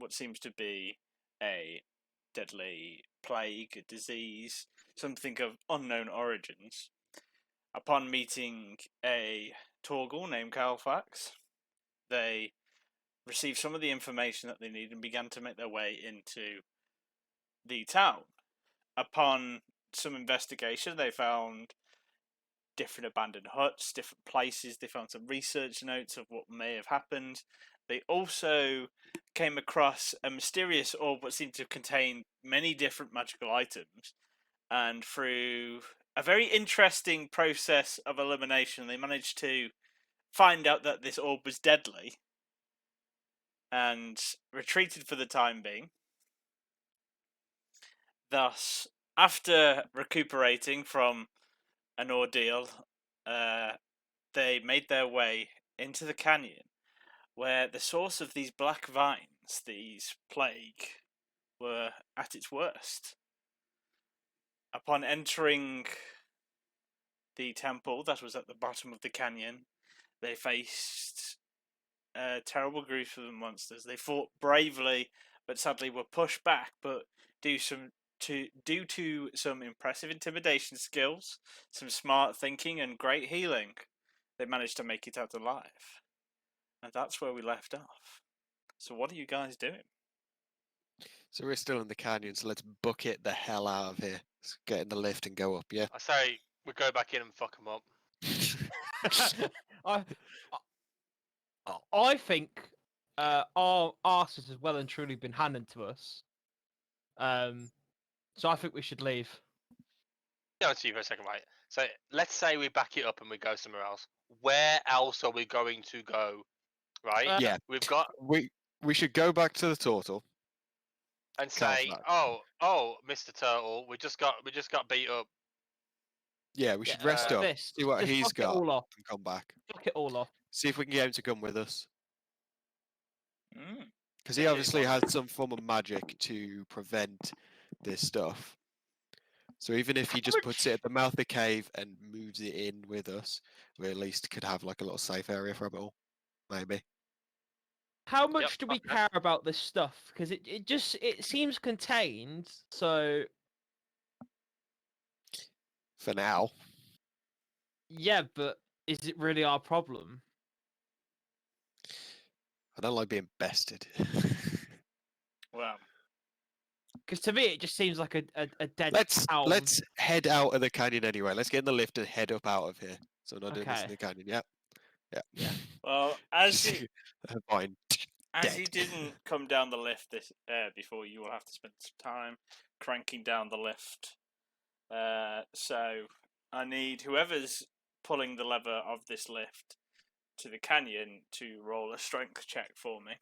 what seems to be a deadly plague, a disease, something of unknown origins. Upon meeting a Torgal named Calfax, they received some of the information that they needed and began to make their way into the town. Upon some investigation, they found different abandoned huts, different places. They found some research notes of what may have happened. They also came across a mysterious orb that seemed to contain many different magical items. And through a very interesting process of elimination, they managed to find out that this orb was deadly and retreated for the time being. Thus, after recuperating from an ordeal, they made their way into the canyon, where the source of these black vines, these plague, were at its worst. Upon entering the temple that was at the bottom of the canyon, they faced terrible groups of the monsters. They fought bravely, but sadly were pushed back. But due to some impressive intimidation skills, some smart thinking, and great healing, they managed to make it out alive. And that's where we left off. So what are you guys doing? So we're still in the canyon, so let's book it the hell out of here. Let's get in the lift and go up, yeah? I say we go back in and fuck them up. I think our asses has well and truly been handed to us. So I think we should leave. Go to you for a second, right? So let's say we back it up and we go somewhere else. Where else are we going to go? Right? Yeah. We've got We should go back to the turtle. and say, Calflax. oh, Mr. Turtle, we just got beat up. Yeah, we should rest up, see what Just he's fuck it got, all off. and come back. Fuck it all off. See if we can get him to come with us. Mm. Because he obviously has some form of magic to prevent this stuff. So even if he just puts it at the mouth of the cave and moves it in with us, we at least could have like a little safe area from it all. Maybe. How much do we care about this stuff? Because it seems contained, so For now. yeah, but is it really our problem? I don't like being bested. Well, because to me it just seems like a dead town. Let's head out of the canyon anyway. Let's get in the lift and head up out of here. So we're not doing this in the canyon. Yeah. Well, as you fine. As you didn't come down the lift before, you will have to spend some time cranking down the lift. So I need whoever's pulling the lever of this lift to the canyon to roll a strength check for me.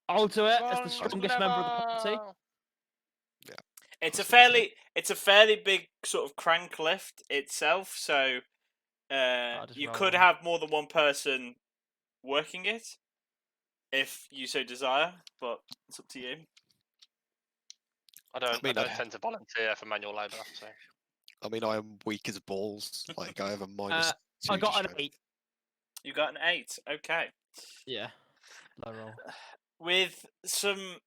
I'll do it as the strongest member of the party. Yeah. It's a fairly big sort of crank lift itself, so you could have more than one person working it, if you so desire, but it's up to you. I don't tend to volunteer for manual labour. So. I mean, I am weak as balls. Like, I have a minus 2 I got an strength. 8. You got an 8. Okay. Yeah. Low roll. With some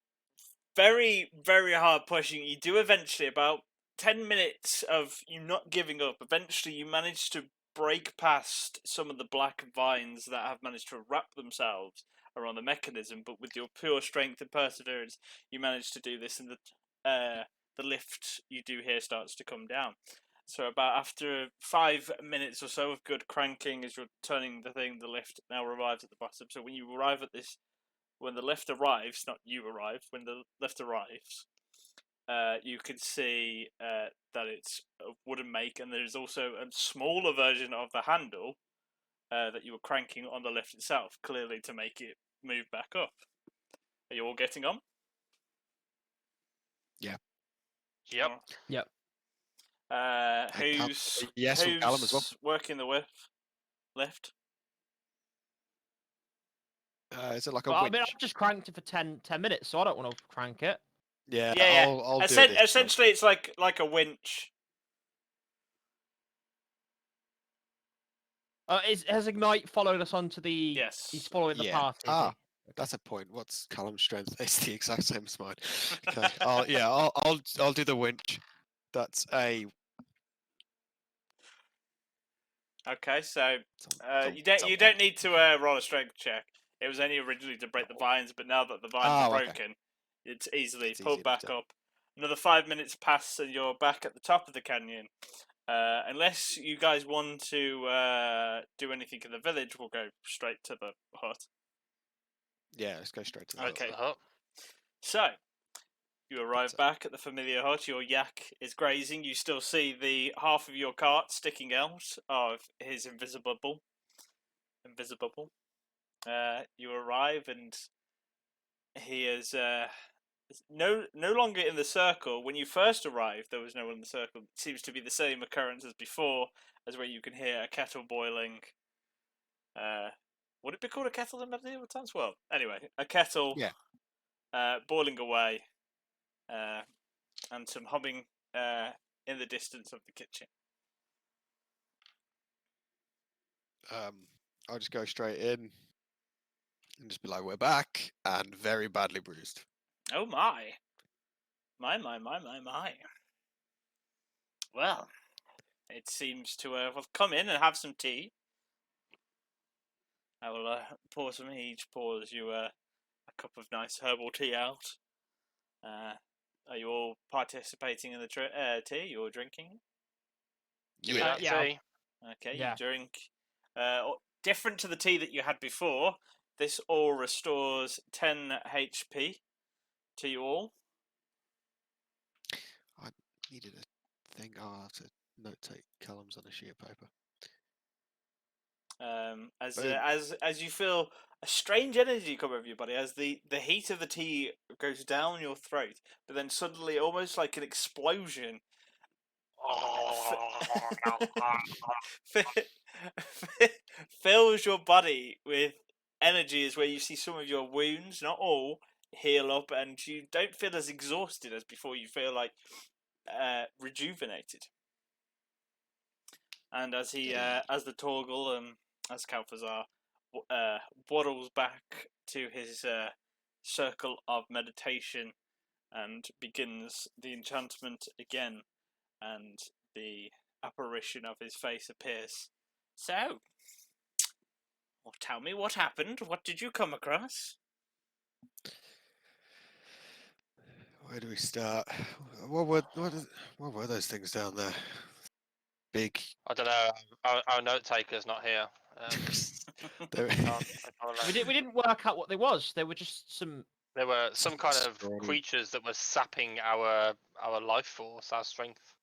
very, very hard pushing, you do eventually, about 10 minutes of you not giving up, eventually you manage to break past some of the black vines that have managed to wrap themselves around the mechanism, but with your pure strength and perseverance, you manage to do this, and the lift you do here starts to come down. So about after 5 minutes or so of good cranking, as you're turning the thing, the lift now arrives at the bottom. So when you arrive at this, when the lift arrives, not you arrive, when the lift arrives, you can see that it's a wooden make, and there's also a smaller version of the handle that you were cranking on the lift itself, clearly to make it move back up. Are you all getting on? Yeah. Yep. Who's from Callum as well. working the lift? Is it like a Well, I winch? mean, I've just cranked it for 10 minutes, so I don't want to crank it. Yeah. I'll do Essentially, it's like a winch. Has Ignite followed us onto the? Yes. He's following the party. Ah, That's a point. What's Callum's strength? It's the exact same as mine. Okay. I'll do the winch. That's a. Okay, so Some- you don't some you one. don't need to roll a strength check. It was only originally to break the vines, but now that the vines are Oh, okay. broken, it's easily It's pulled easier back to. up. Another 5 minutes pass, and you're back at the top of the canyon. Unless you guys want to do anything in the village, we'll go straight to the hut. Yeah, let's go straight to the. Okay. To the hut. So, you arrive That's it. back at the familiar hut. Your yak is grazing. You still see the half of your cart sticking out of his invisible. You arrive, and he is no longer in the circle. When you first arrived, there was no one in the circle. It seems to be the same occurrence as before, as where you can hear a kettle boiling. Would it be called a kettle in medieval times? Well, anyway, a kettle Yeah. boiling away, and some humming in the distance of the kitchen. I'll just go straight in and just be like, "We're back," and very badly bruised. Oh my. My. Well, it seems to have come in and have some tea. I will pour some. He each pours you a cup of nice herbal tea out. Are you all participating in the tea? You're drinking? Give me Yeah. that Yeah. tea. Okay, Yeah. you drink. Different to the tea that you had before, this all restores 10 HP to you all. I needed a thing. I'll have to notate Callum's on a sheet of paper. Boom. As you feel a strange energy come over your body as the heat of the tea goes down your throat, but then suddenly, almost like an explosion, fills your body with energy. Is where you see some of your wounds, not all, heal up, and you don't feel as exhausted as before. You feel like rejuvenated. And as as the Torgal as Kalfazar waddles back to his circle of meditation and begins the enchantment again, and the apparition of his face appears. So, well, tell me what happened. What did you come across? Where do we start? What were those things down there? Big. I don't know. Our note taker's not here. They We didn't work out what they was. They were just some. There were some kind of scrawny- creatures that were sapping our life force, our strength.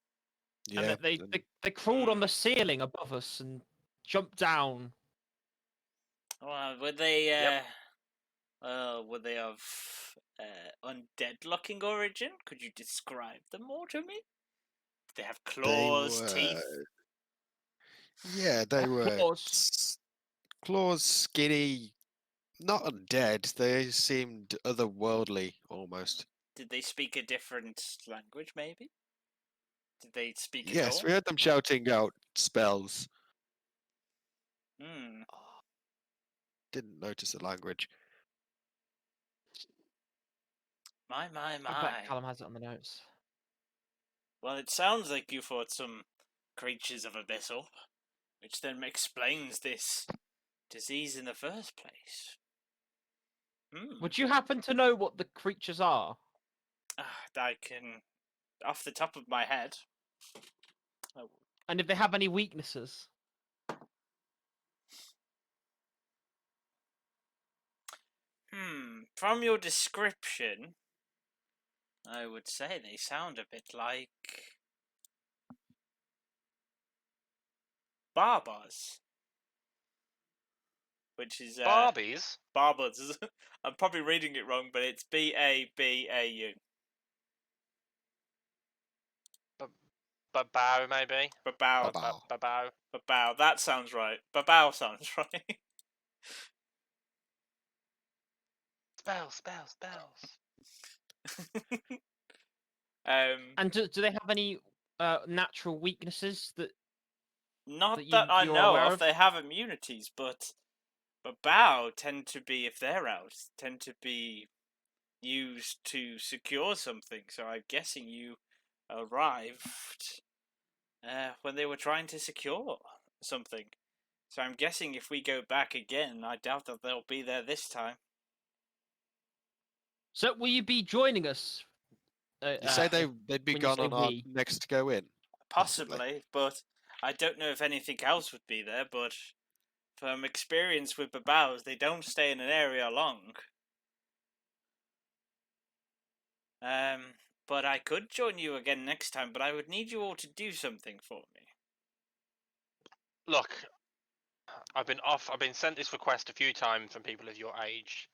Yeah. And they crawled on the ceiling above us and jumped down. Well, were they? Yep. Were they of undead-looking origin? Could you describe them more to me? Did they have claws, teeth? Yeah, they were Claws. claws, skinny, not undead. They seemed otherworldly almost. Did they speak a different language, maybe? Did they speak at Yes, all? we heard them shouting out spells. Hmm. Didn't notice the language. My. I bet Callum has it on the notes. Well, it sounds like you fought some creatures of abyssal, which then explains this disease in the first place. Hmm. Would you happen to know what the creatures are? I can, off the top of my head. And if they have any weaknesses? From your description, I would say they sound a bit like barbars, which is Barbies. barbars. I'm probably reading it wrong, but it's Babau. Babao, maybe. Babau. Babao. Babao. Babau. That sounds right. Babau sounds right. Spells. And do they have any natural weaknesses that Not that that I you're know aware of. of? They have immunities, but But bow tend to be, if they're out, tend to be used to secure something. So I'm guessing you arrived when they were trying to secure something. So I'm guessing if we go back again, I doubt that they'll be there this time. So will you be joining us? You say they'd be when you gone say on our we. next go in? Possibly, but I don't know if anything else would be there. But from experience with babaus, they don't stay in an area long. But I could join you again next time, but I would need you all to do something for me. Look, I've been sent this request a few times from people of your age.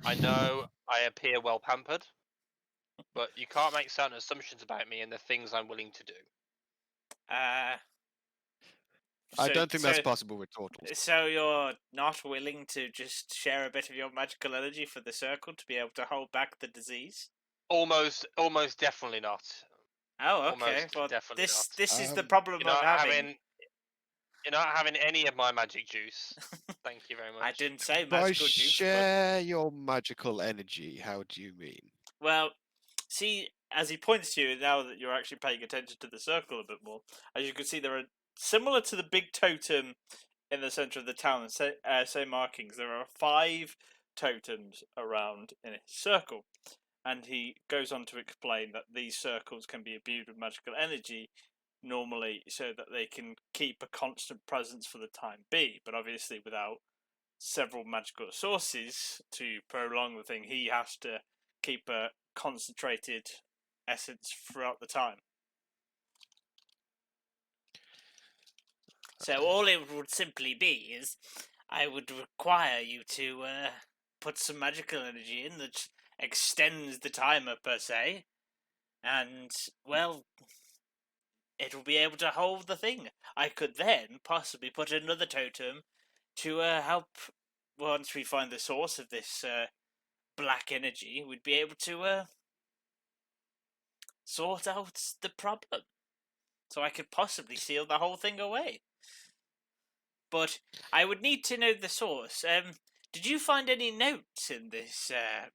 I know I appear well pampered, but you can't make certain assumptions about me and the things I'm willing to do. I So- don't think that's so- possible with turtles. So you're not willing to just share a bit of your magical energy for the circle to be able to hold back the disease? Almost definitely not. Oh, okay. Almost Well, definitely this not. this is the Um, problem You're I'm not having. you're not having any of my magic juice. Thank you very much. I didn't say By magical juice, but share your magical energy, how do you mean? well, see, as he points to you now that you're actually paying attention to the circle a bit more, as you can see, there are similar to the big totem in the center of the town. Same markings. There are 5 totems around in a circle, and he goes on to explain that these circles can be imbued with magical energy normally so that they can keep a constant presence for the time being, but obviously without several magical sources to prolong the thing, he has to keep a concentrated essence throughout the time. So all it would simply be is I would require you to put some magical energy in that extends the timer per se, and well, it will be able to hold the thing. I could then possibly put another totem to help once we find the source of this black energy. We'd be able to sort out the problem, so I could possibly seal the whole thing away. But I would need to know the source. Did you find any notes in this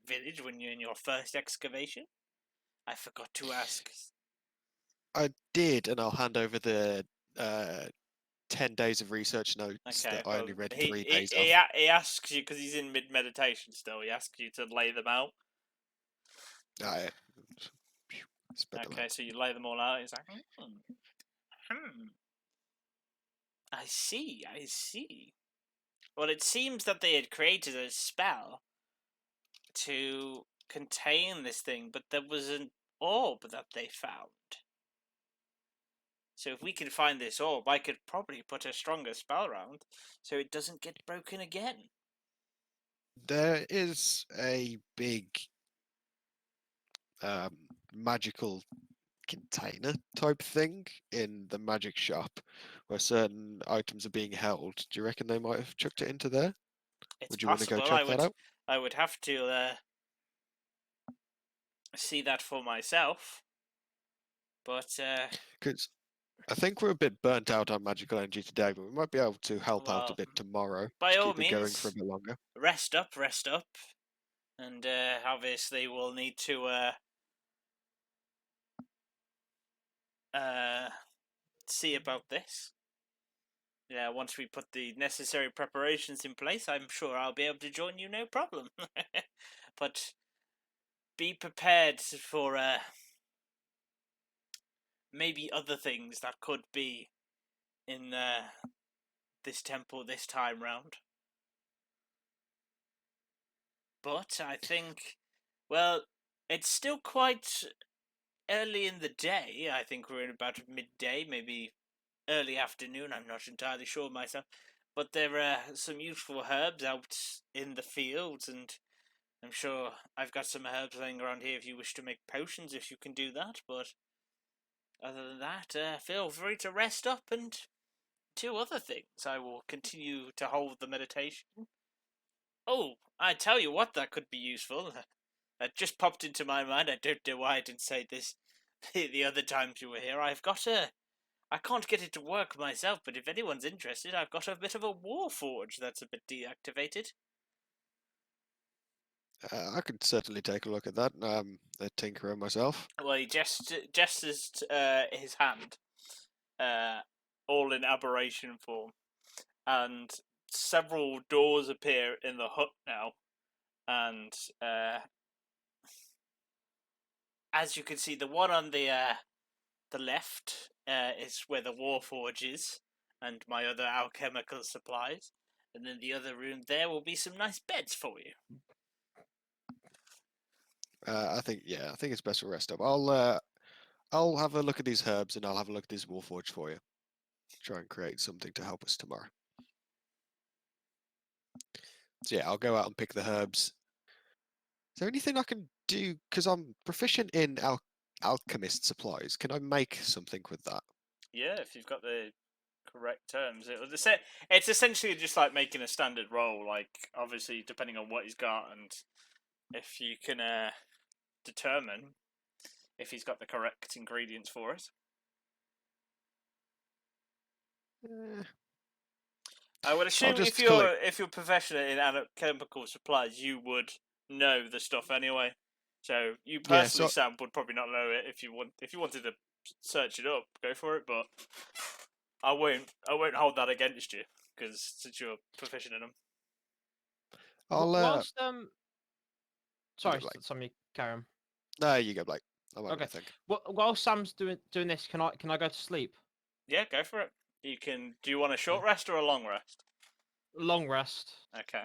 village when you're in your first excavation? I forgot to ask. I did, and I'll hand over the 10 days of research notes Okay, that I well, only read he 3 he, days he, of. he asks you because he's in mid meditation still. He asks you to lay them out. I spread them Okay, out. so you lay them all out. He's like, hmm. I see. I see. Well, it seems that they had created a spell to contain this thing, but there was an orb that they found. So if we can find this orb, I could probably put a stronger spell around so it doesn't get broken again. There is a big magical container type thing in the magic shop where certain items are being held. Do you reckon they might have chucked it into there? It's Would you want to go possible. check that out? I would have to see that for myself. But Because I think we're a bit burnt out on magical energy today, but we might be able to help out a well, bit tomorrow by to all keep it going for a means, bit longer. rest up, and obviously we'll need to see about this. Yeah, once we put the necessary preparations in place, I'm sure I'll be able to join you, no problem. But be prepared for maybe other things that could be in this temple this time round. But I think, well, it's still quite early in the day. I think we're in about midday, maybe early afternoon. I'm not entirely sure myself. But there are some useful herbs out in the fields, and I'm sure I've got some herbs laying around here if you wish to make potions, if you can do that. But other than that, feel free to rest up and do other things. I will continue to hold the meditation. Oh, I tell you what, that could be useful. That just popped into my mind. I don't know why I didn't say this the other times you were here. I've got I can't get it to work myself, but if anyone's interested, I've got a bit of a warforge that's a bit deactivated. I could certainly take a look at that. A tinkerer myself. Well, he gestures his hand, all in aberration form, and several doors appear in the hut now, and as you can see, the one on the left is where the warforge is, and my other alchemical supplies, and in the other room there will be some nice beds for you. I think it's best to rest up. I'll have a look at these herbs and I'll have a look at this warforge for you. Try and create something to help us tomorrow. So yeah, I'll go out and pick the herbs. Is there anything I can do? Because I'm proficient in alchemist supplies. Can I make something with that? Yeah, if you've got the correct terms, it's essentially just like making a standard roll. Like, obviously, depending on what he's got, and if you can determine if he's got the correct ingredients for it. Eh, I would assume just if you're professional in alchemical supplies, you would know the stuff anyway. So you Yeah, personally, Sam, would probably not know it if you wanted to search it up, go for it. But I won't hold that against you because since you're proficient in them. Whilst sorry, Blake. somebody carry on. No, you go, Blake. I'm Okay. I think. While Sam's doing this, can I go to sleep? Yeah, go for it. You can. Do you want a short rest or a long rest? Long rest. Okay.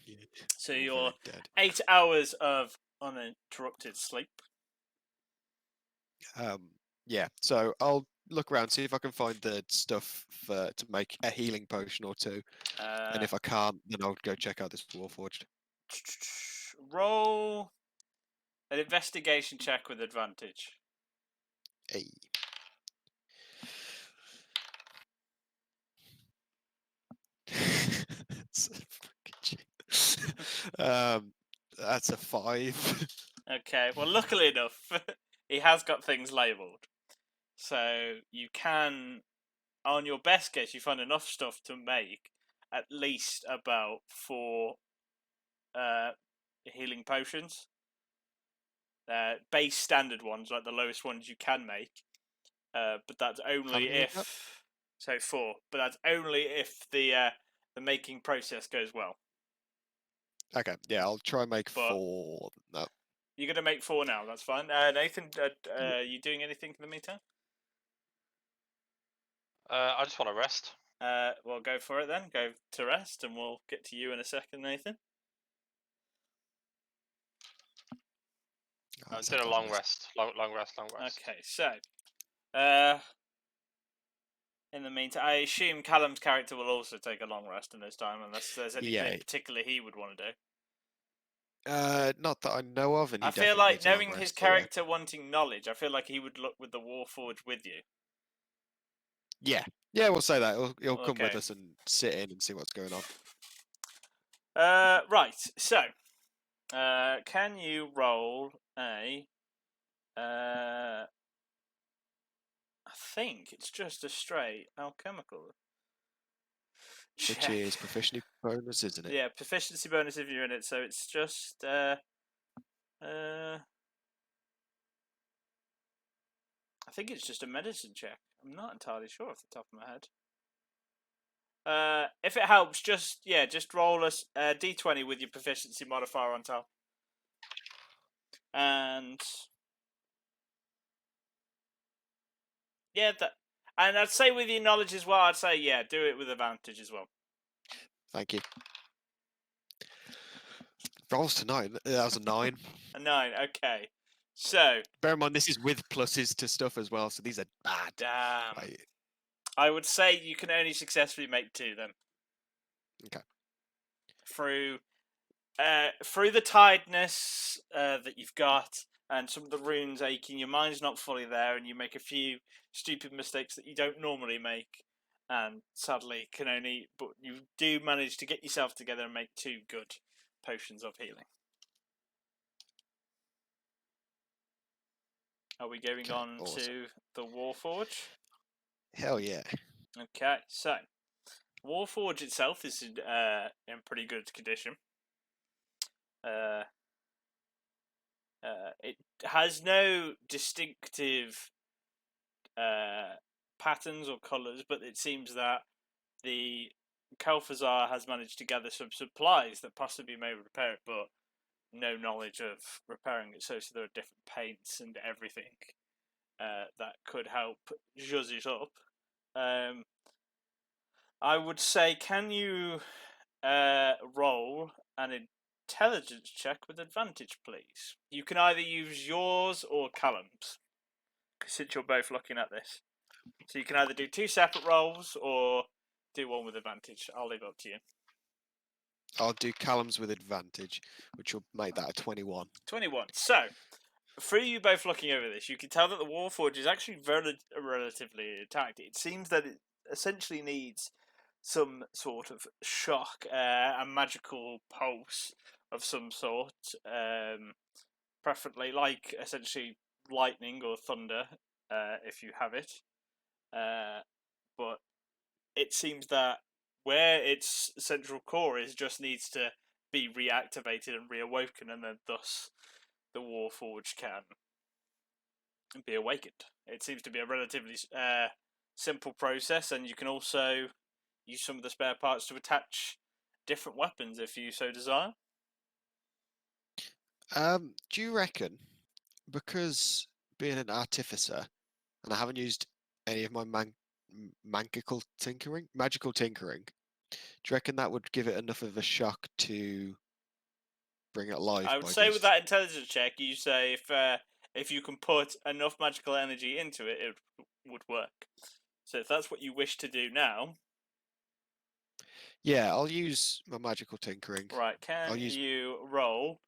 Yeah. So All you're very dead. 8 hours of uninterrupted sleep. Yeah. So I'll look around, see if I can find the stuff to make a healing potion or two, and if I can't, then I'll go check out this warforged. Roll an investigation check with advantage. Hey. That's a fucking shit. That's a 5. Okay, well, luckily enough, he has got things labelled. So you can, on your best guess, you find enough stuff to make at least about 4 healing potions. Base standard ones, like the lowest ones you can make. But that's only many is that? if... So 4. But that's only if the making process goes well. Okay, yeah, I'll try and make But 4. No. you're going to make 4 now, that's fine. Nathan, you doing anything in the meantime? I just want to rest. Well, go for it then. Go to rest, and we'll get to you in a second, Nathan. Oh, I'm doing a long rest. Long rest. Okay, so, in the meantime, I assume Callum's character will also take a long rest in this time, unless there's anything Yeah. particular he would want to do. Not that I know of, and he I feel definitely like needs a long knowing his rest, so yeah. character wanting knowledge, I feel like he would look with the Warforge with you. Yeah, we'll say that. He'll come with Okay. us and sit in and see what's going on. Right. So, can you roll a? I think it's just a straight alchemical. Which check. is proficiency bonus, isn't it? Yeah, proficiency bonus if you're in it. So it's just I think it's just a medicine check. I'm not entirely sure off the top of my head. If it helps, just roll a d20 with your proficiency modifier on top. And yeah, and I'd say with your knowledge as well, I'd say do it with advantage as well. Thank you. Rolls to 9. That was a 9. A 9, okay. So bear in mind this is with pluses to stuff as well, so these are bad. Damn. Like, I would say you can only successfully make 2 then. Okay. Through the tiredness that you've got, and some of the runes aching, your mind's not fully there, and you make a few stupid mistakes that you don't normally make, and sadly but you do manage to get yourself together and make 2 good potions of healing. Are we going on awesome. to the Warforge? Hell yeah. Okay, so Warforge itself is in pretty good condition. It has no distinctive patterns or colours, but it seems that the Kalfazar has managed to gather some supplies that possibly may repair it, but no knowledge of repairing it. So there are different paints and everything that could help zhuzz it up. I would say, can you roll an intelligence check with advantage, please? You can either use yours or Callum's, since you're both looking at this. So you can either do 2 separate rolls or do one with advantage. I'll leave it up to you. I'll do Callum's with advantage, which will make that a 21. 21. So, through you both looking over this, you can tell that the Warforge is actually relatively intact. It seems that it essentially needs some sort of shock, a magical pulse of some sort, preferably like essentially lightning or thunder, if you have it. But it seems that where its central core is just needs to be reactivated and reawoken, and then thus the Warforge can be awakened. It seems to be a relatively simple process, and you can also use some of the spare parts to attach different weapons if you so desire. Do you reckon, because being an artificer, and I haven't used any of my magical tinkering, do you reckon that would give it enough of a shock to bring it alive? I would by say just... with that intelligence check, you say if you can put enough magical energy into it, it would work. So if that's what you wish to do now, Yeah, I'll use my magical tinkering. right? Can you roll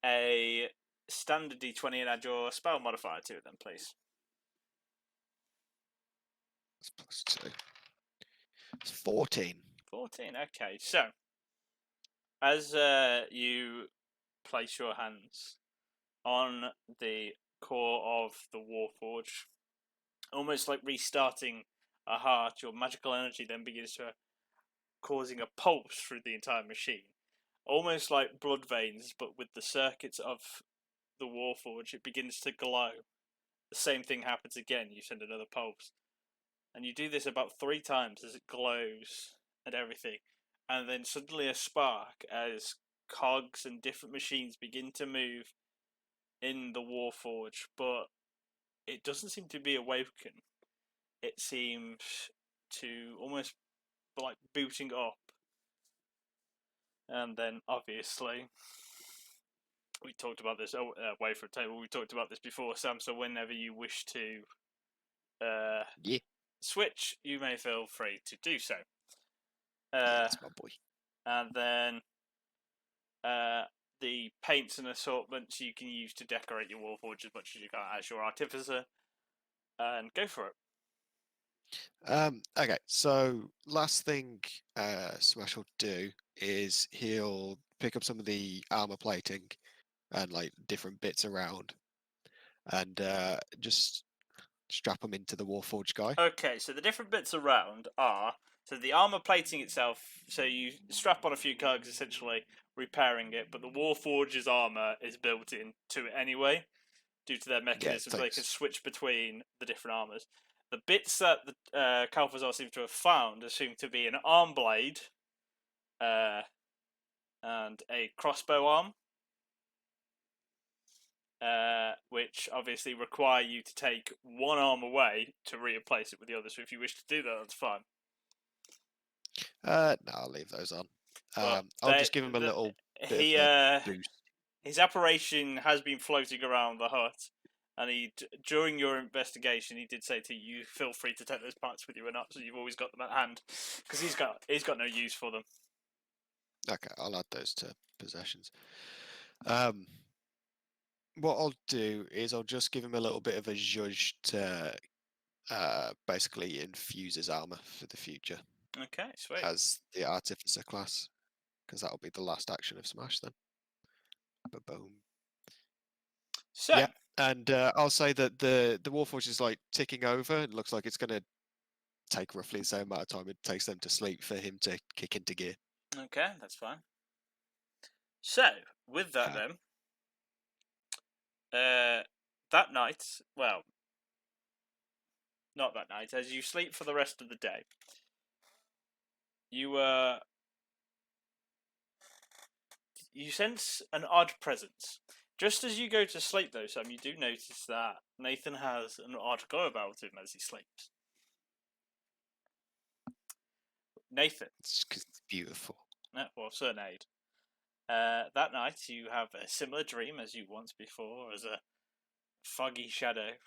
a standard d20 and add your spell modifier to it, then, please? That's +2. It's 14. 14. Okay, so as you place your hands on the core of the Warforge, almost like restarting a heart, your magical energy then begins to causing a pulse through the entire machine, almost like blood veins, but with the circuits of the Warforge, it begins to glow. The same thing happens again. You send another pulse, and you do this about 3 times as it glows and everything, and then suddenly a spark as cogs and different machines begin to move in the Warforge, but it doesn't seem to be awoken. It seems to almost like booting up, and then obviously we talked about this away from table. We talked about this before, Sam. So whenever you wish to Yeah, switch, you may feel free to do so. that's my boy. And then the paints and assortments you can use to decorate your Warforge as much as you can as your artificer, and go for it. Okay, so last thing Smash will do is he'll pick up some of the armor plating and like different bits around, and just strap them into the Warforged guy. Okay, so the different bits around are the armor plating itself. So you strap on a few cogs, essentially repairing it, but the Warforge's armor is built into it anyway, due to their mechanisms. They can switch between the different armors. The bits that the Kalfazar seem to have found assume to be an arm blade, and a crossbow arm, which obviously require you to take one arm away to replace it with the other. So if you wish to do that, that's fine. No, I'll leave those on. I'll just give him a little bit of a boost. His apparition has been floating around the hut, and during your investigation, he did say to you, "Feel free to take those parts with you or not, so you've always got them at hand," because he's got no use for them. Okay, I'll add those to possessions. What I'll do is I'll just give him a little bit of a zhuzh to basically infuse his armor for the future. Okay, sweet. As the artificer class, because that'll be the last action of Smash then. Boom. So, yeah, and I'll say that the Warforge is like ticking over. It looks like it's going to take roughly the same amount of time it takes them to sleep for him to kick into gear. Okay, that's fine. So, with that Ha. then, that night, well, not that night, as you sleep for the rest of the day, you sense an odd presence. Just as you go to sleep, though, Sam, you do notice that Nathan has an odd glow about him as he sleeps. Nathan. It's 'cause it's beautiful. Well, Sir Nade. That night, you have a similar dream as you once before, as a foggy shadow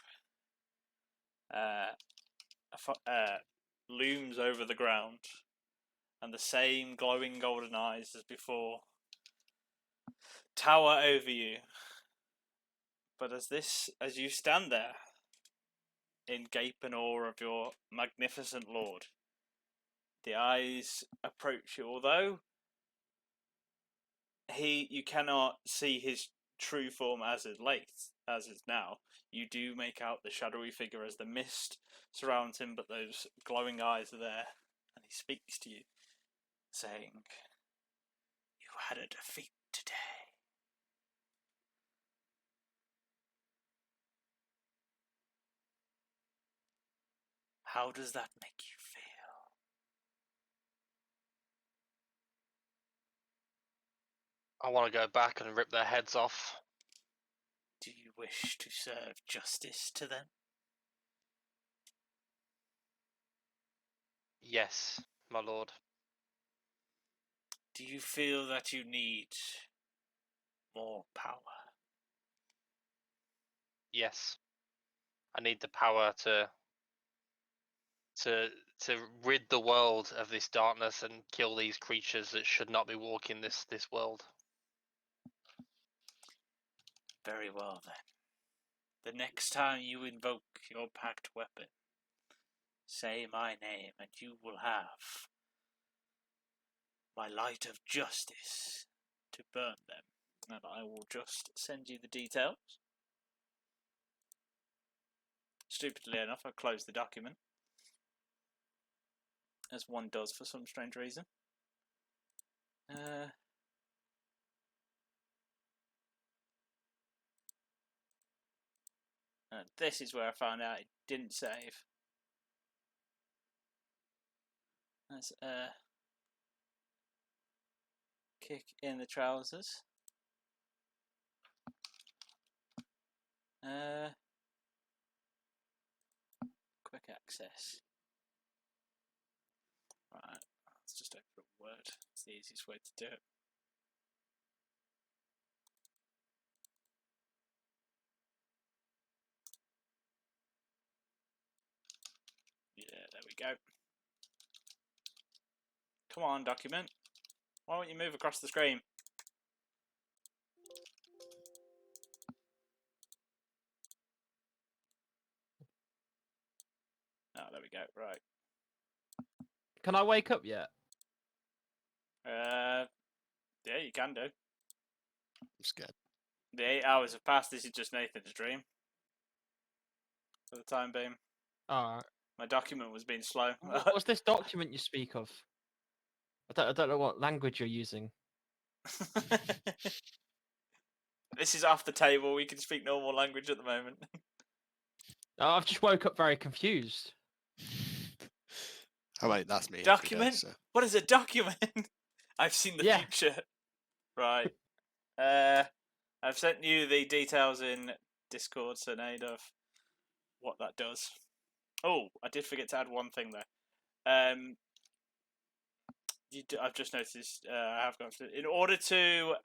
looms over the ground, and the same glowing golden eyes as before tower over you. But as you stand there, in gape and awe of your magnificent lord, the eyes approach you, although you cannot see his true form as is now. You do make out the shadowy figure as the mist surrounds him, but those glowing eyes are there, and he speaks to you, saying, "You had a defeat today." How does that make you feel? I want to go back and rip their heads off. Do you wish to serve justice to them? Yes, my lord. Do you feel that you need more power? Yes. I need the power to rid the world of this darkness and kill these creatures that should not be walking this world. Very well then. The next time you invoke your pact weapon, say my name and you will have my light of justice to burn them. And I will just send you the details. Stupidly enough, I closed the document, as one does for some strange reason. And this is where I found out it didn't save. That's kick in the trousers. Quick access. Right, let's just open up Word. It's the easiest way to do it. Yeah, there we go. Come on, document. Why won't you move across the screen? Oh, there we go. Right. Can I wake up yet? Yeah, you can do. I'm scared. The 8 hours have passed. This is just Nathan's dream. For the time being. Alright. My document was being slow. What's this document you speak of? I don't know what language you're using. This is off the table. We can speak normal language at the moment. Oh, I've just woke up very confused. Oh wait, that's me. Document? So. What is a document? I've seen the future. Right. I've sent you the details in Discord, so Nade, of what that does. Oh, I did forget to add one thing there. I've just noticed. I have got in order to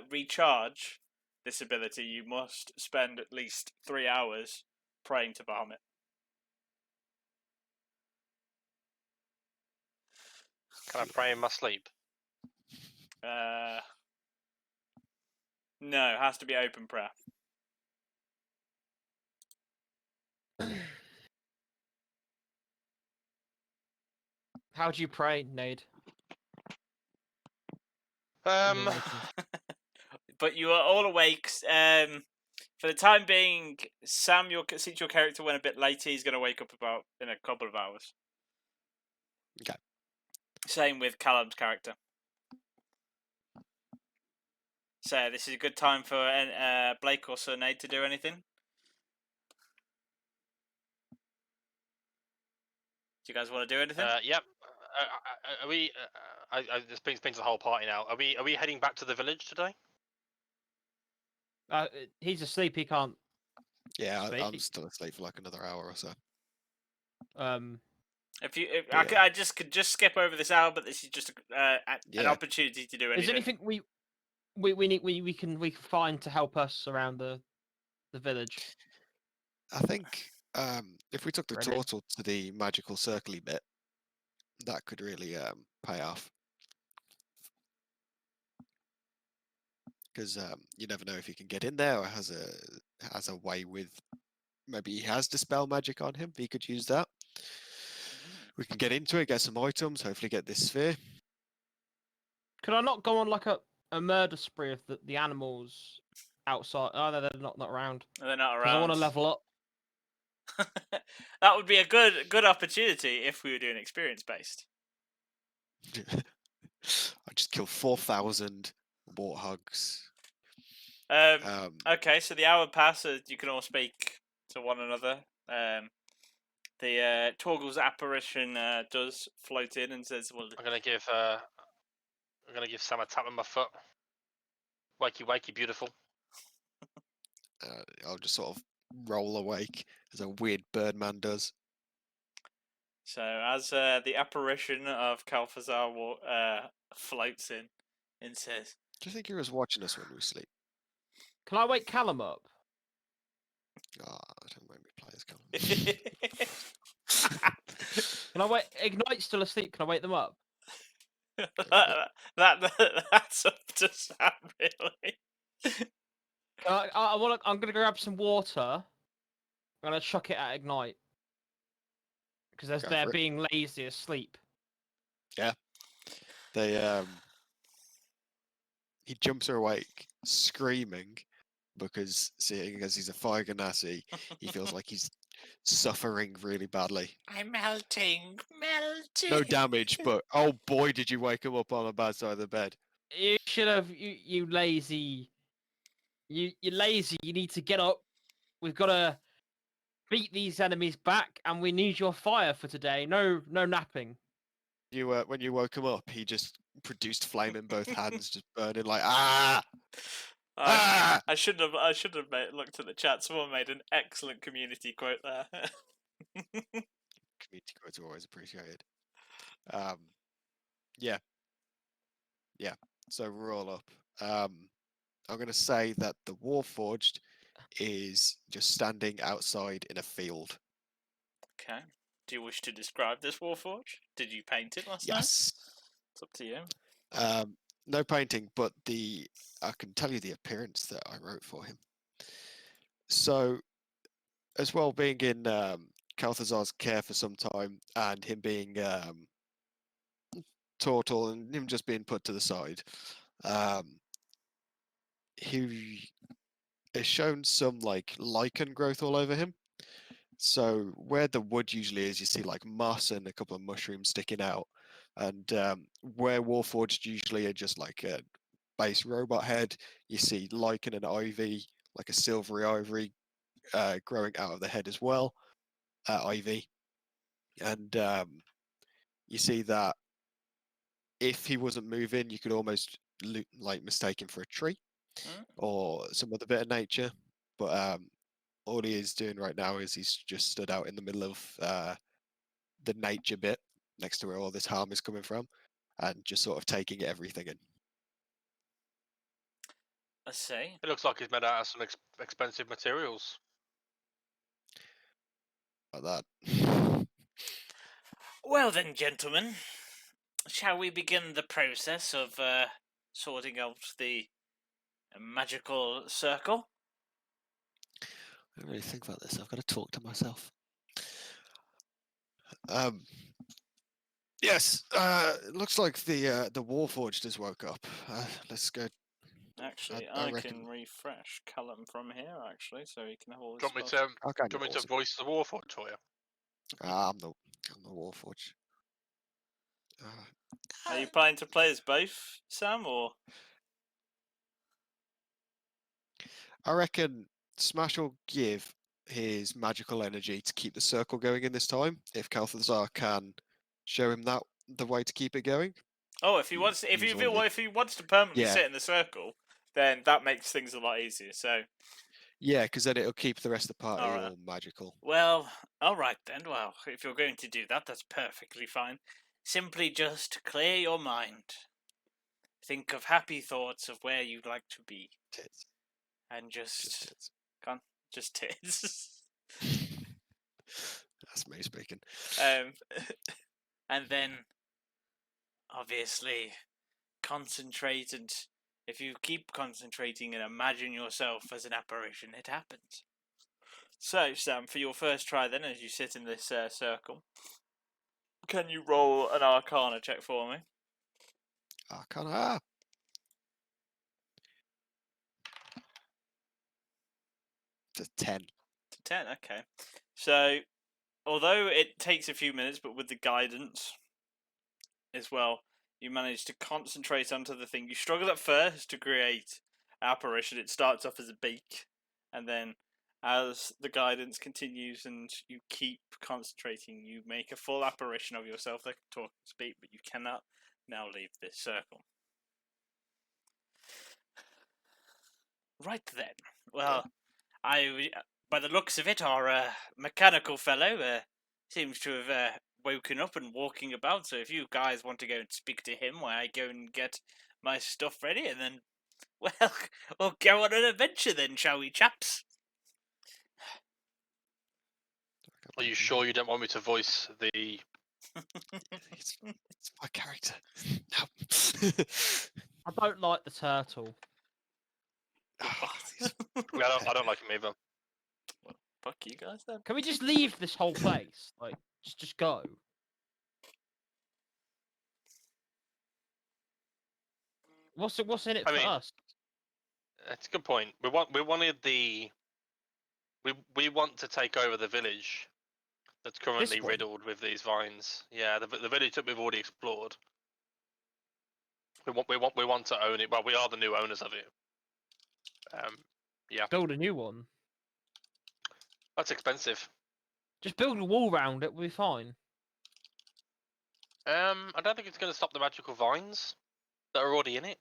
recharge this ability, you must spend at least 3 hours praying to Bahamut. Can I pray in my sleep? No, it has to be open prayer. How do you pray, Nade? But you are all awake. For the time being, Sam, since your character went a bit later, he's going to wake up in a couple of hours. Okay. Same with Callum's character. So this is a good time for Blake or Sir Nate to do anything. Do you guys want to do anything? Yep. Are we? This brings to the whole party now. Are we heading back to the village today? He's asleep. He can't. Yeah, I'm Speak. still asleep for like another hour or so. If Yeah. I could just skip over this hour, but this is just an Yeah. opportunity to do anything. Is there anything we can find to help us around the village? I think if we took the Ready? turtle to the magical circly bit, that could really pay off. Because you never know if he can get in there or has a way with. Maybe he has dispel magic on him. He could use that. We can get into it, get some items, hopefully get this sphere. Could I not go on like a murder spree of the animals outside? Oh, no, they're not around. They're not Because I around. want to level up. That would be a good opportunity if we were doing experience based. I just killed 4,000 warthogs. Okay, so the hour passes. You can all speak to one another. The Torgal's apparition does float in and says, "Well, I'm gonna give Sam a tap on my foot. Wakey, wakey, beautiful. I'll just sort of roll awake as a weird birdman does. So as the apparition of Kalfazar floats in and says, Do you think he was watching us when we sleep? Can I wake Callum up? Ah, don't make me play as Callum. Can I wake Ignite's still asleep? Can I wake them up? that's up to Sam, really. I'm gonna grab some water. I'm gonna chuck it at Ignite because Go they're for it. being lazy asleep. They he jumps her awake screaming because seeing as he's a fire ganassi, he feels like he's suffering really badly. I'm melting. No damage, but oh boy, did you wake him up on the bad side of the bed. You should have you lazy. You're lazy. You need to get up. We've got to beat these enemies back, and we need your fire for today. No napping. When you woke him up, he just produced flame in both hands, just burning like ah. I should have looked at the chat. Someone made an excellent community quote there. Community quotes are always appreciated. Yeah. So we're all up. I'm going to say that the Warforged is just standing outside in a field. Okay. Do you wish to describe this Warforge? Did you paint it last night? Yes. It's up to you. No painting, but I can tell you the appearance that I wrote for him. So, as well, being in Calthazar's care for some time, and him being Turtle, and him just being put to the side, he has shown some like lichen growth all over him. So where the wood usually is, you see like moss and a couple of mushrooms sticking out. And where Warforged usually are just like a base robot head, you see lichen and ivy, like a silvery ivory growing out of the head as well, ivy. And you see that if he wasn't moving, you could almost like mistake him for a tree or some other bit of nature. But all he is doing right now is he's just stood out in the middle of the nature bit next to where all this harm is coming from and just sort of taking everything in. I see. It looks like he's made out of some expensive materials. Like that. Well then, gentlemen, shall we begin the process of sorting out the magical circle? I don't really think about this. I've got to talk to myself. Yes. It looks like the Warforged just woke up. Let's go. Actually, I I reckon- can refresh Callum from here, actually, so he can have all Do his you want me spells. to, I can't do you want me also- to voice the Warforged for you? I'm the Warforged. Are you planning to play as both, Sam, or? I reckon Smash will give his magical energy to keep the circle going in this time. If Kalthazar can show him that the way to keep it going. Oh, if he wants, if he wants to permanently Yeah. sit in the circle, then that makes things a lot easier. So, Yeah, because then it'll keep the rest of the party Alright. all magical. well, all right then. Well, if you're going to do that, that's perfectly fine. Simply just clear your mind. Think of happy thoughts of where you'd like to be, Tits. and Just tits. just tits. That's me speaking. And then obviously concentrate, and if you keep concentrating and imagine yourself as an apparition, it happens. So, Sam, for your first try then, as you sit in this circle, can you roll an Arcana check for me? Arcana. It's a 10. To 10, okay. So, although it takes a few minutes, but with the guidance as well, you manage to concentrate onto the thing. You struggle at first to create apparition. It starts off as a beak, and then as the guidance continues and you keep concentrating, you make a full apparition of yourself that can talk and speak, but you cannot now leave this circle. Right then. Well, by the looks of it, our mechanical fellow seems to have woken up and walking about. So if you guys want to go and speak to him, while I go and get my stuff ready, and then, well, we'll go on an adventure then, shall we, chaps? Are you sure you don't want me to voice the? It's my character. No. I don't like the turtle. I don't like him either. Fuck you guys then. Can we just leave this whole place? Like, just go. What's in it I for mean, us? That's a good point. We wanted the. We want to take over the village that's currently one? riddled with these vines. Yeah, the village that we've already explored. We want to own it. Well, we are the new owners of it. Yeah, Build a new one. that's expensive. Just build a wall round it. We'll be fine. I don't think it's going to stop the magical vines that are already in it.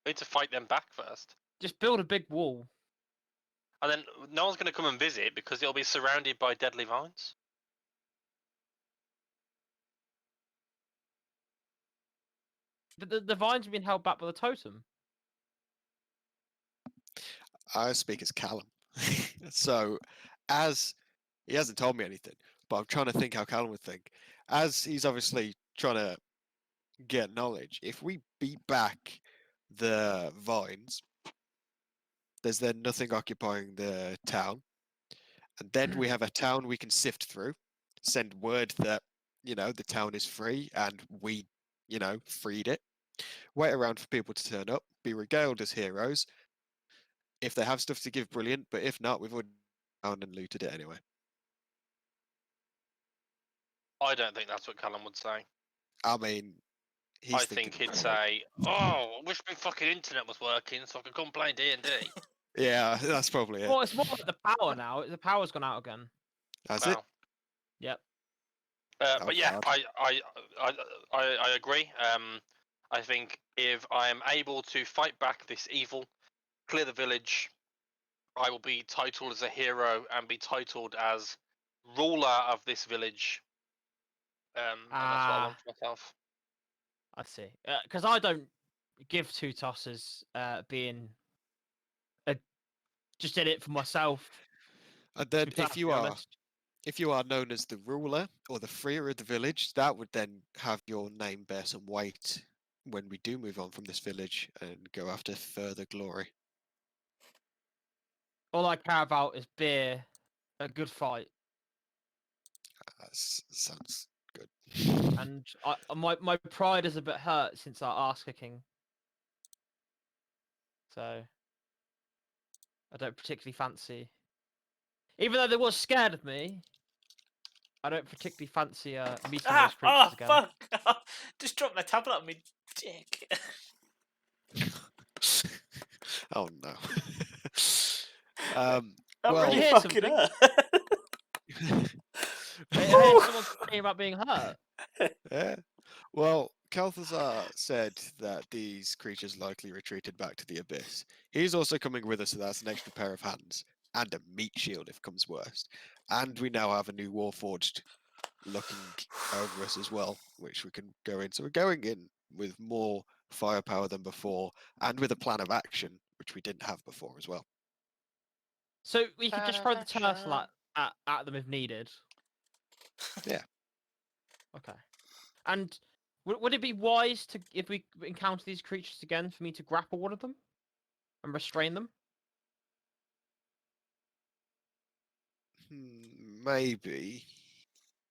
We need to fight them back first, Just build a big wall. and then no one's going to come and visit because it'll be surrounded by deadly vines. The vines have been held back by the totem. I speak as Callum. So, as he hasn't told me anything, but I'm trying to think how Callum would think. As he's obviously trying to get knowledge, if we beat back the vines, there's then nothing occupying the town. And then we have a town we can sift through, send word that, the town is free and we, freed it. Wait around for people to turn up, be regaled as heroes. If they have stuff to give, brilliant. But if not, we've already found and looted it anyway. I don't think that's what Callum would say. I mean, I think he'd say, "Oh, I wish my fucking internet was working so I could come play D&D." Yeah, that's probably it. Well, it's more like the power now. The power's gone out again. That's it. Yep. But yeah, I agree. I think if I am able to fight back this evil, clear the village, I will be titled as a hero and be titled as ruler of this village. And that's what I want for myself. I see. Because I don't give two tosses being just in it for myself. And then to be honest. if you are known as the ruler or the freer of the village, that would then have your name bear some weight when we do move on from this village and go after further glory. All I care about is beer, a good fight, That sounds good. and my pride is a bit hurt since our ass kicking. So I don't particularly fancy. Even though they was scared of me, I don't particularly fancy meeting Ah! those creatures Oh, again. fuck! Just dropped my tablet on me dick. Oh no. That Well, really hear fucking something? hurt. I heard someone complaining about being hurt. yeah. Well, Calthazar said that these creatures likely retreated back to the abyss. He's also coming with us, so that's an extra pair of hands and a meat shield if comes worst. And we now have a new Warforged looking over us as well, which we can go in. So we're going in with more firepower than before, and with a plan of action, which we didn't have before as well. So we could just throw the Satisfaction. turtle at them if needed. Yeah. Okay. And would it be wise to, if we encounter these creatures again, for me to grapple one of them and restrain them? Maybe.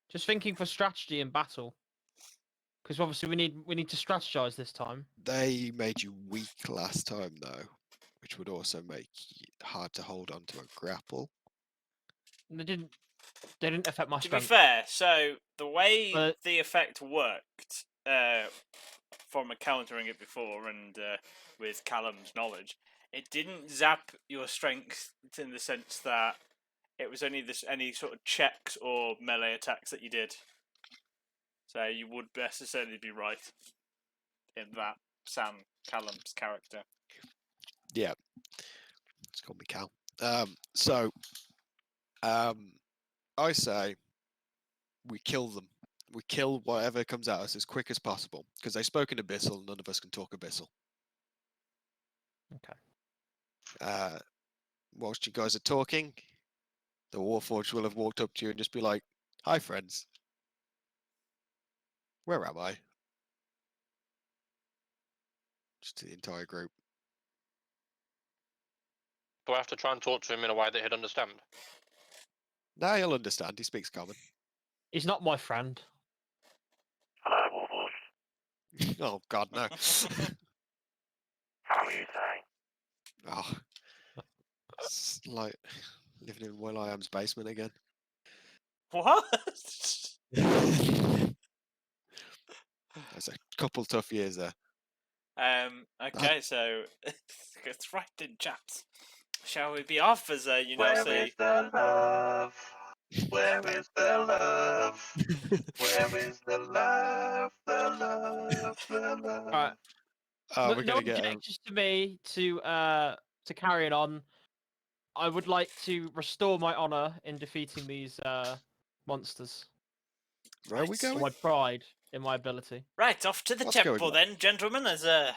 Just thinking for strategy in battle, because obviously we need to strategize this time. They made you weak last time, though, which would also make it hard to hold on to a grapple. They didn't affect my To be strength. fair, so the way But- the effect worked, from encountering it before and with Callum's knowledge, it didn't zap your strength in the sense that it was only any sort of checks or melee attacks that you did. So you would necessarily be right in that Sam Callum's character. Yeah. It's called me Cal. I say we kill them. We kill whatever comes at us as quick as possible, because they spoke in Abyssal, none of us can talk Abyssal. Okay. Whilst you guys are talking, the Warforged will have walked up to you and just be like, "Hi, friends. Where am I?" Just to the entire group. Do I have to try and talk to him in a way that he'd understand? Now he'll understand. He speaks common. He's not my friend. Oh God, no. How are you saying? Oh, it's like living in Will.i.am's basement again. What? That's a couple tough years there. Okay, so it's right then, chaps. Shall we be off as you know Where say? is the love? Where is the love? Where is the love? The love, the love. Alright. Oh, No, we're no gonna get. objections to me to carrying on. I would like to restore my honor in defeating these monsters. Where are we Right. going? Or my pride in my ability. Right, off to the What's going temple on? then, gentlemen. As the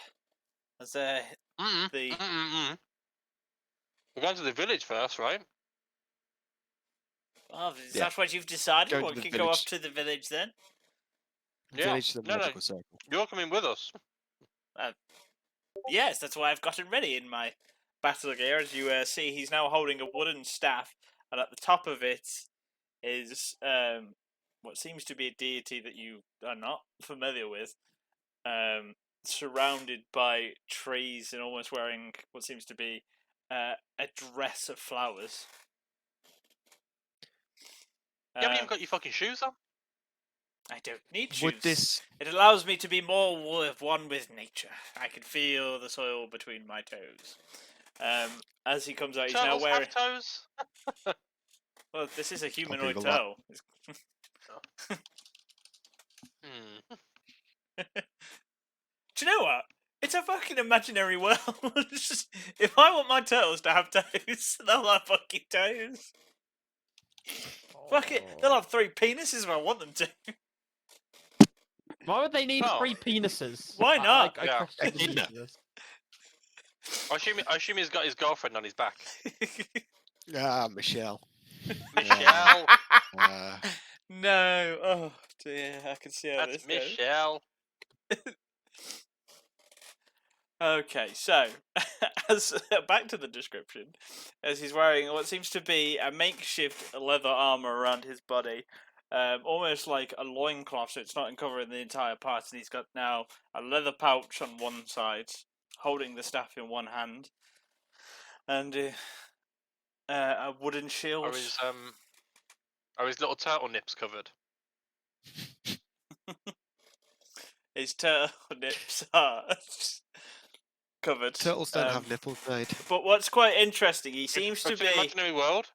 We're going to the village first, right? oh, is Yeah. that what you've decided? Go Well, to we the can go village. up to the village then. Yeah. Village to the No, no. magical circle. You're coming with us. Yes, that's why I've got it ready in my battle gear. As you see, he's now holding a wooden staff, and at the top of it is what seems to be a deity that you are not familiar with, surrounded by trees and almost wearing what seems to be a dress of flowers. You haven't even got your fucking shoes on. I don't need shoes. Would this? It allows me to be more of one with nature. I can feel the soil between my toes. As he comes out, he's now Turtles wearing. have toes. Well, this is a humanoid Google that. toe. Hmm. Do you know what? It's a fucking imaginary world. If I want my turtles to have toes, they'll have fucking toes. Fuck it, they'll have 3 penises if I want them to. Why would they need Oh. 3 penises? Why not? I Yeah. question the Echidna. need for this. I assume he's got his girlfriend on his back. Ah, Michelle. Michelle. No, oh dear, I can see how That's this goes. Michelle. Okay, so as back to the description, as he's wearing what seems to be a makeshift leather armor around his body, almost like a loincloth, so it's not uncovering the entire part. And he's got now a leather pouch on one side, holding the staff in one hand, and a wooden shield. Are his little turtle nips covered? His turnips are covered. Turtles don't have nipples, mate. But what's quite interesting, he seems to It's an be. imaginary world.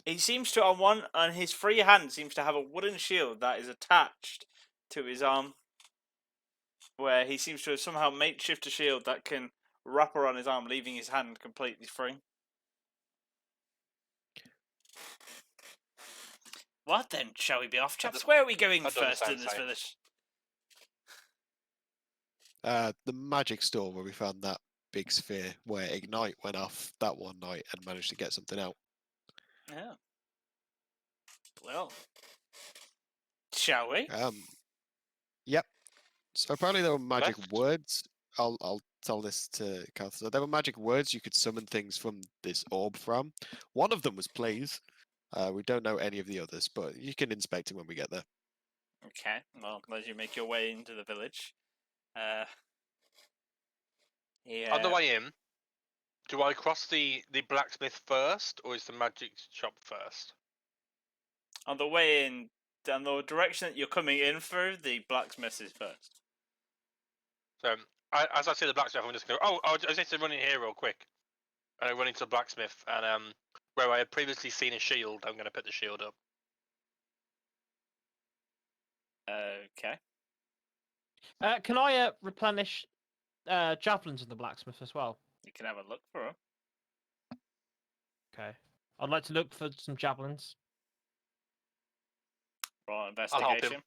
He seems to on his free hand seems to have a wooden shield that is attached to his arm, where he seems to have somehow makeshift a shield that can wrap around his arm, leaving his hand completely free. What then? Shall we be off, chaps? Where are we going that doesn't first in sound this safe. village? The magic store where we found that big sphere where Ignite went off that one night and managed to get something out. Yeah. Well, shall we? Yep. So apparently there were magic Left. words. I'll tell this to Kath. So there were magic words you could summon things from this orb from. One of them was please. We don't know any of the others, but you can inspect it when we get there. Okay. Well, as you make your way into the village, yeah. On the way in, do I cross the blacksmith first, or is the magic shop first? On the way in, down the direction that you're coming in through, the blacksmith is first. So, as I see the blacksmith, I'm just going to go, I just need to run in here real quick. And I run into the blacksmith, and where I had previously seen a shield, I'm going to put the shield up. Okay. Can I replenish javelins in the blacksmith as well? You can have a look for him. Okay. I'd like to look for some javelins. Roll an I'll help him. investigation.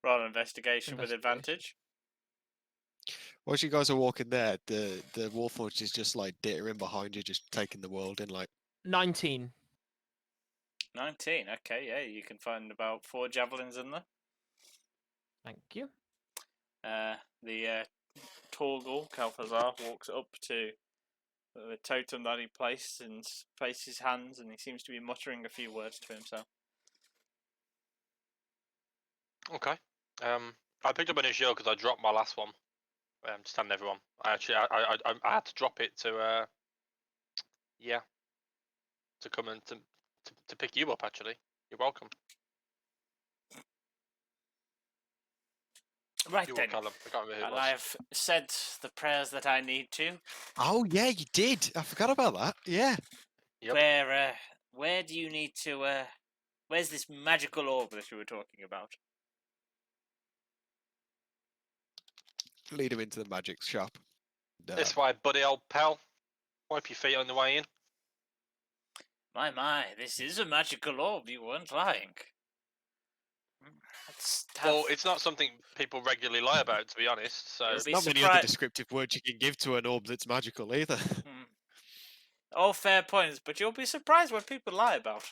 Roll an investigation with advantage. Whilst you guys are walking there, the Warforged is just like dittering behind you, just taking the world in. Like 19. 19. Okay, yeah, you can find about 4 javelins in there. Thank you. The Torgal Calfazar walks up to the totem that he placed and places his hands, and he seems to be muttering a few words to himself. Okay. I picked up a new shield because I dropped my last one. Just telling everyone. I had to drop it to to come and to pick you up. Actually, you're welcome. Right You then, will, Callum. I can't remember who it and was. I've said the prayers that I need to. oh yeah, you did. I forgot about that. Yeah. Yep. Where do you need to? Where's this magical orb that you were talking about? Lead him into the magic shop. This way, buddy, old pal. Wipe your feet on the way in. My, this is a magical orb. You weren't lying. Well, it's not something people regularly lie about, to be honest. So There's be not many other surpri- descriptive words you can give to an orb that's magical either. All fair points, but you'll be surprised what people lie about.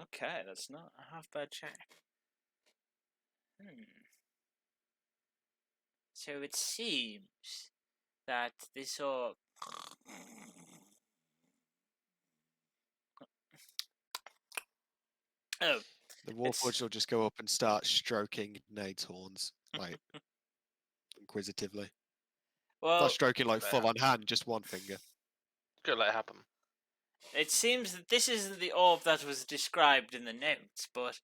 Okay, that's not a half bad check. So it seems that this orb. Oh, The Warforged will just go up and start stroking Nade's horns, like inquisitively. well, Not stroking like Yeah. full on hand, just one finger. good, let it happen. it seems that this isn't the orb that was described in the notes, but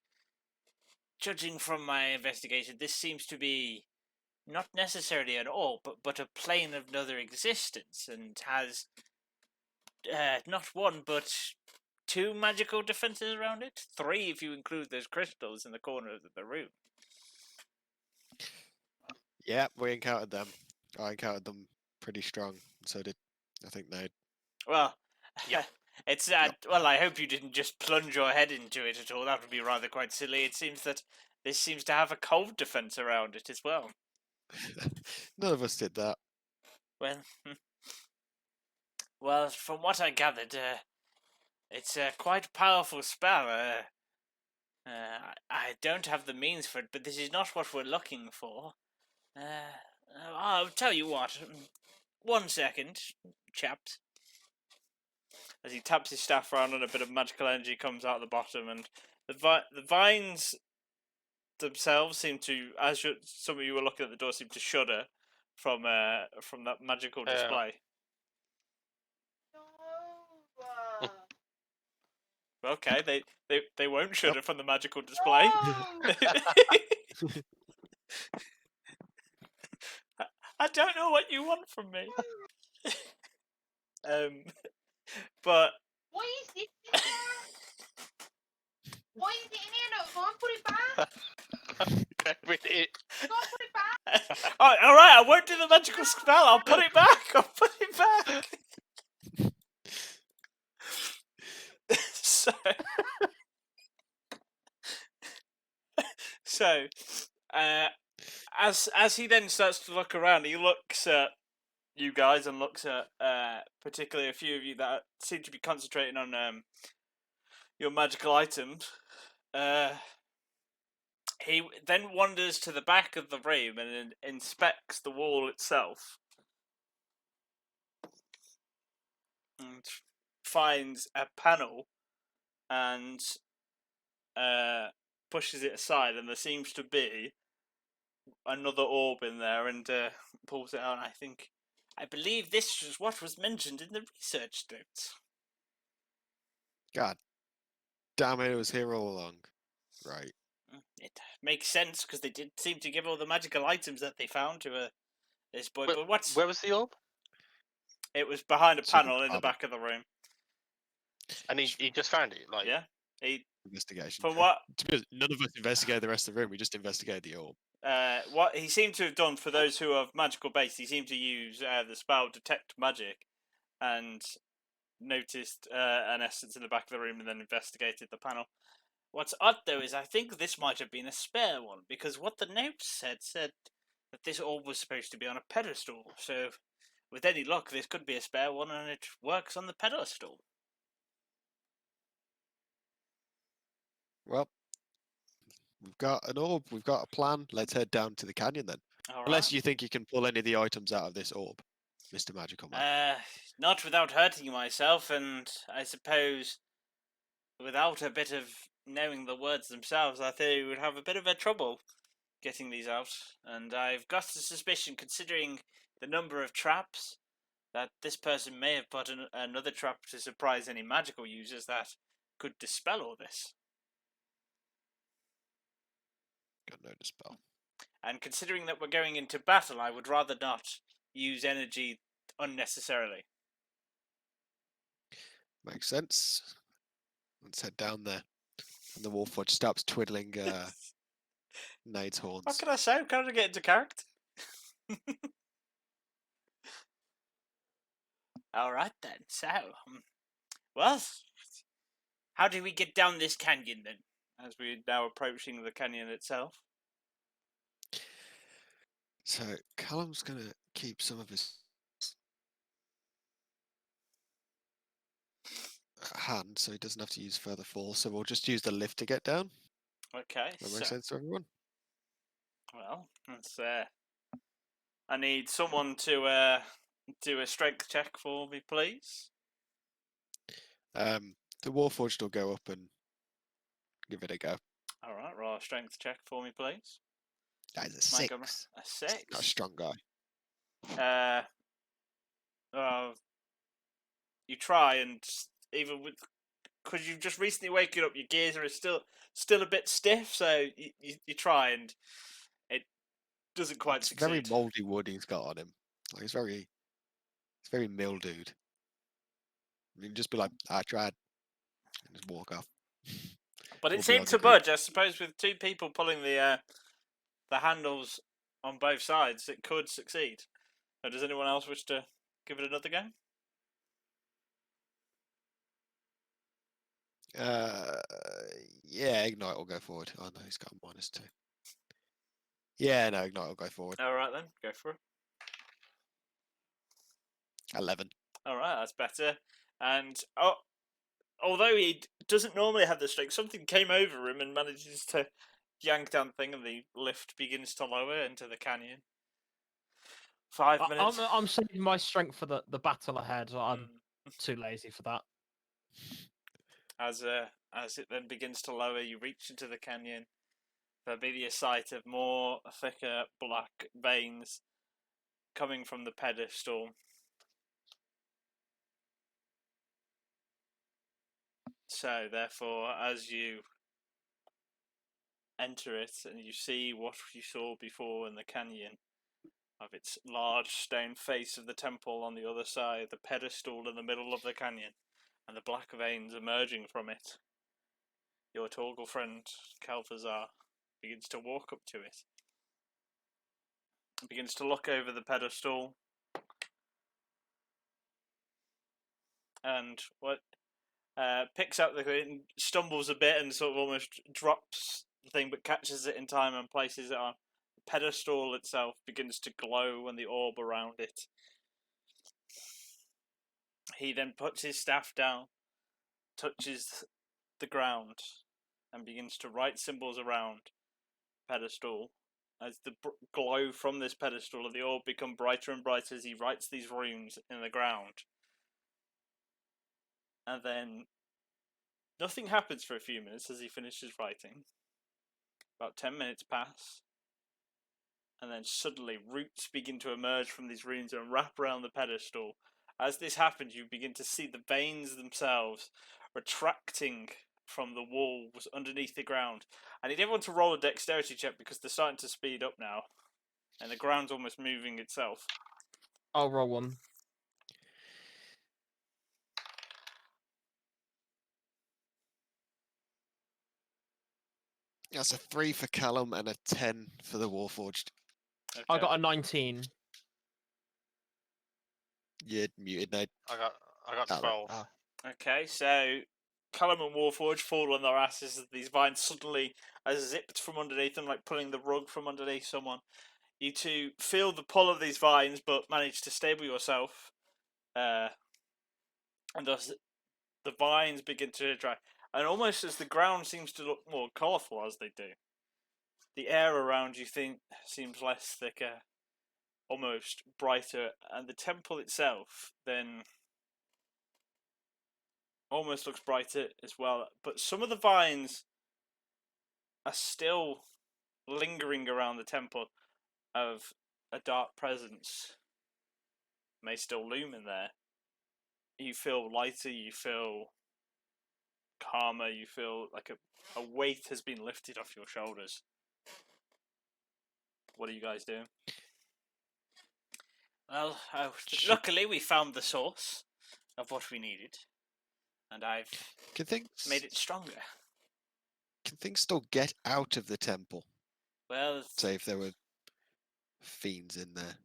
judging from my investigation, this seems to be not necessarily an orb, but a plane of another existence, and has not one but 2 magical defenses around it. 3 if you include those crystals in the corners of the room. Yeah, we encountered them. I encountered them pretty strong. So did I think Nade. Well, Yeah. it's well, I hope you didn't just plunge your head into it at all. That would be rather quite silly. It seems that this seems to have a cold defense around it as well. None of us did that. Well, from what I gathered, it's a quite powerful spell. I don't have the means for it, but this is not what we're looking for. I'll tell you what. 1 second, chaps. As he taps his staff around and a bit of magical energy comes out the bottom, and the vines themselves seem to, as some of you were looking at the door, seem to shudder from that magical display. Okay, they won't shudder from the magical display. I don't know what you want from me. But Why is it in here? Why is it in here? No, go and put it back. With it. Go and put it back. all right, I won't do the magical spell. I'll put it back. I'll put it back. so, so, as he then starts to look around, he looks at you guys and looks at particularly a few of you that seem to be concentrating on your magical items. He then wanders to the back of the room and inspects the wall itself and finds a panel and pushes it aside, and there seems to be another orb in there, and pulls it out. And I believe this was what was mentioned in the research notes. God damn it was here all along. Right. It makes sense because they did seem to give all the magical items that they found to this boy. Where- But what's Where was the orb? it was behind a Second panel in the cupboard. back of the room. And he just found it. Like, Yeah, he Investigation. from what To be honest, none of us investigated the rest of the room. We just investigated the orb. what he seemed to have done for those who are magical based. He seemed to use the spell detect magic, and noticed an essence in the back of the room, and then investigated the panel. What's odd though is I think this might have been a spare one, because what the notes said that this orb was supposed to be on a pedestal. So, with any luck, this could be a spare one, and it works on the pedestal. Well, we've got an orb. We've got a plan. Let's head down to the canyon then. All Unless right. you think you can pull any of the items out of this orb, Mr. Magical Man. Not without hurting myself, and I suppose without a bit of knowing the words themselves, I think we would have a bit of a trouble getting these out. And I've got a suspicion, considering the number of traps, that this person may have put another trap to surprise any magical users that could dispel all this. Got no dispel. And considering that we're going into battle, I would rather not use energy unnecessarily. Makes sense. Let's head down there. And the Wolfwatch stops twiddling Nade's horns. What can I say? Can I get into character? Alright then, so, well, how do we get down this canyon then, as we're now approaching the canyon itself? So Callum's gonna keep some of his hand, so he doesn't have to use further force. So we'll just use the lift to get down. Okay, That so, makes sense to everyone. well, let's, I need someone to do a strength check for me, please. The Warforged will go up and give it a go. Alright, roll a strength check for me, please. That is a Mike, I'm 6. a Not a 6. strong guy. You try, and even with, because you've just recently waken up, your gears are still a bit stiff. So you try, and it doesn't quite It's succeed. very mouldy wood he's got on him. Like it's very mildewed. You can just be like, I tried. And just walk off. But We'll it be seemed on to the grid. budge. I suppose with two people pulling the handles on both sides, it could succeed. So does anyone else wish to give it another go? Yeah, Ignite will go forward. Oh no, he's got a -2. Yeah, no, Ignite will go forward. All right then, go for it. 11. All right, that's better. And although he doesn't normally have the strength, something came over him and manages to yank down the thing, and the lift begins to lower into the canyon. 5 minutes. I'm saving my strength for the battle ahead. I'm Mm. too lazy for that. As it then begins to lower, you reach into the canyon. There'll be a sight of more thicker black veins coming from the pedestal. So, therefore, as you enter it and you see what you saw before in the canyon of its large stone face of the temple on the other side, the pedestal in the middle of the canyon, and the black veins emerging from it, your tall friend Calthazar begins to walk up to it. He begins to look over the pedestal, and picks up the thing, stumbles a bit, and sort of almost drops the thing, but catches it in time and places it on. The pedestal itself begins to glow, and the orb around it. He then puts his staff down, touches the ground, and begins to write symbols around the pedestal. As the glow from this pedestal of the orb become brighter and brighter as he writes these runes in the ground. And then nothing happens for a few minutes as he finishes writing. About 10 minutes pass. And then suddenly roots begin to emerge from these runes and wrap around the pedestal. As this happens, you begin to see the veins themselves retracting from the walls underneath the ground. I need everyone to roll a dexterity check because they're starting to speed up now. And the ground's almost moving itself. I'll roll one. That's a 3 for Callum and a 10 for the Warforged. Okay. I got a 19. You're muted, Nate. I got Ah, 12. Okay, so Callum and Warforged fall on their asses as these vines suddenly are zipped from underneath them, like pulling the rug from underneath someone. You two feel the pull of these vines, but manage to stable yourself. And as the vines begin to dry, and almost as the ground seems to look more colourful as they do, the air around you seems less thicker, almost brighter, and the temple itself then almost looks brighter as well. But some of the vines are still lingering around the temple of a dark presence may still loom in there. You feel lighter, you feel calmer, you feel like a weight has been lifted off your shoulders. What are you guys doing? Well, luckily we found the source of what we needed, and I've Can things, made it stronger. can things still get out of the temple? Well, Say if there were fiends in there.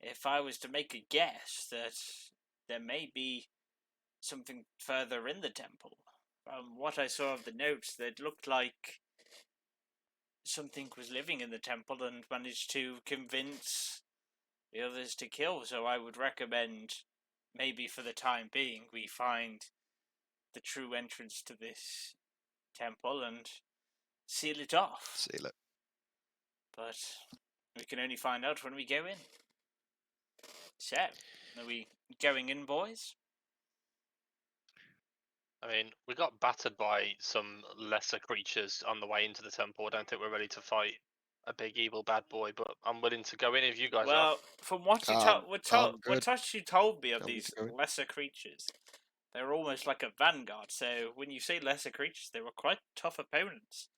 if I was to make a guess, that there may be something further in the temple. From what I saw of the notes, that looked like something was living in the temple and managed to convince the others to kill. So I would recommend, maybe for the time being, we find the true entrance to this temple and seal it off. Seal it. But we can only find out when we go in. So, are we going in, boys? I mean, we got battered by some lesser creatures on the way into the temple. I don't think we're ready to fight a big evil bad boy, but I'm willing to go in if you guys are. Well, from what you I'm what good. you told me of I'm these good. lesser creatures, they're almost like a vanguard. So when you say lesser creatures, they were quite tough opponents.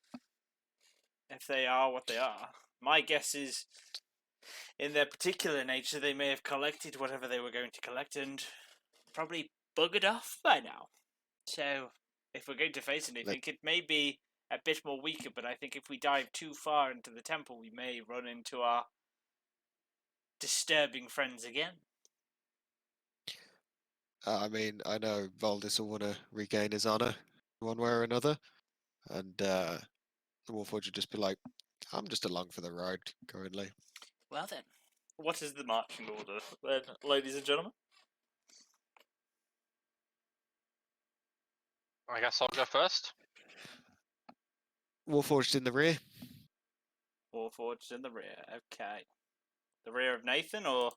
If they are what they are, my guess is, in their particular nature, they may have collected whatever they were going to collect and probably buggered off by now. So if we're going to face anything, it may be a bit more weaker. But I think if we dive too far into the temple, we may run into our disturbing friends again. I mean, I know Valdis will want to regain his honor one way or another, and the Warforged would just be like, I'm just along for the ride currently. Well then, what is the marching order then, ladies and gentlemen? I guess I'll go first. Warforged in the rear. Warforged in the rear, okay. The rear of Nathan, or?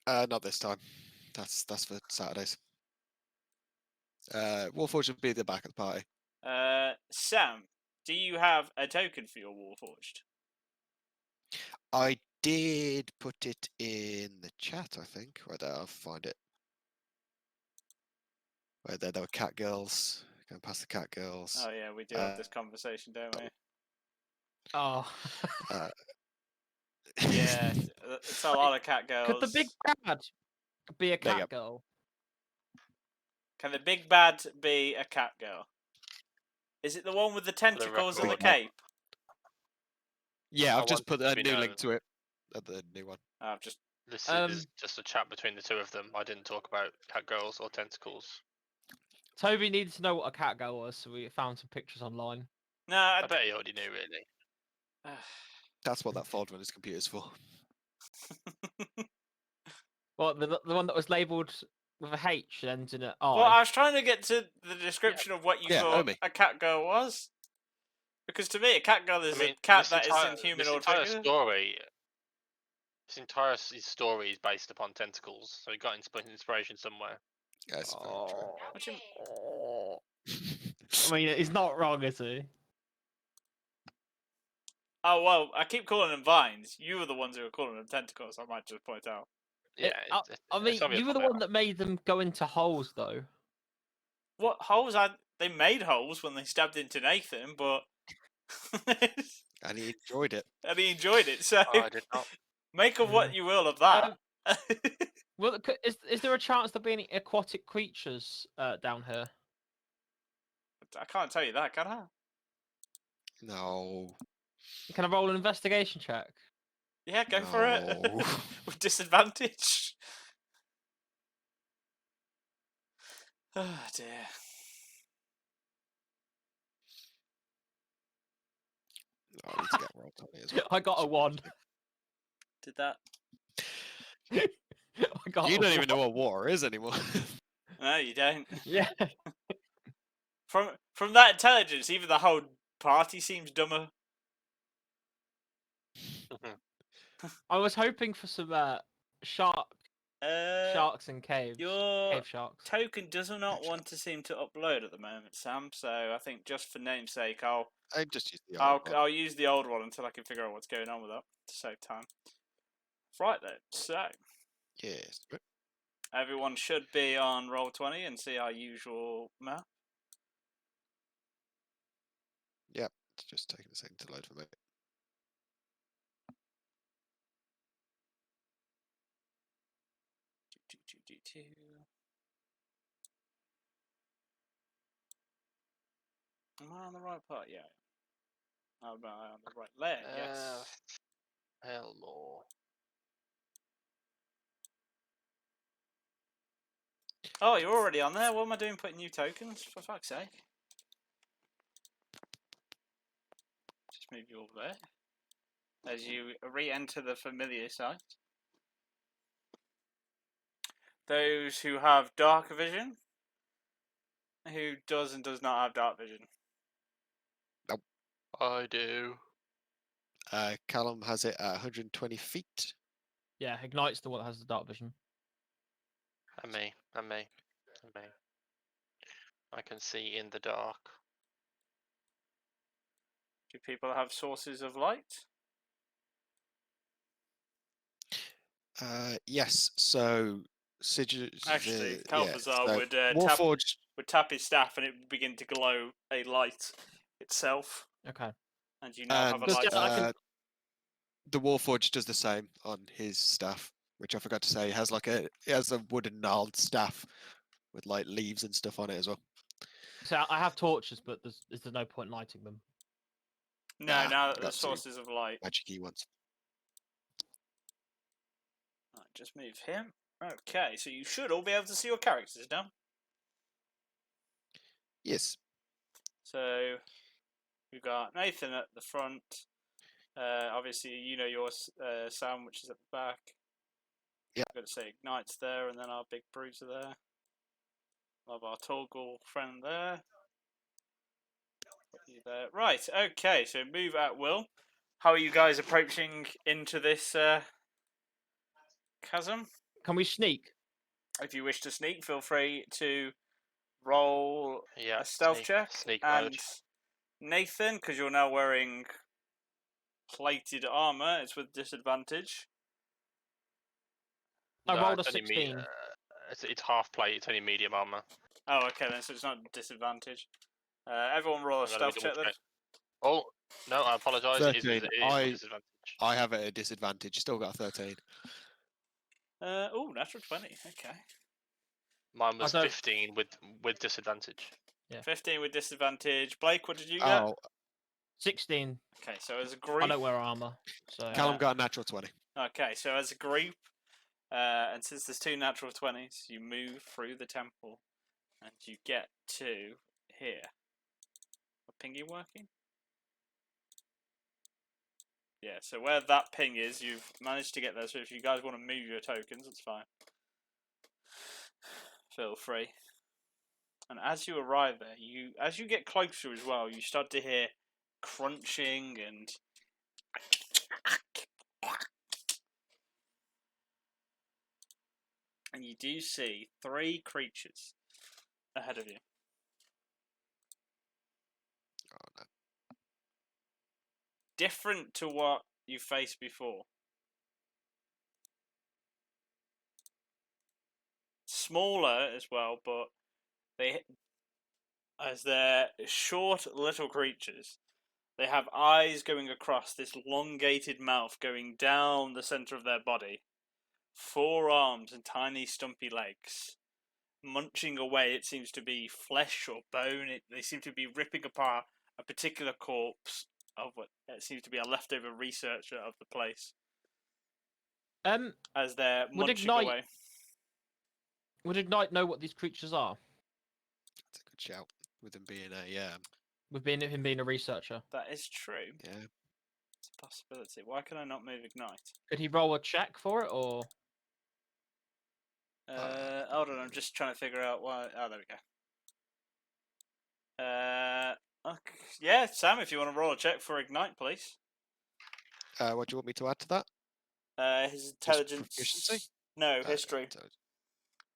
Not this time. That's for Saturdays. Warforged would be at the back of the party. Sam, do you have a token for your Warforged? I did put it in the chat, I think. Right there, I'll find it. Where there were cat girls. Going past the cat girls. Oh yeah, we do have this conversation, don't we? Oh. Uh, Yeah, it's a lot of cat girls. Could the big bad be a There you cat girl? Can the big bad be a cat girl? Is it the one with the tentacles and the record, cape? Yeah, I I've just want put to a be new known. link to it. The new one. I've just This Um, is just a chat between the two of them. I didn't talk about cat girls or tentacles. Toby needed to know what a cat girl was, so we found some pictures online. no. I bet he already knew, really. That's what that folder on his computer's for. What, the one that was labelled with a H and ends in an I? Well, I was trying to get to the description of what you Yeah, thought Omi. a cat girl was. Because to me, a cat girl is I mean, a cat this that is entire, in human this or entire figure. story. This entire story is based upon tentacles, so he got inspiration somewhere. Yes, very Oh. What do you- Oh. I mean, he's not wrong, is he? Oh well, I keep calling them vines. You were the ones who were calling them tentacles. I might just point out. Yeah, I mean, it's obvious you were what the they one that made them go into holes, though. What holes? They made holes when they stabbed into Nathan, but And he enjoyed it. and he enjoyed it. So are. Oh, I did not. make of what you will of that. Well, is there a chance there being aquatic creatures down here? I can't tell you that, can I? No. Can I roll an investigation check? Yeah, go for it. No. With disadvantage. Oh dear. No, I need to get roll 20 as well. I got a 1. Did that? I got You a don't even know 1. what water is anymore. No, you don't. Yeah. From that intelligence, even the whole party seems dumber. I was hoping for some sharks in caves. Your Cave sharks. token does not want to seem to upload at the moment, Sam. So I think just for namesake, I'll I just use the old one. I'll use the old one until I can figure out what's going on with that to save time. Right then, so Yes. But everyone should be on Roll20 and see our usual map. it's just taking a second to load for me. Am I on the right part? Yeah. Am I on the right layer? Yes. Hellmore. Oh, you're already on there. What am I doing putting new tokens? For fuck's sake. Just move you over there. As you re-enter the familiar site. Those who have dark vision. Who does and does not have dark vision? I do. Callum has it at 120 feet. Yeah, Ignite's the one that has the dark vision. And me. I can see in the dark. Do people have sources of light? Yes, so Actually, Calpazar so would Warforged. would tap his staff and it would begin to glow a light itself. Okay. And you now have a And light. the Warforged does the same on his staff, which I forgot to say has it has a wooden gnarled staff with like leaves and stuff on it as well. So I have torches, but there's no point lighting them. No, Nah, now that got there's some sources of light. Magic-y ones. Right, just move him. Okay, so you should all be able to see your characters now. Yes. So we've got Nathan at the front. Obviously, you know your Sam, which is at the back. Yeah. I've got to say Ignite's there, and then our big bruiser there. Love our Toggle friend there. Put you there. Right, okay, so move at will. How are you guys approaching into this chasm? Can we sneak? If you wish to sneak, feel free to roll Yeah. a stealth check. Sneak And mode. Nathan, because you're now wearing plated armor, it's with disadvantage. I No, rolled a it's only 16. it's half plate. It's only medium armor. Oh, okay then. So it's not a disadvantage. Everyone roll a I'm gonna stealth be check then. double check. Oh no, I apologise. It is 13. a disadvantage. I have it at a disadvantage. Still got a 13. Oh, natural 20. Okay. Mine was don't- 15 with disadvantage. 15 with disadvantage. Blake, what did you get? Oh, 16. Okay, so as a I group. don't wear armor, so Callum got a natural 20. Okay, so as a group, and since there's 2 natural 20s, you move through the temple, and you get to here. What ping you working? Yeah, so where that ping is, you've managed to get there. So if you guys want to move your tokens, it's fine. Feel free. And as you arrive there, as you get closer as well, you start to hear crunching and you do see 3 creatures ahead of you. Oh, no. Different to what you faced before. Smaller as well, but as they're short little creatures, they have eyes going across this elongated mouth going down the center of their body, 4 arms and tiny stumpy legs, munching away. It seems to be flesh or bone. They seem to be ripping apart a particular corpse of what seems to be a leftover researcher of the place as they're Would munching Ignite- away. would Ignite know what these creatures are? That's a good shout. With him being a With him being a researcher, That is true. yeah. It's a possibility. Why can I not move Ignite? could he roll a check for it, or Hold on, I'm just trying to figure out why. Oh, there we go. Okay. Yeah, Sam, if you want to roll a check for Ignite, please. What do you want me to add to that? His Just intelligence. proficiency? No, history. So-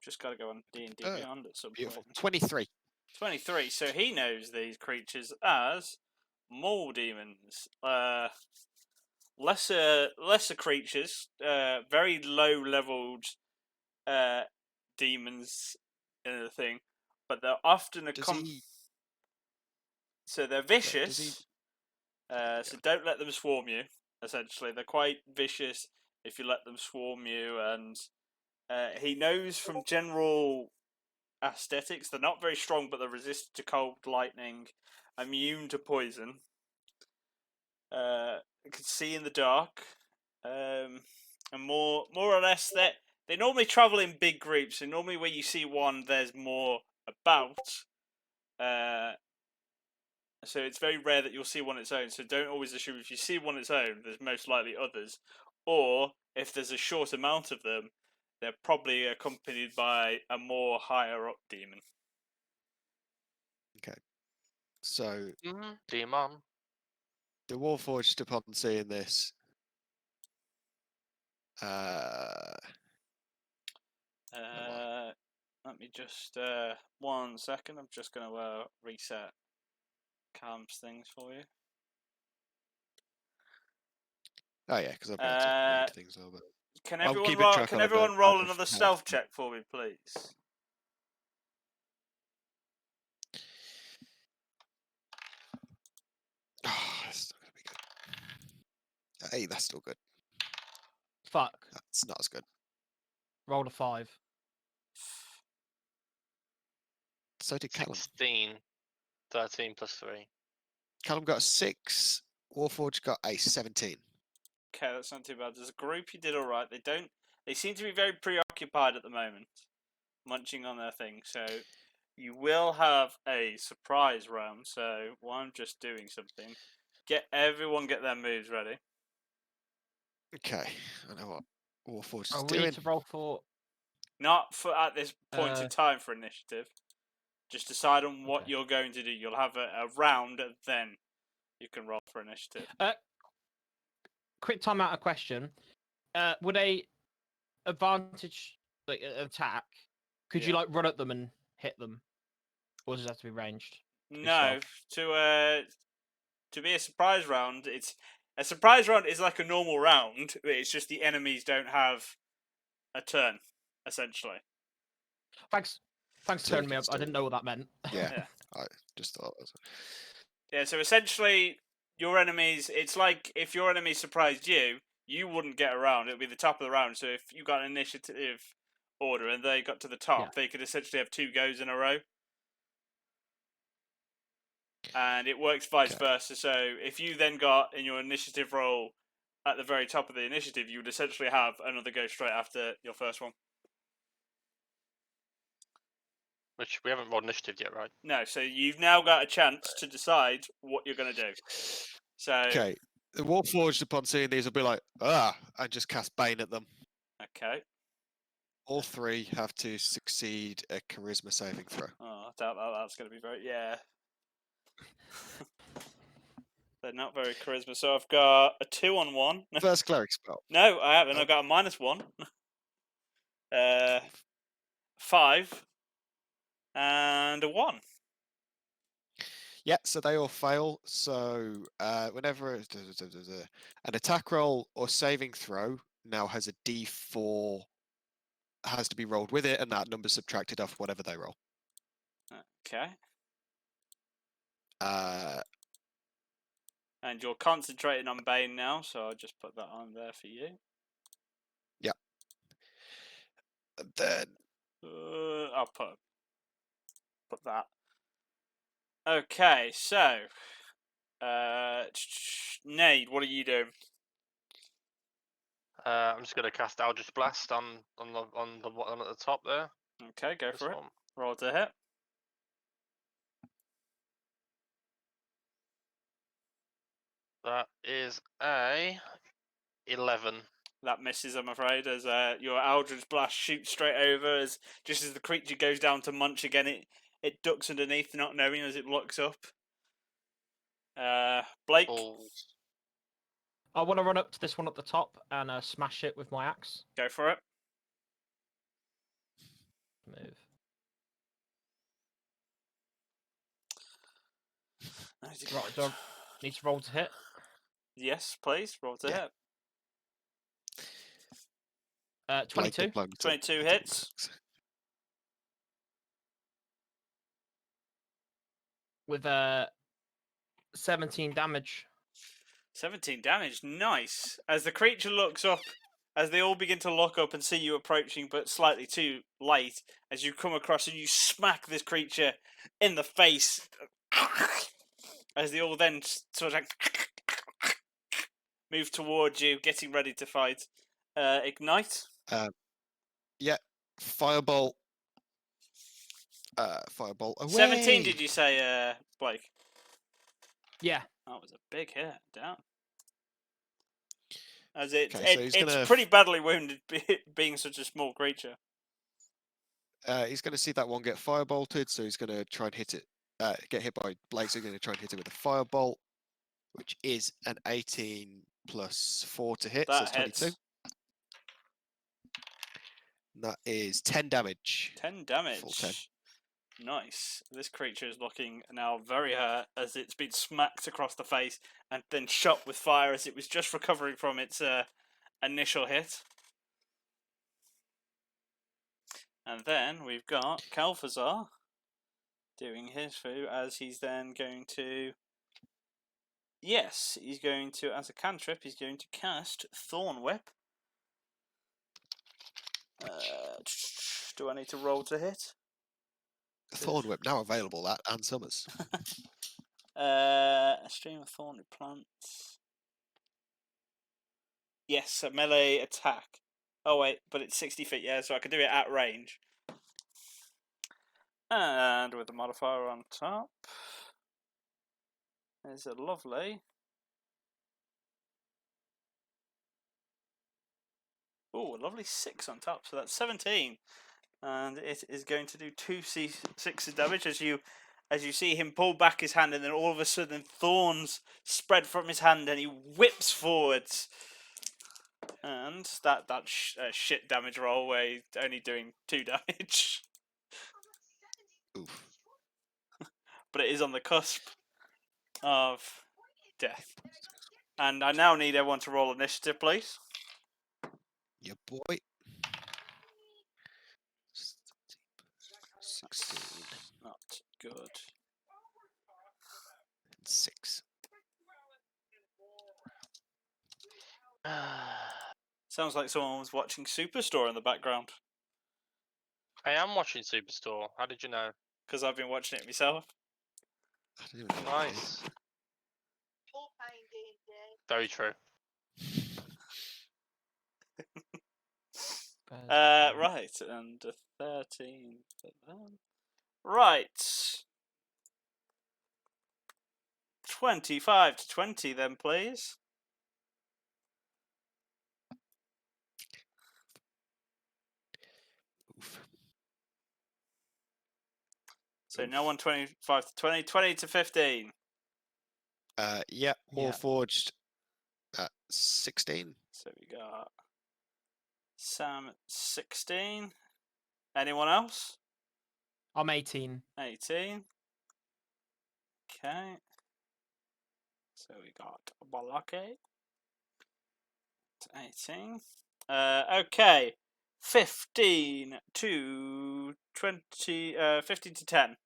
Just got to go on D&D Oh, Beyond at some Beautiful. point. 23. 23. So he knows these creatures as mole demons. Lesser creatures. Very low leveled demons in the thing, but they're often a Does he? So they're does vicious. he- So don't let them swarm you. Essentially, they're quite vicious if you let them swarm you. And he knows from general aesthetics, they're not very strong, but they're resistant to cold, lightning, immune to poison. You can see in the dark, and more or less that they normally travel in big groups. And normally, where you see one, there's more about. So it's very rare that you'll see one on its own. So don't always assume if you see one on its own, there's most likely others. Or if there's a short amount of them, they're probably accompanied by a more higher up demon. So Demon. the Warforged, upon seeing this, uh, Let me just 1 second. I'm just going to reset Calm's things for you. oh yeah, because I'll be able to read things over. Can I'm everyone keeping roll? track Can of everyone the roll type of another health. stealth check for me, please? Oh, that's not gonna be good. Hey, that's still good. fuck? That's not as good. Rolled a 5. So did Callum. 16. 13 plus 3. Callum got a 6. Warforged got a 17. Okay, that's not too bad. As a group, you did all right. They seem to be very preoccupied at the moment, munching on their thing. So you will have a surprise round. So while I'm just doing something, everyone get their moves ready. Okay, I know what Warforged Are is we doing. to roll for? Not for at this point in time for initiative. Just decide on what Okay. you're going to do. You'll have a round, and then you can roll for initiative. Quick time out. A question. Would a advantage like attack? Could you Yeah. like run at them and hit them, or does it have to be ranged? No, to be a surprise round, a surprise round is like a normal round. But it's just the enemies don't have a turn, essentially. Thanks. Thanks for So you turning me can up. I still- didn't know what that meant. Yeah, Yeah. I just thought. Yeah, so essentially, your enemies, it's like if your enemy surprised you, you wouldn't get around. It would be the top of the round. So if you got an initiative order and they got to the top, Yeah. they could essentially have 2 goes in a row. And it works vice Okay. versa. So if you then got in your initiative roll at the very top of the initiative, you would essentially have another go straight after your first one. Which we haven't rolled initiative yet, right? No, so you've now got a chance to decide what you're going to do. So, Okay. The Warforged, upon seeing these, will be like, and just cast Bane at them. okay. All 3 have to succeed a Charisma saving throw. Oh, I doubt that's going to be very. Yeah. They're not very charisma. So I've got a 2 on 1. First cleric spell. No, I haven't. Oh. I've got a -1. 5. And a 1. Yeah, so they all fail. So whenever an attack roll or saving throw now has a D4, has to be rolled with it, and that number's subtracted off whatever they roll. Okay. Uh, And you're concentrating on Bane now, so I'll just put that on there for you. and then I'll put that. Okay, so Nade, what are you doing? I'm just gonna cast Eldritch Blast on the one at the top there. Okay, go This for it. one. Roll to hit. That is a 11. That misses, I'm afraid, as your Eldritch Blast shoots straight over. As just as the creature goes down to munch again, it ducks underneath, not knowing as it looks up. Blake, Balls. I want to run up to this one at the top and smash it with my axe. go for it. Move. Right, do I need to roll to hit? Yes, please. Roll to Yeah. hit. Blake 22. deployment. 22 hits. With 17 damage. 17 damage. Nice. As the creature looks up, as they all begin to look up and see you approaching, but slightly too late, as you come across and you smack this creature in the face. As they all then sort of move towards you, getting ready to fight. Ignite. Yeah, Firebolt. Firebolt away. 17, did you say, Blake? Yeah. That was a big hit. Down. As it, Okay, so he's it's gonna pretty badly wounded, being such a small creature. He's going to see that one get firebolted, so he's going to try and hit it. Get hit by Blake, so he's going to try and hit it with a firebolt, which is an 18 plus 4 to hit, so That it's 22. hits. And that is 10 damage. 10 damage. Full 10. Nice. This creature is looking now very hurt as it's been smacked across the face and then shot with fire as it was just recovering from its initial hit. And then we've got Calfazar doing his foo as he's then going to... Yes, he's going to, as a cantrip, he's going to cast Thorn Whip. Do I need to roll to hit? Thorn Whip now available, that and Summers. A stream of thorny plants. Yes, a melee attack. Oh wait, but it's 60 feet, yeah, so I can do it at range. And with the modifier on top, there's a lovely... Oh, a lovely 6 on top, so that's 17. And it is going to do 2d6 of damage as you see him pull back his hand, and then all of a sudden thorns spread from his hand, and he whips forwards. And that shit damage roll where he's only doing 2 damage, Oof. but it is on the cusp of death. And I now need everyone to roll initiative, please. Your boy. good. 6. Sounds like someone was watching Superstore in the background. I am watching Superstore. How did you know? Because I've been watching it myself. I don't even know what it is. Nice. All playing D&D. Very true. Right, and a 13 for them. Right. 25 to 20 then, please. Oof. So Oof. now on 25 to 20, 20 to 15. Yeah, Yeah. Warforged at 16. So we got Sam 16. Anyone else? I'm 18. 18. Okay. So we got Balake. 18. Okay. 15 to 20. 15 to 10.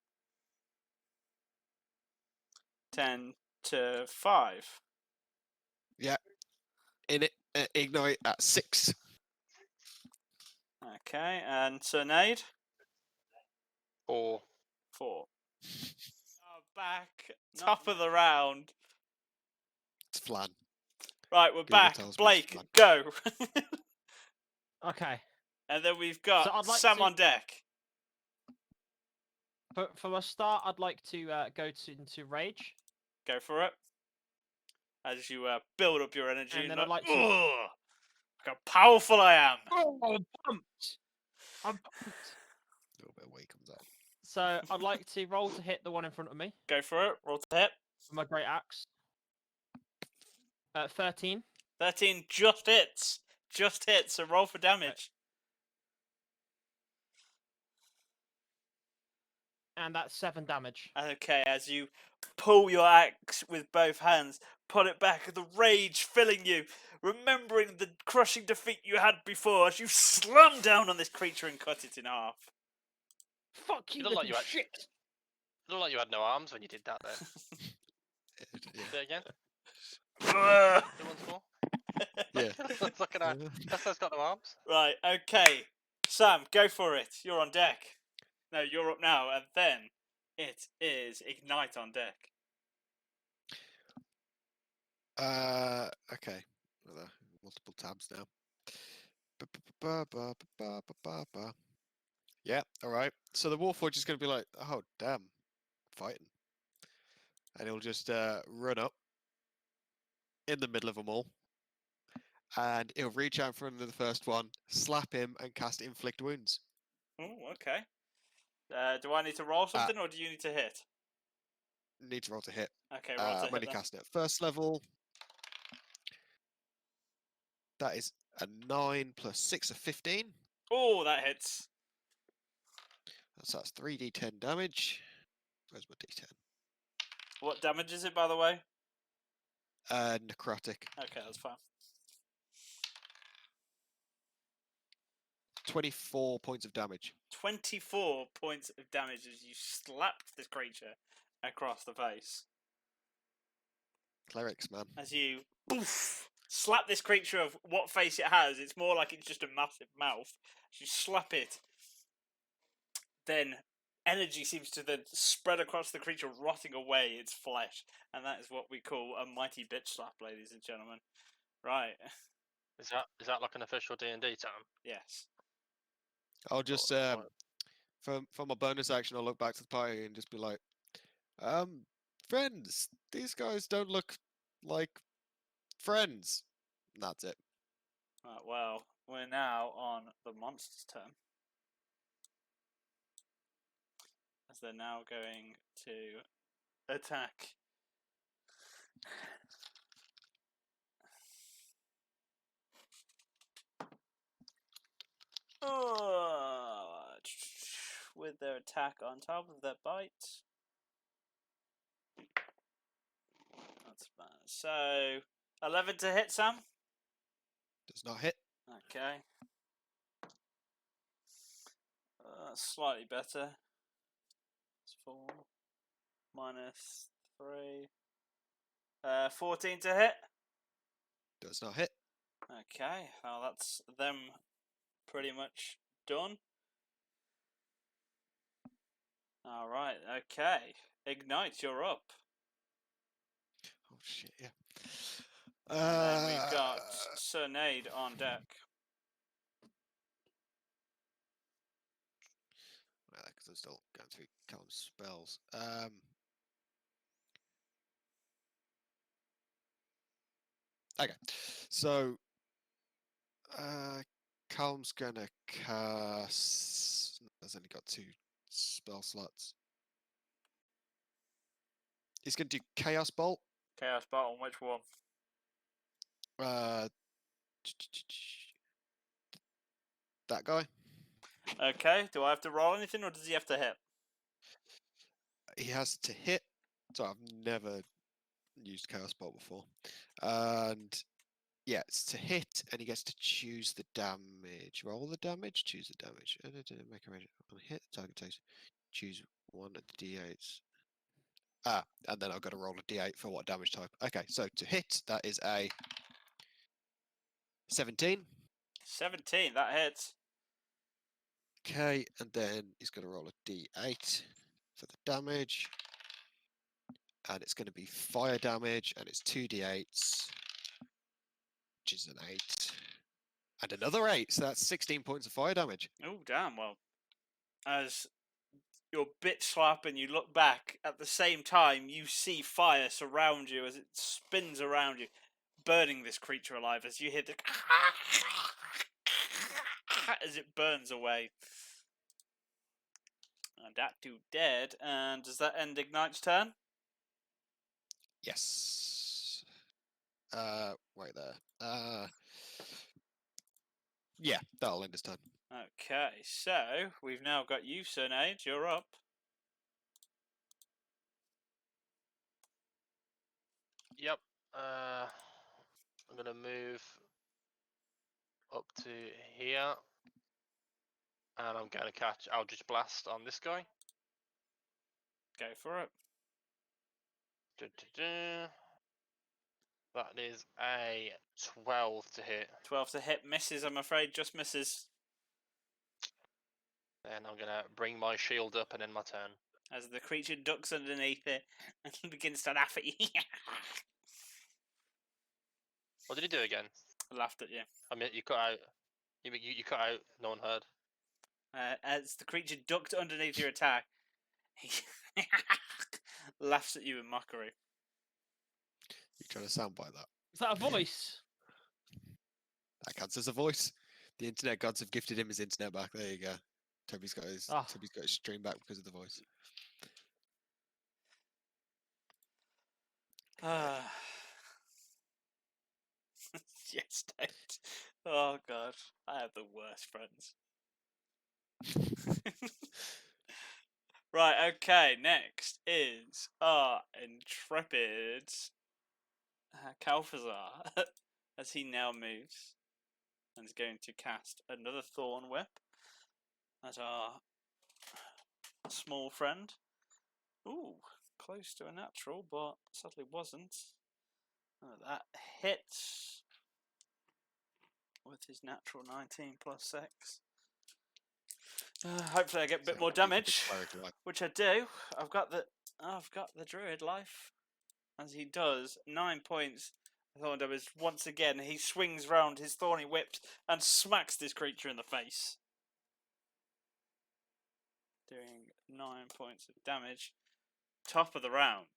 10 to 5. In it, ignite at 6. Okay. And Cernade? 4. 4. Back. Top of the round. It's Flan. Right, we're Google back. tells me it's Blake, flan. go. Okay. And then we've got So I'd like Sam to- on deck. For a start, I'd like to go into rage. Go for it. As you build up your energy. And then I'd like to- "Ugh, look how powerful I am. Oh, I'm pumped! I'm pumped. A little bit of weight comes out. So I'd like to roll to hit the one in front of me Go for it. Roll to hit. with my great axe. 13, 13 just hits. Just hits. So roll for damage. and that's 7 damage. Okay, as you pull your axe with both hands, put it back, the rage filling you, remembering the crushing defeat you had before, as you slam down on this creature and cut it in half. Fuck you, You look like little you shit! It looked like you had no arms when you did that then. Yeah. Do it again. Ugh. Do once more. Yeah. Looks like an that's got no arms. Right, okay. Sam, go for it. You're on deck. No, you're up now, and then it is Ignite on deck. Okay. Well, multiple tabs now. Ba-ba-ba-ba-ba-ba-ba-ba. Yeah, alright. So the Warforged is going to be like, oh, damn, fighting. And he'll just run up in the middle of them all. And he'll reach out for the first one, slap him, and cast Inflict Wounds. Oh, okay. Do I need to roll something, or do you need to hit? Need to roll to hit. Okay, roll to I'm hit only then. casting it at first level. That is a 9 plus 6 of 15. Oh, that hits. So that's 3d10 damage. Where's my d10? What damage is it, by the way? Necrotic. Okay, that's fine. 24 points of damage. 24 points of damage as you slapped this creature across the face. Clerics, man. As you oof, slap this creature of what face it has, it's more like it's just a massive mouth. As you slap it, then energy seems to then spread across the creature, rotting away its flesh. And that is what we call a mighty bitch slap, ladies and gentlemen. Right. Is that like an official D&D term? Yes. I'll just for my bonus action, I'll look back to the party and just be like, friends, these guys don't look like friends. And that's it. Right, well, we're now on the monster's turn. As they're now going to attack. With their attack on top of their bite. That's bad. So, 11 to hit, Sam? Does not hit. Okay. Slightly better. It's 4 minus 3. 14 to hit. Does not hit. Okay, well that's them pretty much done. Alright, okay. Ignite, you're up. Oh shit, yeah. And then we've got Cernade on deck. Because I'm still going through Callum's spells. Okay, so Callum's gonna cast. Has only got 2 spell slots. He's gonna do Chaos Bolt. Chaos Bolt on which one? That guy. Okay, do I have to roll anything or does he have to hit? He has to hit. So I've never used Chaos Bolt before, and yeah, it's to hit, and he gets to choose the damage. Roll the damage, choose the damage. Make a range on hit. Target takes. Choose one of the d8s. And then I've got to roll a d8 for what damage type. Okay, so to hit, that is a 17. 17, that hits. Okay, and then he's going to roll a d8 for the damage. And it's going to be fire damage, and it's 2d8s, which is an 8. And another 8, so that's 16 points of fire damage. Oh, damn, well. As your bit slap and you look back, at the same time you see fire surround you as it spins around you, burning this creature alive as you hear the as it burns away. And that dude dead. And does that end Ignite's turn? Yes. Wait there. Yeah, that'll end his turn. Okay, so we've now got you, Cernade. You're up. Yep. I'm gonna move up to here, and I'm gonna catch Eldritch Blast on this guy. Go for it. Du-du-du. That is a 12 to hit. 12 to hit misses, I'm afraid. Just misses. Then I'm gonna bring my shield up and end my turn. As the creature ducks underneath it and begins to laugh at you. What did he do again? Laughed at you. I mean, you cut out. You cut out. No one heard. As the creature ducked underneath your attack, he laughs at you in mockery. You trying to soundbite that? Is that a voice? That counts as a voice. The internet gods have gifted him his internet back. There you go. Toby's got his stream back because of the voice. Yes, Dave. Oh god, I have the worst friends. Right, okay, next is our intrepid Calphazar, as he now moves and is going to cast another Thorn Whip at our small friend. Ooh, close to a natural, but sadly wasn't. That hits with his natural 19 plus 6. Hopefully I get a bit So more he's a big damage, cleric, like, which I do. I've got the druid life, as he does 9 points of thorn damage. Once again, he swings round his thorny whip and smacks this creature in the face, doing 9 points of damage. Top of the round.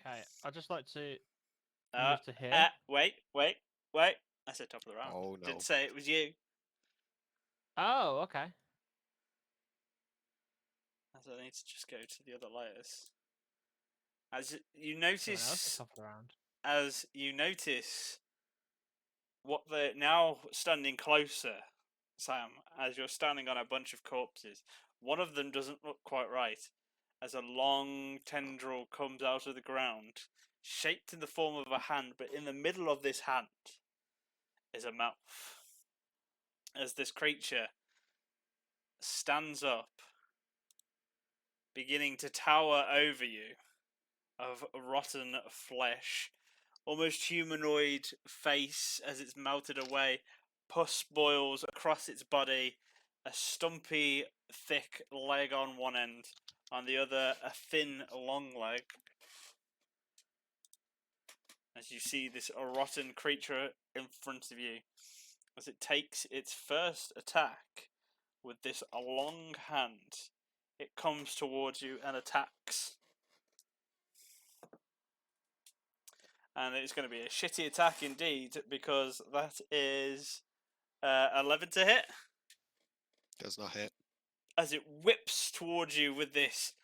Okay, I'd just like to move to here. Wait. I said top of the round. Oh no. Didn't say it was you. Oh, okay. As I need to just go to the other layers. As you Someone else notice, at top of the round. as you notice, what they're now standing closer, Sam, as you're standing on a bunch of corpses. One of them doesn't look quite right, as a long tendril comes out of the ground, shaped in the form of a hand, but in the middle of this hand is a mouth. As this creature stands up, beginning to tower over you, of rotten flesh, almost humanoid face as it's melted away. Pus boils across its body, a stumpy, thick leg on one end, on the other, a thin, long leg. As you see this rotten creature in front of you, as it takes its first attack with this long hand, it comes towards you and attacks. And it's going to be a shitty attack indeed, because that is 11 to hit. Does not hit. As it whips towards you with this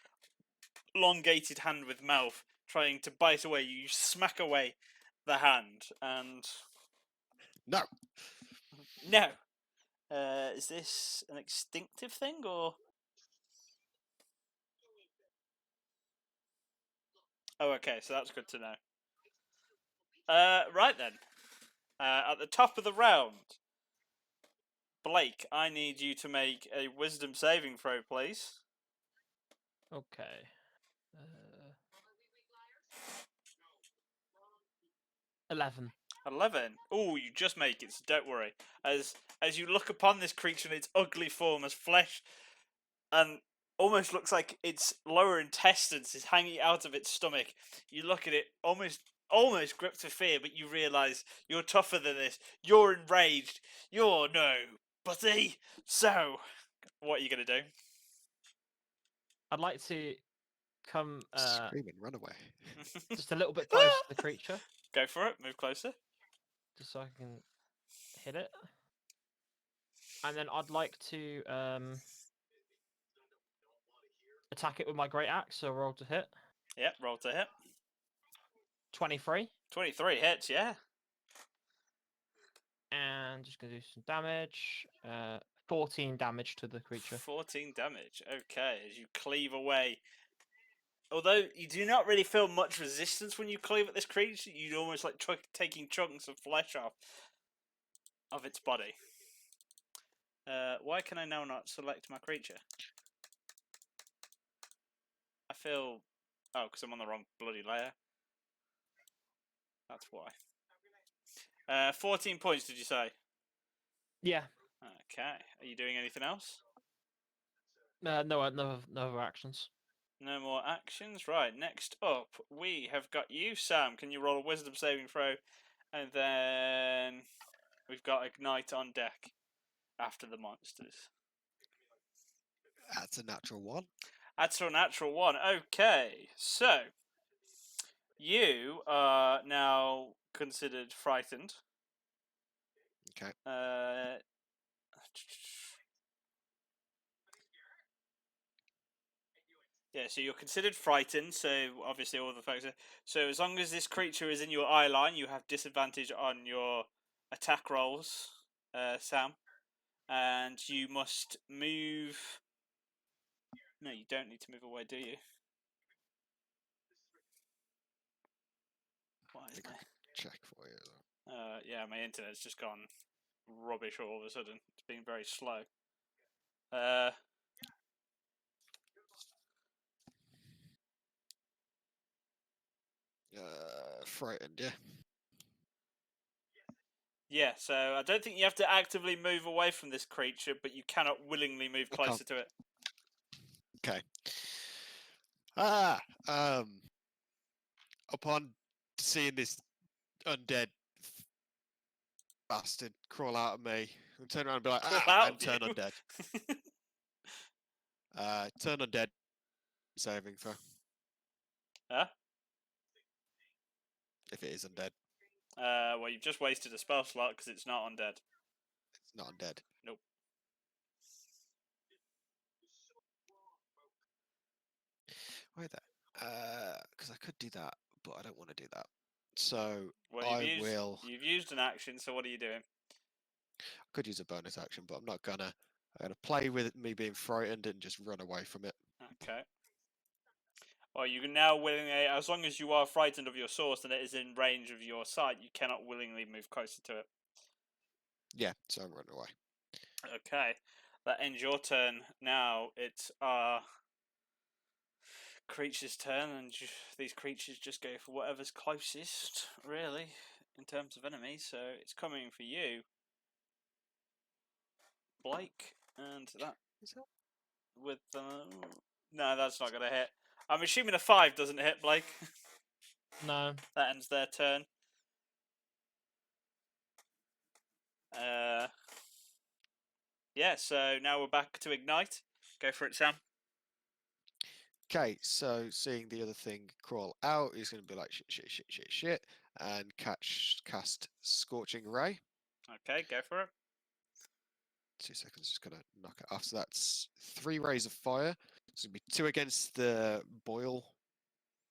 elongated hand with mouth, trying to bite away, you smack away the hand, and No. no. Is this an instinctive thing, or? Oh, okay, so that's good to know. Right then. At the top of the round, Blake, I need you to make a wisdom saving throw, please. Okay. 11. 11. Oh, you just make it, so don't worry. As you look upon this creature in its ugly form as flesh, and almost looks like its lower intestines is hanging out of its stomach, you look at it almost gripped with fear, but you realise you're tougher than this. You're enraged. You're no buddy. So, what are you going to do? I'd like to come Scream and run away. just a little bit closer to the creature, Go for it. Move closer. just so I can hit it. And then I'd like to attack it with my great axe, so roll to hit. Yep, roll to hit. 23. 23 hits, yeah. And just going to do some damage. 14 damage to the creature. 14 damage. Okay, as you cleave away. Although you do not really feel much resistance when you cleave at this creature, you'd almost like taking chunks of flesh off of its body. Why can I now not select my creature? I feel... Oh, because I'm on the wrong bloody layer. That's why. 14 points, did you say? Yeah. Okay. Are you doing anything else? No other actions. No more actions. Right, next up, we have got you, Sam. Can you roll a wisdom saving throw? And then we've got Ignite on deck after the monsters. That's a natural one. That's a natural one. Okay, so you are now considered frightened. Okay. Yeah, so you're considered frightened, so obviously all the folks are... So as long as this creature is in your eye line, you have disadvantage on your attack rolls, Sam. And you must move... No, you don't need to move away, do you? Why is I my... check for you. yeah, my internet's just gone rubbish all of a sudden. It's been very slow. Frightened, yeah. Yeah, so I don't think you have to actively move away from this creature, but you cannot willingly move closer to it. Okay. Upon seeing this undead bastard crawl out of me, I'll turn around and be like, Crawl ah, out and turn you. undead. Turn undead. Saving throw. Huh? If it is undead. Well, you've just wasted a spell slot because it's not undead. It's not undead. Nope. Wait there. Because I could do that, but I don't want to do that. So Well, will. You've used an action, so what are you doing? I could use a bonus action, but I'm not gonna. I'm gonna play with me being frightened and just run away from it. Okay. Well, you can now willingly, as long as you are frightened of your source and it is in range of your sight, you cannot willingly move closer to it. Yeah, so I'm running away. Okay. That ends your turn. Now it's our creature's turn, and these creatures just go for whatever's closest, really, in terms of enemies. So it's coming for you, Blake, and that Is that? with no, that's not gonna hit. I'm assuming a 5 doesn't hit, Blake. No. That ends their turn. Yeah, so now we're back to Ignite. Go for it, Sam. Okay, so seeing the other thing crawl out, he's going to be like shit, and cast Scorching Ray. Okay, go for it. 2 seconds, just gonna knock it off. So that's 3 rays of fire. It's gonna be 2 against the boil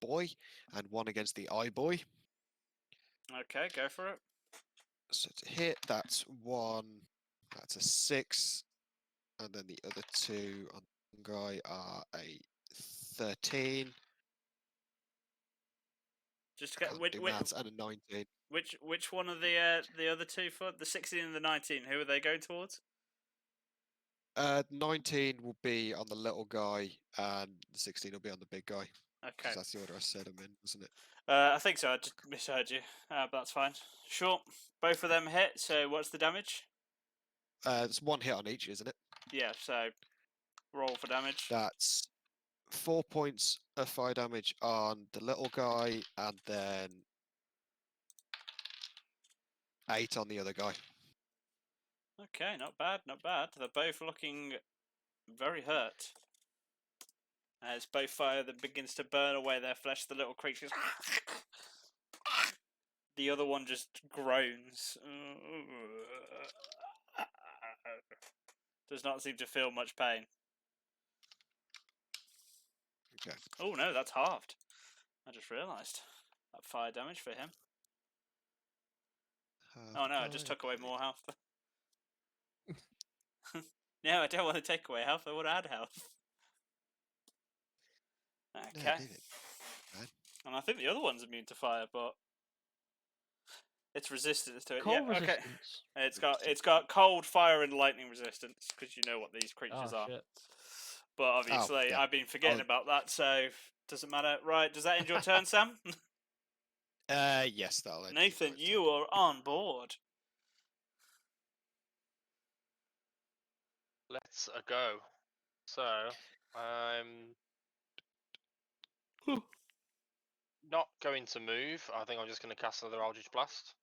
boy and 1 against the eye boy. Okay, go for it. So to hit, that's 1. That's a 6, and then the other 2 on the guy are a 13. Just I get can't which, do maths, and a 19. which one of the other two for the 16 and the 19? Who are they going towards? 19 will be on the little guy, and the 16 will be on the big guy. Okay. Because that's the order I said them in, wasn't it? I think so. I just misheard you. But that's fine. Sure. Both of them hit. So what's the damage? It's 1 hit on each, isn't it? Yeah. So roll for damage. That's 4 points of fire damage on the little guy, and then 8 on the other guy. Okay, not bad, not bad. They're both looking very hurt. As both fire that begins to burn away their flesh, the little creatures. The other one just groans. Does not seem to feel much pain. Okay. Oh no, that's halved. I just realised. That fire damage for him. Oh no, I just took away more health. No, I don't want to take away health, I want to add health. No, Okay. leave it. Man. And I think the other one's immune to fire, but it's resistance to it. Cold Yeah, okay. resistance. It's got cold, fire, and lightning resistance because you know what these creatures Oh are. shit. But obviously, yeah. I've been forgetting I'll- about that, so doesn't matter. Right, does that end your turn, Sam? Yes, that'll end Nathan, my turn. you are on board. Let's go. So, I'm not going to move. I think I'm just going to cast another Eldritch Blast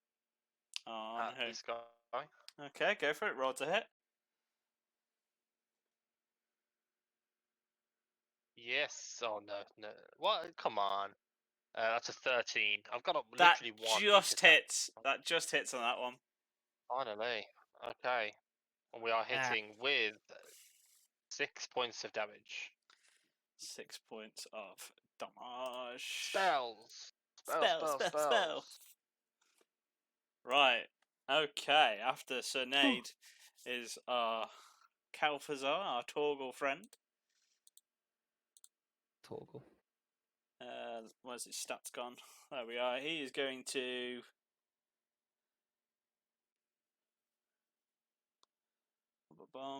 On at who? this guy. Okay, go for it. Roll to hit. Yes. Oh no, no. What? Come on. That's a 13. I've got That literally one. just hits. That just hits on that one. Finally. Okay. And we are hitting with 6 points of damage. 6 points of damage. Spells. Spell. Right. Okay. After Sir Nade is our Kalfazar, our Torgal friend. Torgal. Where's his stats gone? There we are. He is going to.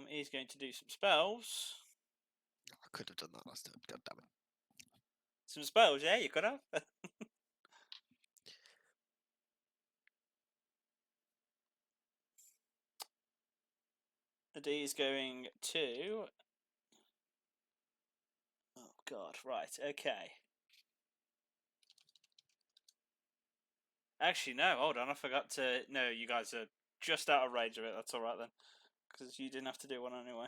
He's going to do some spells. I could have done that last time. God damn it. Some spells, yeah, you could have. And he's going to. Oh god, right, okay. Actually, no, hold on, I forgot to. No, you guys are just out of range of it, that's alright then. Because you didn't have to do one anyway,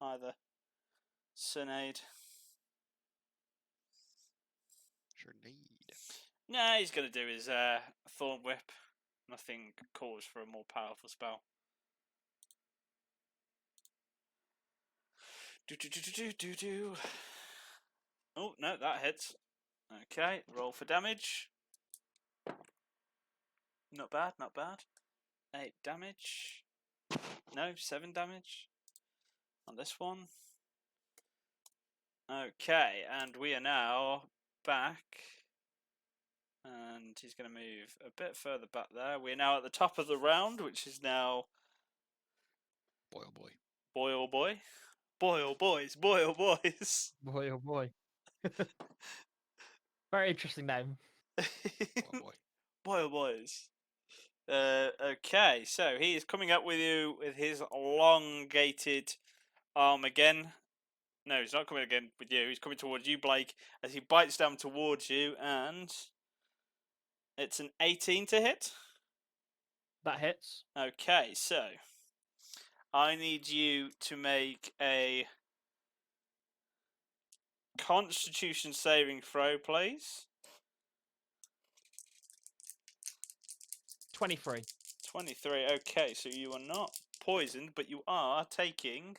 either. Sinead. Sure need. No, he's going to do his Thorn Whip. Nothing calls for a more powerful spell. Do. Oh, no, that hits. Okay, roll for damage. Not bad, not bad. 8 damage. No, 7 damage on this one. Okay, and we are now back. And he's going to move a bit further back there. We're now at the top of the round, which is now Boy, oh boy. Boy oh boy. Boy oh boys. Boy oh boys. Boy, oh boy. Very interesting name. Oh boy. Boy oh boys. Okay, so he is coming up with you with his elongated arm again. No, he's not coming again with you. He's coming towards you, Blake, as he bites down towards you, and it's an 18 to hit. That hits. Okay, so I need you to make a Constitution saving throw, please. 23. 23. Okay, so you are not poisoned, but you are taking.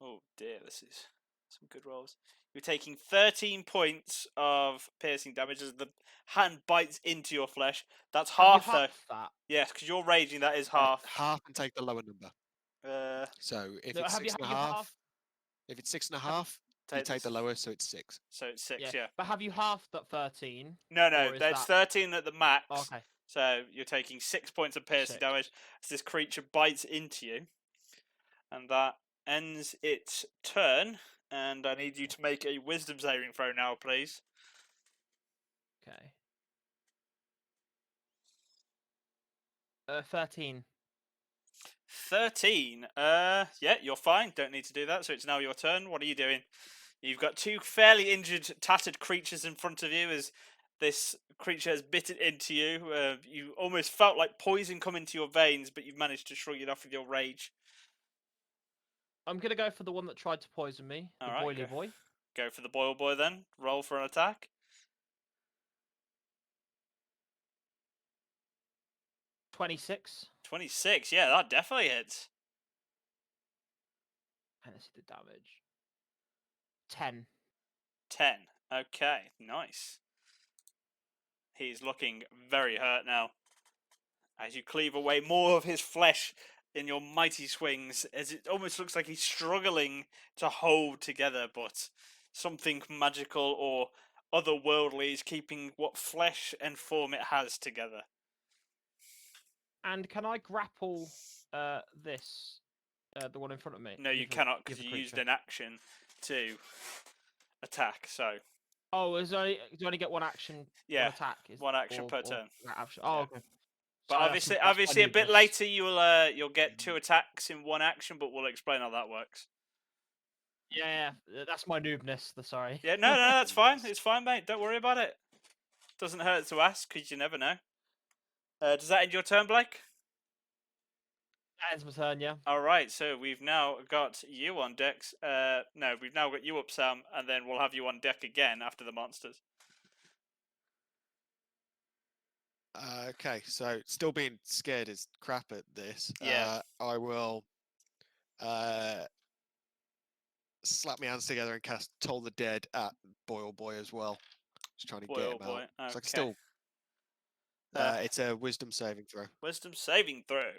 Oh dear, this is some good rolls. You're taking 13 points of piercing damage as the hand bites into your flesh. That's Have you half, though. half that? Yes, because you're raging. That is Uh, half. half and take the lower number. So So if No, it's have you, 6 and a have you half, half? if it's 6 and a Have you- half, you take the this- lower, so it's 6. So it's 6. Yeah. Yeah. But have you halved that 13? No, or is that's that- 13 at the max. Oh, okay. So you're taking 6 points of piercing 6. damage as this creature bites into you, and that ends its turn. And I need you to make a Wisdom saving throw now, please. Okay. 13. 13. Yeah, you're fine. Don't need to do that. So it's now your turn. What are you doing? You've got two fairly injured, tattered creatures in front of you as this creature has bitten into you. You almost felt like poison come into your veins, but you've managed to shrug it off with your rage. I'm gonna go for the one that tried to poison me. The Alright, boily go. boy. Go for the boil boy then. Roll for an attack. 26. 26. Yeah, that definitely hits. And let's see the damage. 10. 10. Okay, nice. He's looking very hurt now. As you cleave away more of his flesh in your mighty swings, as it almost looks like he's struggling to hold together, but something magical or otherworldly is keeping what flesh and form it has together. And can I grapple this? The one in front of me? No, you Give the- cannot give because the you used creature. an action to attack. So Oh, do I only get one action yeah, on attack? one action per turn. Action. Oh, Yeah. okay. But Sorry, obviously, that's my obviously, a bit noobness. later you'll get 2 attacks in one action, but we'll explain how that works. Yeah, that's my noobness. Sorry. Yeah, no, that's fine. It's fine, mate. Don't worry about it. Doesn't hurt to ask because you never know. Does that end your turn, Blake? That ends my turn. Yeah. All right. So we've now got you on decks. No, we've now got you up, Sam, and then we'll have you on deck again after the monsters. Okay, so still being scared as crap at this. Yeah. I will slap my hands together and cast Toll the Dead at Boil Boy as well. Just trying to get Boil him boy. out. So I Okay. can still. It's a Wisdom saving throw. Wisdom saving throw.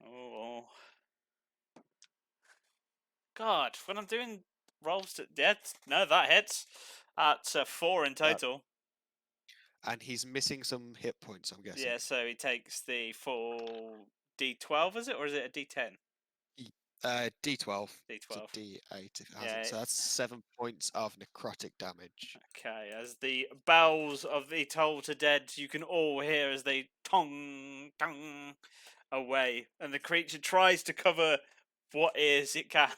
Oh. God, when I'm doing rolls to death, no, that hits. That's 4 in total. And he's missing some hit points, I'm guessing. Yeah, so he takes the full D12, is it, or is it a D10? D12. It's a D12. D8 if it Yeah, hasn't. So that's 7 points of necrotic damage. Okay, as the bells of the Toll to Dead, you can all hear as they tong, tong away, and the creature tries to cover what ears it can.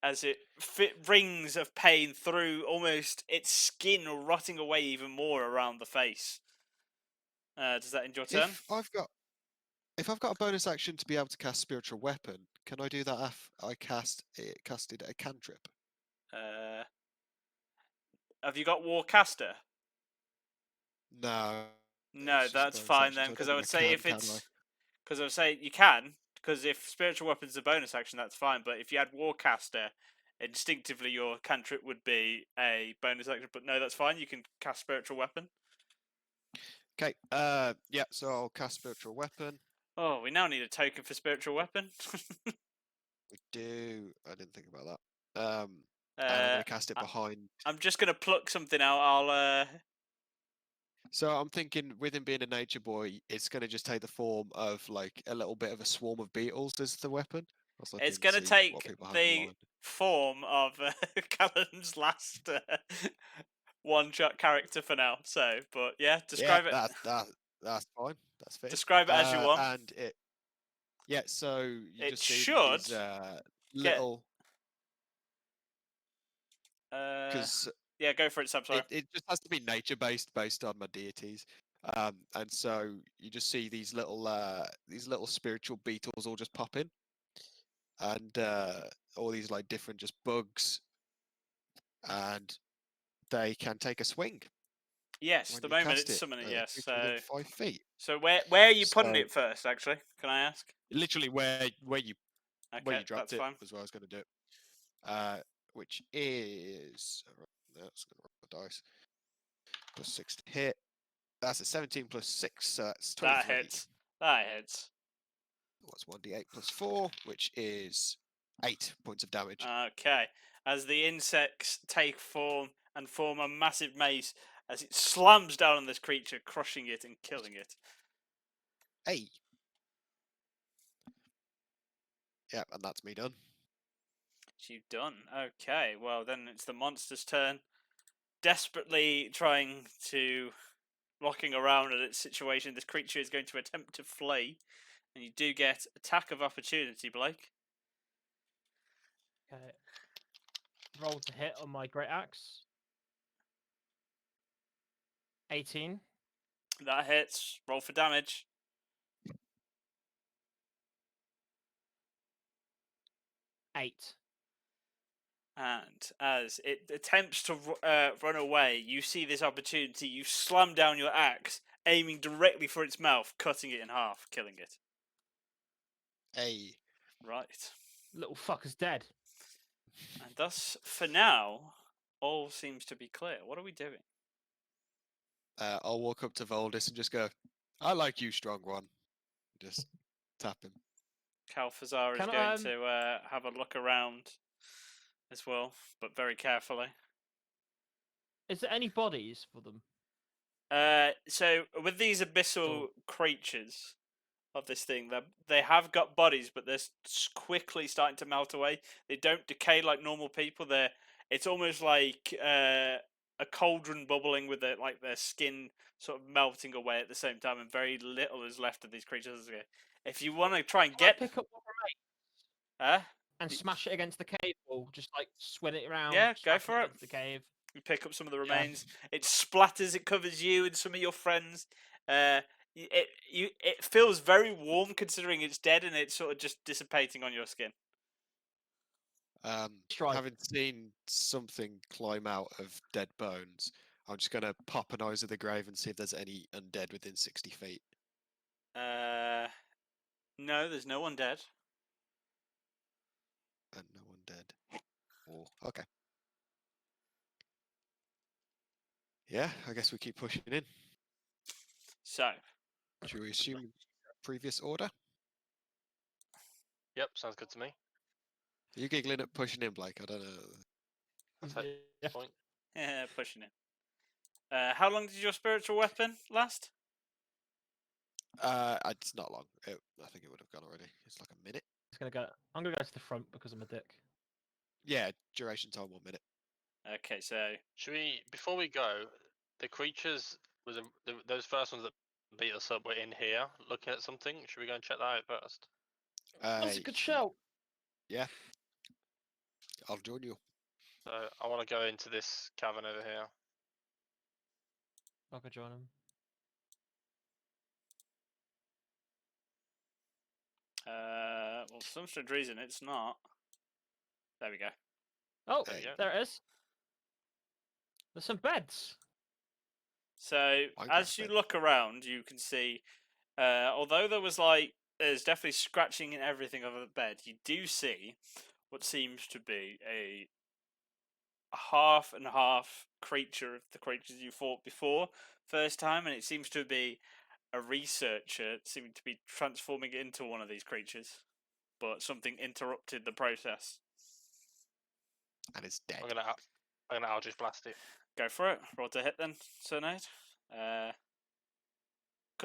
As it rings of pain through almost its skin rotting away even more around the face. Does that end your turn? If I've got a bonus action to be able to cast spiritual weapon, can I do that if I casted a cantrip? Have you got Warcaster? No. No, it's just a that's bonus fine action, then, so I because don't I would think say can, if can it's, because I would say you can, because if spiritual weapon's a bonus action, that's fine. But if you had Warcaster, instinctively your cantrip would be a bonus action. But no, that's fine. You can cast spiritual weapon. Okay. Yeah. So I'll cast spiritual weapon. Oh, we now need a token for spiritual weapon. We do. I didn't think about that. And I'm going to cast it behind. I'm just gonna pluck something out. I'll So I'm thinking, with him being a nature boy, it's going to just take the form of like a little bit of a swarm of beetles as the weapon. I was It's looking going to to see what take people have the online. form of Callum's last one-shot character for now. So, but yeah, Yeah, describe it. that's fine. That's fair. Describe it as you want. And it, yeah. So you It just see should these get. little, Uh, because yeah, go for it, Sam. Sorry. it just has to be nature based on my deities. And so you just see these little spiritual beetles all just pop in, and all these like different just bugs, and they can take a swing Yes, when the you moment cast it's it summoning. at a Yes. creature within 5 feet. So where are you putting So it first? Actually, can I ask? literally where you Okay, dropped that's it fine. was where I was going to do it. Which is that's going to roll the dice. +6 to hit. That's a 17 + 6, so that's That 23. hits. That hits. What's 1d8 + 4, which is 8 points of damage. Okay. As the insects take form and form a massive mace, as it slams down on this creature, crushing it and killing it. Hey. Yeah, and that's me done. You've done. Okay, well then it's the monster's turn. Desperately trying to rocking around at its situation, this creature is going to attempt to flee, and you do get attack of opportunity, Blake. Okay. Roll to hit on my great axe. 18. That hits. Roll for damage. 8. And as it attempts to run away, you see this opportunity. You slam down your axe, aiming directly for its mouth, cutting it in half, killing it. Hey. Right. Little fucker's dead. And thus, for now, all seems to be clear. What are we doing? I'll walk up to Voldis and just go, I like you, strong one. Just tap him. Calfazar is Can going to have a look around as well, but very carefully. Is there any bodies for them? So with these abyssal Or- creatures of this thing, they have got bodies, but they're quickly starting to melt away. They don't decay like normal people. It's almost like a cauldron bubbling with their skin sort of melting away at the same time, and very little is left of these creatures. If you want to try and Can I get, pick up what remains and y- smash it against the cave wall? Just like swing it around. Yeah, go smash for it. against the cave. you pick up some of the Yeah. remains. It splatters. It covers you and some of your friends. It feels very warm considering it's dead, and it's sort of just dissipating on your skin. Strike. Having seen something climb out of dead bones, I'm just going to pop an eyes of the grave and see if there's any undead within 60 feet. No, there's no one dead. And no one dead. Oh, okay. Yeah, I guess we keep pushing in. So, Should we assume previous order? Yep, sounds good to me. Are you giggling at pushing in, Blake? I don't know. That's it. Yeah. Point. yeah, pushing it. How long did your spiritual weapon last? It's not long. I think it would have gone already. It's like a minute. I'm gonna go to the front because I'm a dick. Yeah, duration time 1 minute. Okay, so Should we, before we go, the creatures those first ones that beat us up were in here looking at something. Should we go and check that out first? That's a good shout. Yeah. I'll join you. So I want to go into this cavern over here. I'll go join him. well, for some strange reason, it's not. There we go. Oh, There you go. there it is. There's some beds. So Minecraft as you bed. look around, you can see, although there's definitely scratching and everything over the bed, you do see what seems to be a half and half creature of the creatures you fought before first time, and it seems to be a researcher seeming to be transforming into one of these creatures, but something interrupted the process. And it's dead. I'm gonna Eldritch blast it. Go for it. Roll to hit then, Sir Nate. Because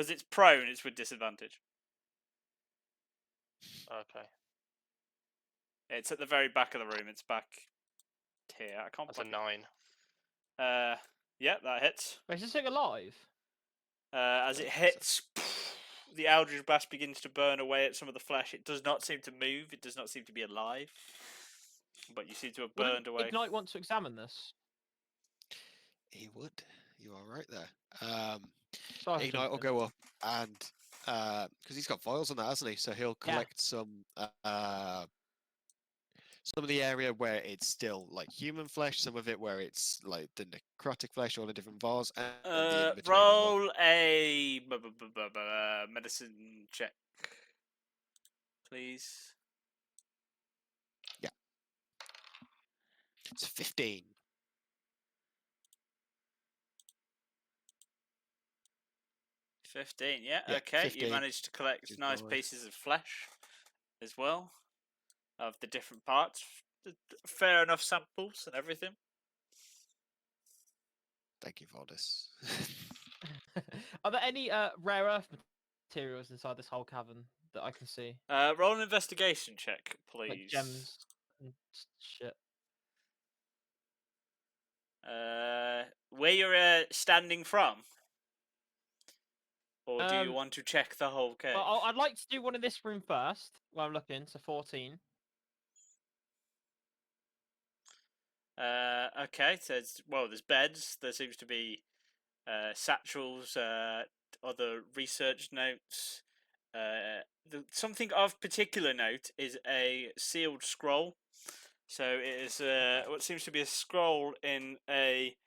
it's prone, it's with disadvantage. Okay, It's at the very back of the room. It's back here. I can't. that's a 9. Yeah, that hits. Wait, is this thing alive? As it hits, the Eldritch Blast begins to burn away at some of the flesh. It does not seem to move. It does not seem to be alive. But you seem to have Wouldn't burned away. Ignite want to examine this? He would. You are right there. Sorry, Ignite will go up and because he's got vials on that, hasn't he? So he'll Yeah. collect some of the area where it's still like human flesh, some of it where it's like the necrotic flesh, all the different vials, and the in-between as well. Roll a medicine check, please. It's 15. 15, yeah, Yeah, okay. 15, You managed to collect which is nice nice. pieces of flesh as well of the different parts. Fair enough samples and everything. Thank you for this. Are there any rare earth materials inside this whole cavern that I can see? Roll an investigation check, please. Like gems and shit. Where you're standing from? Or do you Um, want to check the whole cave? Well, I'd like to do one in this room first. While I'm looking, so 14. Okay, so there's beds. There seems to be satchels, other research notes. Something of particular note is a sealed scroll. So it is what seems to be a scroll in a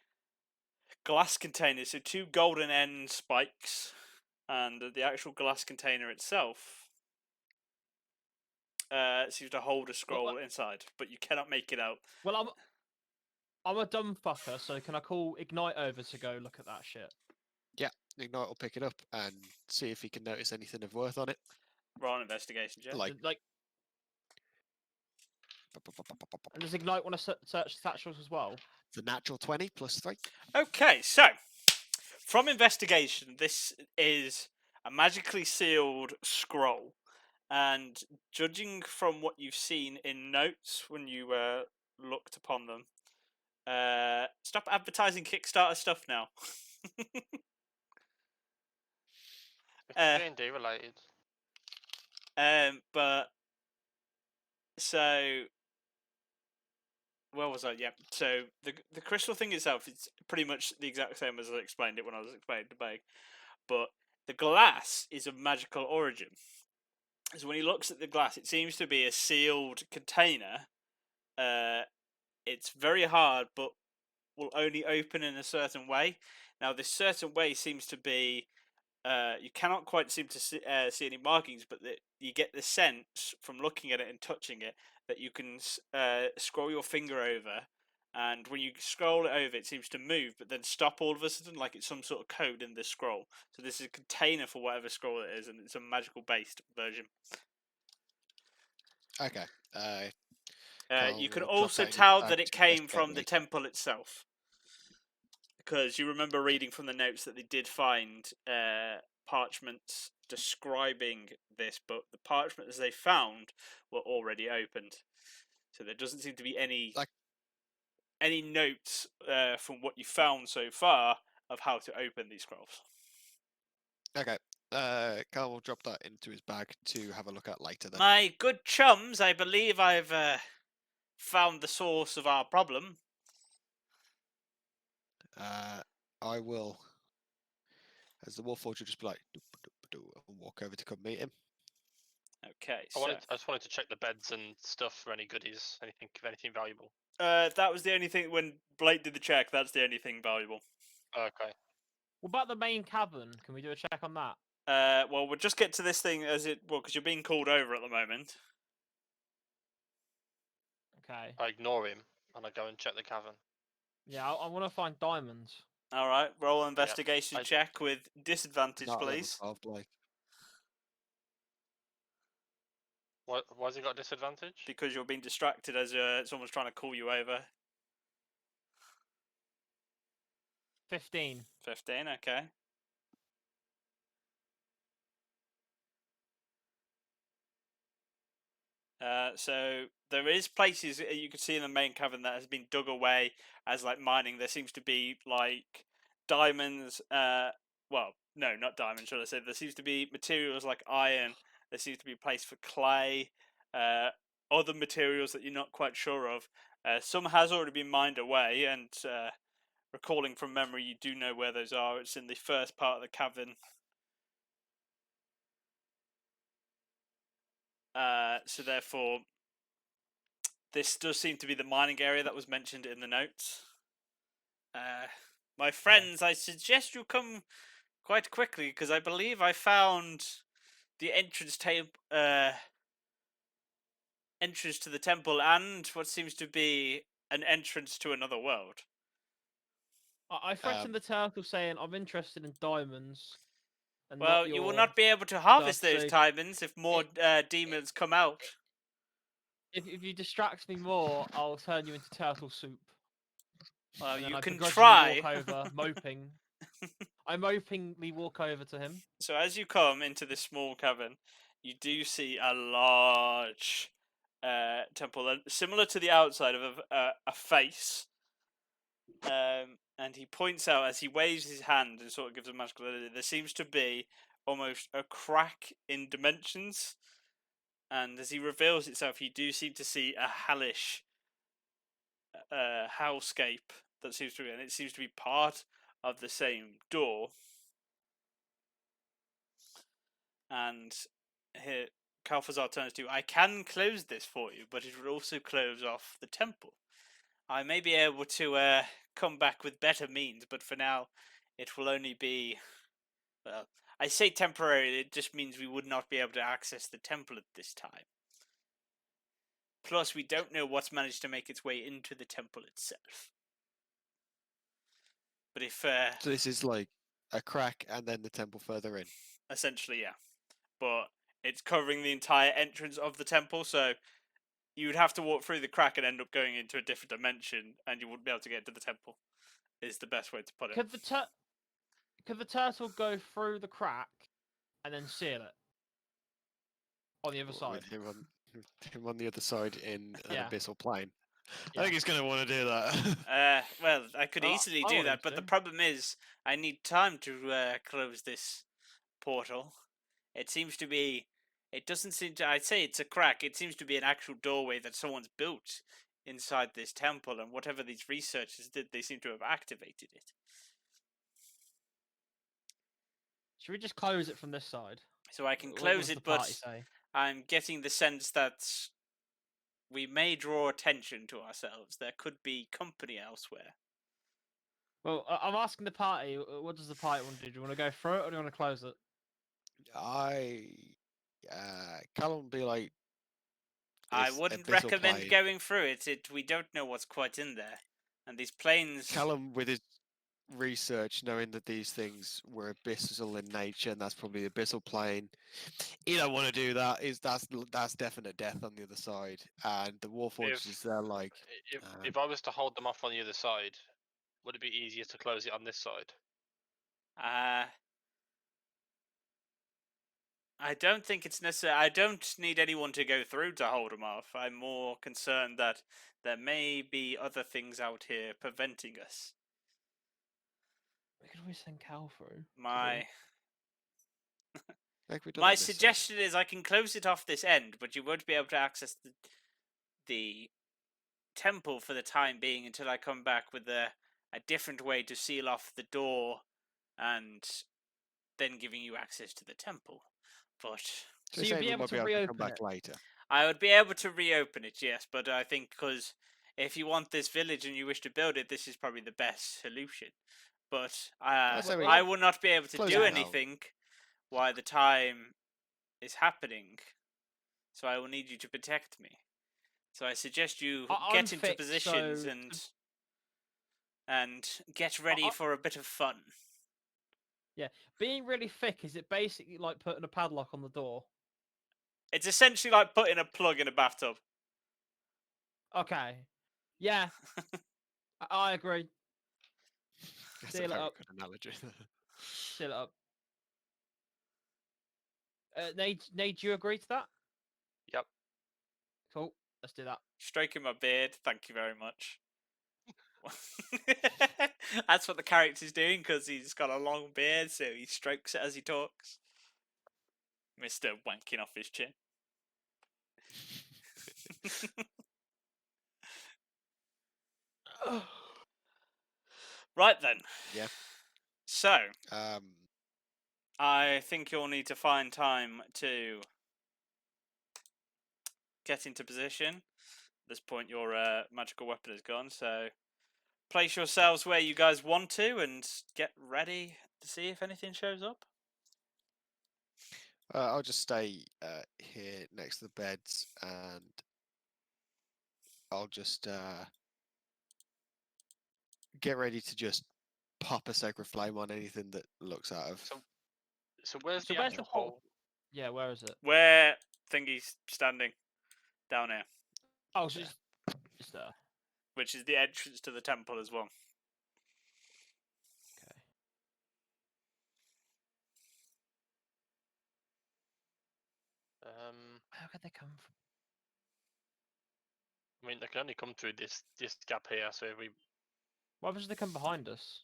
glass container. So 2 golden end spikes, and the actual glass container itself seems to hold a scroll inside, but you cannot make it out. Well, I'm a dumb fucker, so can I call Ignite over to go look at that shit? Yeah, Ignite will pick it up and see if he can notice anything of worth on it. Roll an investigation check. Like, And does Ignite want to search satchels as well? the natural 20 plus 3. Okay, so from investigation, this is a magically sealed scroll, and judging from what you've seen in notes when you looked upon them, stop advertising Kickstarter stuff now. It's D&D related. But so where was I? Yeah. So the crystal thing itself is pretty much the exact same as I explained it when I was explaining to Beg, but the glass is of magical origin. So when he looks at the glass, it seems to be a sealed container. It's very hard, but will only open in a certain way. Now, this certain way seems to be you cannot quite seem to see any markings, but you get the sense from looking at it and touching it that you can scroll your finger over, and when you scroll it over, it seems to move, but then stop all of a sudden, like it's some sort of code in this scroll. So this is a container for whatever scroll it is, and it's a magical based version. Okay. You can Carl will drop also that in tell back that it to came investigate from the later. temple itself, because you remember reading from the notes that they did find parchments describing this, but the parchments they found were already opened, so there doesn't seem to be any notes from what you found so far of how to open these scrolls. Okay. Carl will drop that into his bag to have a look at later then. My good chums, I believe I've found the source of our problem. I will, as the Wolf Forge will just be like, and walk over to come meet him. Okay, I so just wanted to check the beds and stuff for any goodies, anything valuable. that was the only thing when Blake did the check. That's the only thing valuable. Okay. What about the main cavern? Can we do a check on that? Well, we'll just get to this thing because you're being called over at the moment. Okay. I ignore him and I go and check the cavern. Yeah, I want to find diamonds. All right, roll an investigation I- check with disadvantage, Not level please. 12, Blake. Why's he got disadvantage? Because you're being distracted as someone's trying to call you over. 15. 15, okay. So there is places you can see in the main cavern that has been dug away as like mining. There seems to be like diamonds. Well, no, not diamonds. Should I say? There seems to be materials like iron. There seems to be a place for clay. Other materials that you're not quite sure of. Some has already been mined away, and recalling from memory, you do know where those are. It's in the first part of the cavern. So therefore, this does seem to be the mining area that was mentioned in the notes. My friends, I suggest you come quite quickly because I believe I found the entrance entrance to the temple and what seems to be an entrance to another world. I threatened the turtle saying I'm interested in diamonds. And Well, not you will your not be able to harvest stuff, those so diamonds if more demons come out. if you distract me more, I'll turn you into turtle soup. Well, And then you I can begrudgingly try. walk over, moping. I mopingly walk over to him. So as you come into this small cavern, you do see a large temple, similar to the outside of a face. And he points out as he waves his hand and sort of gives a magical ability, there seems to be almost a crack in dimensions. And as he reveals itself, you do seem to see a hellish hellscape that seems to be, and it seems to be part of the same door. And here, Kalfazar turns to you. I can close this for you, but it would also close off the temple. I may be able to come back with better means, but for now, it will only be. Well, I say temporarily, it just means we would not be able to access the temple at this time. Plus, we don't know what's managed to make its way into the temple itself. But if. So this is like a crack and then the temple further in. Essentially, yeah. But it's covering the entire entrance of the temple, so you would have to walk through the crack and end up going into a different dimension, and you wouldn't be able to get to the temple. Is the best way to put it. Could the turtle go through the crack and then seal it on the other side? With him on the other side in an Yeah. abyssal plane. Yeah. I think he's going to want to do that. Well, I could Oh, easily I do want him that, but the to. problem is I need time to close this portal. It seems to be. It doesn't seem to. I'd say it's a crack. It seems to be an actual doorway that someone's built inside this temple, and whatever these researchers did, they seem to have activated it. Should we just close it from this side? So I can What close does it, the but party say? I'm getting the sense that we may draw attention to ourselves. There could be company elsewhere. Well, I'm asking the party. What does the party want to do? Do you want to go through it or do you want to close it? Callum would be like. I this wouldn't abyssal recommend plane. going through it. We don't know what's quite in there, and these planes. Callum, with his research, knowing that these things were abyssal in nature, and that's probably the abyssal plane. He don't want to do that. That's definite death on the other side, and the warforges they're like. If I was to hold them off on the other side, would it be easier to close it on this side? I don't think it's necessary. I don't need anyone to go through to hold them off. I'm more concerned that there may be other things out here preventing us. We could always send Cal through. My Like we've done my on this side. suggestion is I can close it off this end, but you won't be able to access the temple for the time being until I come back with a different way to seal off the door and then giving you access to the temple. But So So you're you'd saying be we able might to be able to come reopen back it. later. I would be able to reopen it, yes, but I think because if you want this village and you wish to build it, this is probably the best solution. But say we I will not be able to close do it now. anything while the time is happening. So I will need you to protect me. So I suggest you I'm get into fixed, positions so and get ready for a bit of fun. being really thick, is it basically like putting a padlock on the door? It's essentially like putting a plug in a bathtub. Okay. Yeah. I agree. That's a Seal it very up. good analogy. Seal it up. Nate, do you agree to that? Yep. Cool. Let's do that. Stroking my beard. Thank you very much. That's what the character's doing because he's got a long beard, so he strokes it as he talks. Mr. Wanking off his chin. Right then. Yeah. So, Um, I think you'll need to find time to get into position. At this point, your magical weapon is gone, so place yourselves where you guys want to and get ready to see if anything shows up. I'll just stay here next to the beds, and I'll just get ready to just pop a sacred flame on anything that looks out of. So where's So the where's actual the hole? hole? Yeah, where is it? Where Thingy's standing, down here, Oh, so Yeah. just there. which is the entrance to the temple as well. Okay. Where could they come from? I mean, they can only come through this gap here. So if we, Why does they come behind us?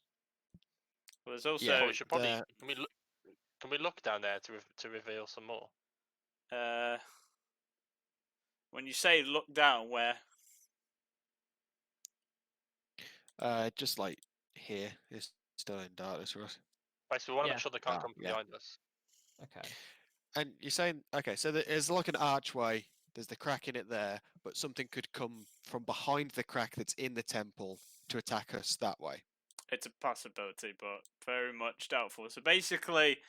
Well, there's also Yeah. we should probably the- can we look down there to reveal some more? when you say look down, where? Just like here, it's still in darkness for us. Basically, we want to Yeah. make sure they can't come from yeah. behind us. Okay. And you're saying, okay, so there's like an archway. There's the crack in it there, but something could come from behind the crack that's in the temple to attack us that way. It's a possibility, but very much doubtful. So basically,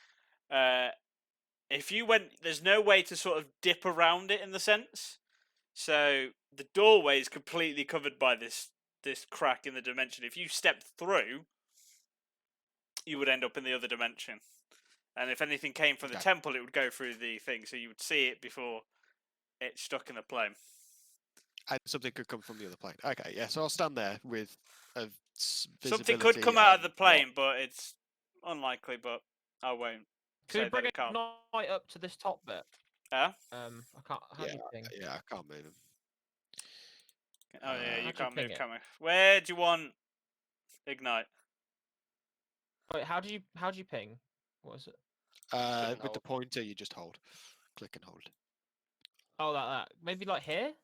if you went, there's no way to sort of dip around it in the sense. So the doorway is completely covered by this crack in the dimension. If you stepped through, you would end up in the other dimension. And if anything came from the Okay. temple, it would go through the thing, so you would see it before it stuck in the plane. And something could come from the other plane. Okay, yeah, so I'll stand there with a Something could come out of the plane, but it's unlikely. But I won't Could say we that bring it can't. Ignite up to this top bit? Yeah? I can't. How do Yeah, you ping? yeah, I can't move him. Oh yeah, you how'd you can't ping move, it? can we? Where do you want Ignite? Wait, how do you ping? What is it? and With the hold. pointer, you just hold. Click and hold. Oh, that. Maybe like here,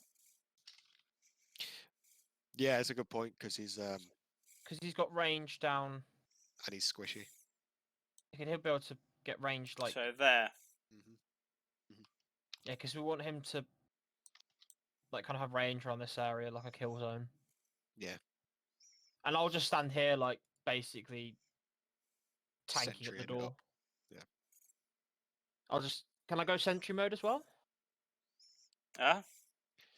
Yeah, it's a good point because he's because he's got range down. and he's squishy. He'll be able to get range like So there. Hmm yeah, because we want him to like kind of have range around this area, like a kill zone. Yeah. And I'll just stand here, like basically tanking Sentry at the in it door. up. Yeah. I'll just. Can I go sentry mode as well? Ah,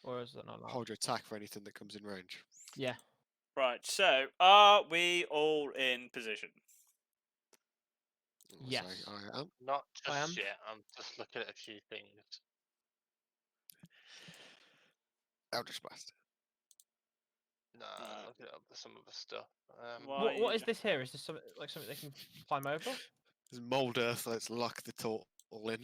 Or is it not allowed? Hold your attack for anything that comes in range. Yeah. right. So are we all in position? I'll say Yes. I am. Not I am. just yet. I'm just looking at a few things. Eldritch Blast. No, looking at some of the stuff. Why What you is this here? Is this something like something they can climb over? There's mold earth. Let's lock the all in.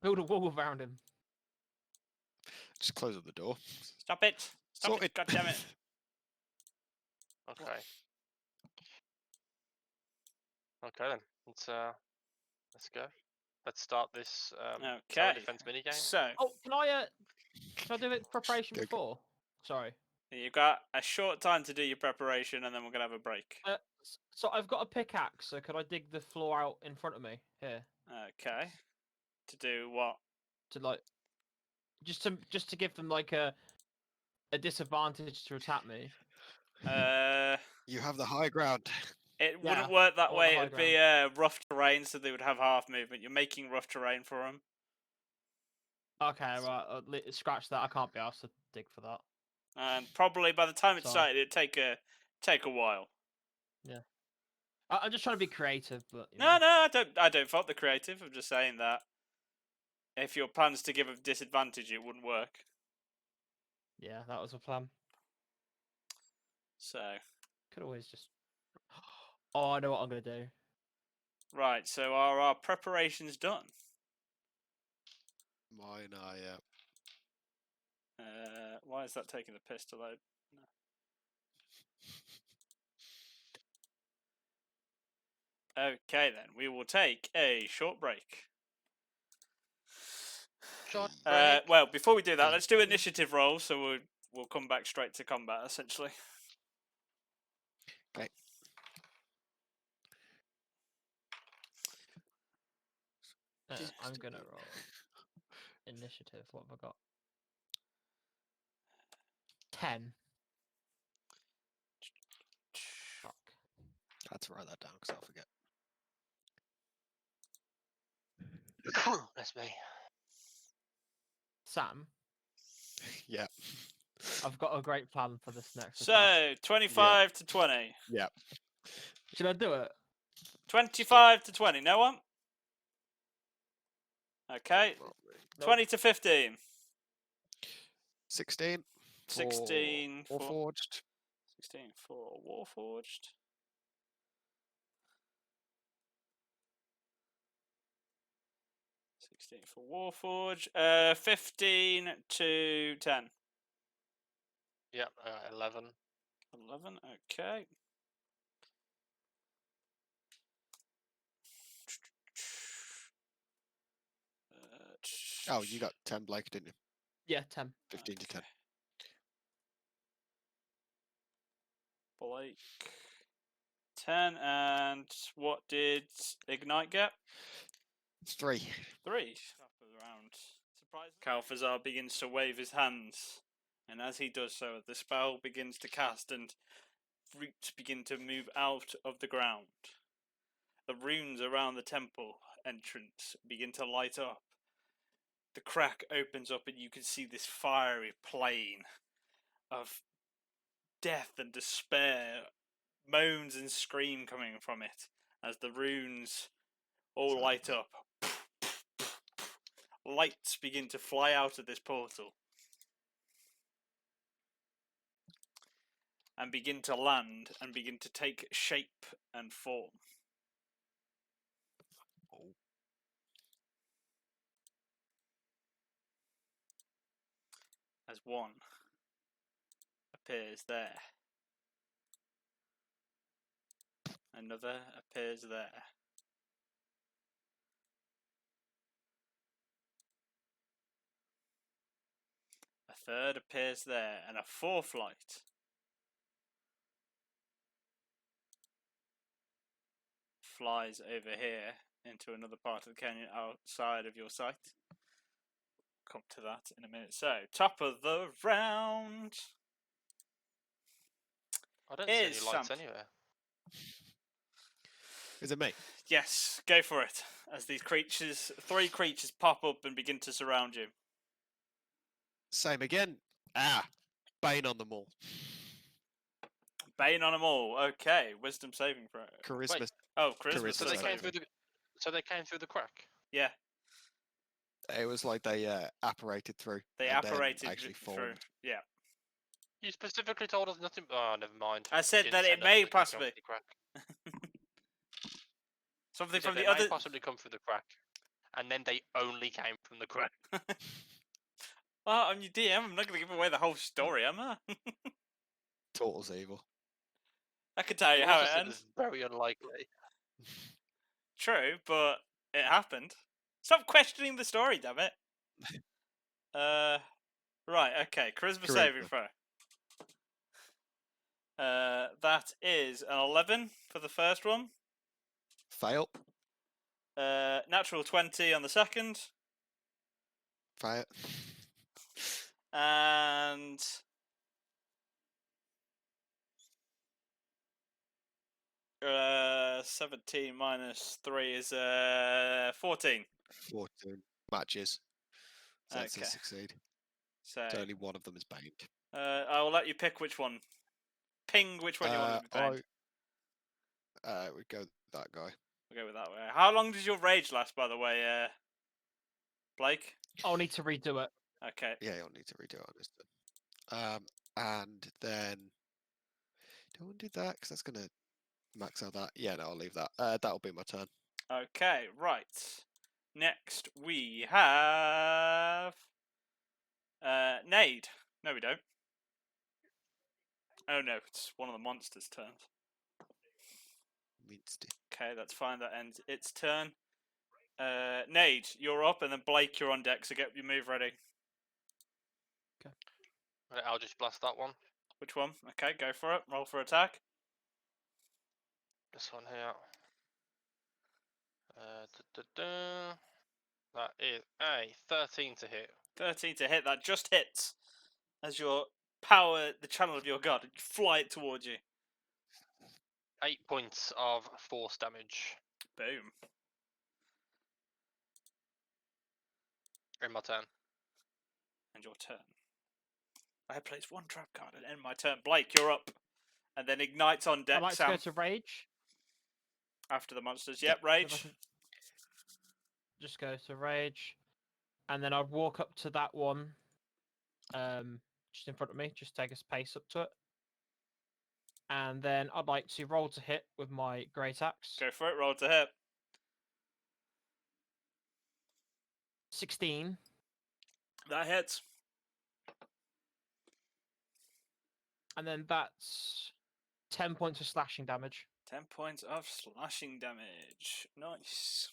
Build a wall around him. Just close up the door. Stop it! Stop Sorted. it! God damn it! Okay. Okay then. Let's go. Let's start this tower Okay. defense minigame. So Oh, can I do it preparation Go- before? Sorry. you've got a short time to do your preparation, and then we're gonna have a break. So I've got a pickaxe. So could I dig the floor out in front of me here Okay. To do what? to like, just to give them like a disadvantage to attack me? You have the high ground. It Yeah, wouldn't work that on the way. high It'd be rough terrain, so they would have half movement. You're making rough terrain for them, Okay, right. Scratch that. I can't be asked to dig for that. and probably by the time it Sorry. started, it'd take a while. I'm just trying to be creative, but you No, know. no, I don't fault the creative. I'm just saying that if your plan's to give a disadvantage, it wouldn't work. Yeah, that was a plan. So, Could always just. Oh, I know what I'm gonna do. right. So, are our preparations done? Mine are, yeah. Why is that taking the piss to load? Okay, then we will take a short break. Short break. Well, before we do that, let's do initiative rolls. So we'll come back straight to combat, essentially. Okay. I'm gonna roll initiative. What have I got? 10. Fuck. I had to write that down because I'll forget. That's me. Sam, Yeah. I've got a great plan for this next attack. So 25 to 20. Yeah. Should I do it? 25 to 20. No one. Okay. Nope. 20 to 15. 16. 16 for for Forged. 16 for Warforged. 16 for Warforged. 15 to 10. Yep, 11. 11. Okay. Oh, you got 10, Blake, didn't you? Yeah, 10. 15 to 10. Blake. 10. And what did Ignite get? It's 3. 3. Around. Surprise. Kalthazar begins to wave his hands, and as he does so, the spell begins to cast and roots begin to move out of the ground. The runes around the temple entrance begin to light up. The crack opens up, and you can see this fiery plain of death and despair, moans and scream coming from it as the runes all light up. Lights begin to fly out of this portal and begin to land and begin to take shape and form. Oh. As one appears there. Another appears there. A third appears there, and a fourth light flies over here into another part of the canyon outside of your sight. Come to that in a minute. So, top of the round. I don't see Here's any lights Sam. anywhere. Is it me? Yes, go for it. As these creatures, 3 creatures pop up and begin to surround you. Same again. Ah. Bane on them all. Bane on them all. Okay, wisdom saving throw. Charisma. Oh, charisma Charisma So they saving. came through the. So they came through the crack. Yeah, It was like they apparated through. they and then apparated actually through. formed. Yeah. You specifically told us nothing. Oh, never mind. I said You that didn't it say may nothing that could come possibly. through the crack. Something You said from they the other. may possibly come through the crack, and then they only came from the crack. Well, I'm your DM. I'm not going to give away the whole story, am I? Total's evil. I can tell you You how also it said ends. it's very unlikely. True, but it happened. Stop questioning the story, damn it. Right, okay. Charisma saving Charisma. throw. That is an 11 for the first one. Fail. Natural 20 on the second. Fail. And 17 minus 3 is 14. 14 matches. So that's a Okay. succeed. So So only one of them is baned. I will let you pick which one. Ping which one you want to be banned. We go with that guy. We'll go with that way. How long does your rage last, by the way, Blake? I'll need to redo it. Okay. Yeah, you'll need to redo it on this then. And then Don't want to do that because that's gonna max out that. Yeah, no, I'll leave that. That'll be my turn. Okay, right. Next we have Nade. No, we don't. Oh no, it's one of the monsters' turns. Minced. Okay, that's fine. That ends its turn. Nade, you're up, and then Blake, you're on deck. So get your move ready. Right, I'll just blast that one. Which one? Okay, go for it. Roll for attack. This one here. That is a 13 to hit. 13 to hit. That just hits as your power, the channel of your god, and you fly it towards you. 8 points of force damage Boom. in my turn. And your turn. I place one trap card and end my turn. Blake, you're up. And then ignites on deck, I'd like to Sam, go to rage. after the monsters. Yep, rage. Just go to rage, and then I'd walk up to that one, just in front of me. Just take a pace up to it, and then I'd like to roll to hit with my great axe. Go for it. Roll to hit. 16, That hits. and then that's 10 points of slashing damage. 10 points of slashing damage. Nice.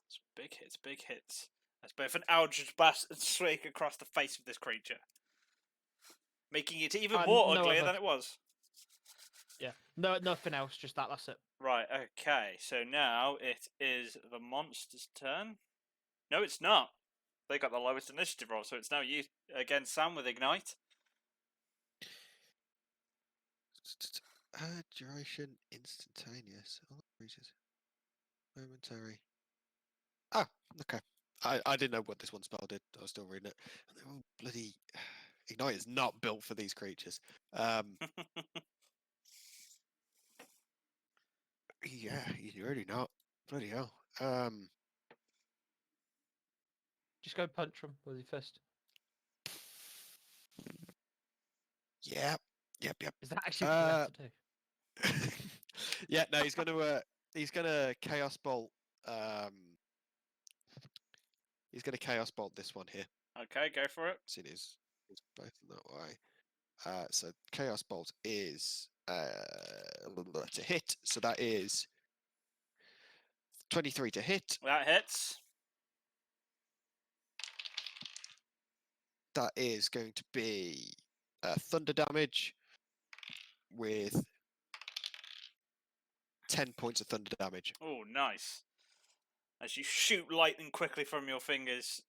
It's big hits, big hits. That's both an Eldritch Blast and streak across the face of this creature, making it even more no uglier other- than it was. Yeah, no, nothing else. Just that. That's it. Right, okay. So now it is the monster's turn. No, it's not. They got the lowest initiative roll, so it's now you again, Sam, with Ignite. Duration instantaneous. All creatures. Momentary. Ah, okay. I didn't know what this one spell did. I was still reading it. And they're all bloody. Ignite is not built for these creatures. Yeah, you're really not. Bloody hell. Just go punch him with your fist. Yep. Is that actually what you have to do? Yeah, no, he's gonna chaos bolt. He's gonna chaos bolt this one here. Okay, go for it. See, it's both in that way. So chaos bolt is to hit. So that is 23 to hit. That hits. That is going to be thunder damage with 10 points of thunder damage. Oh, nice. As you shoot lightning quickly from your fingers,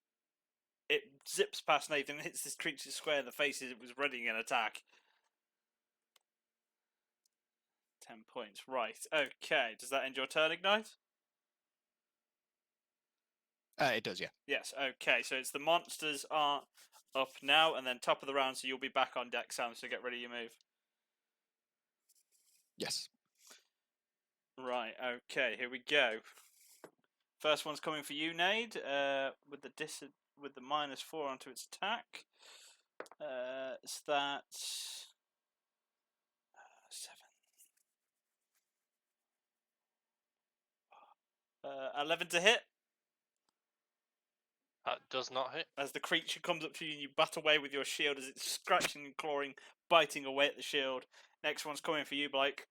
it zips past Nathan and hits this creature square in the face as it was readying an attack. 10 points. Right, okay. Does that end your turn, Ignite? It does, yeah. Yes, okay. So it's the monsters are up now, and then top of the round, so you'll be back on deck, Sam, so get ready your move. Yes. Right, okay, here we go. First one's coming for you, Nade, with the -4 onto its attack. So that's 7. 11 to hit. That does not hit. As the creature comes up to you and you bat away with your shield as it's scratching and clawing, biting away at the shield. Next one's coming for you, Blake.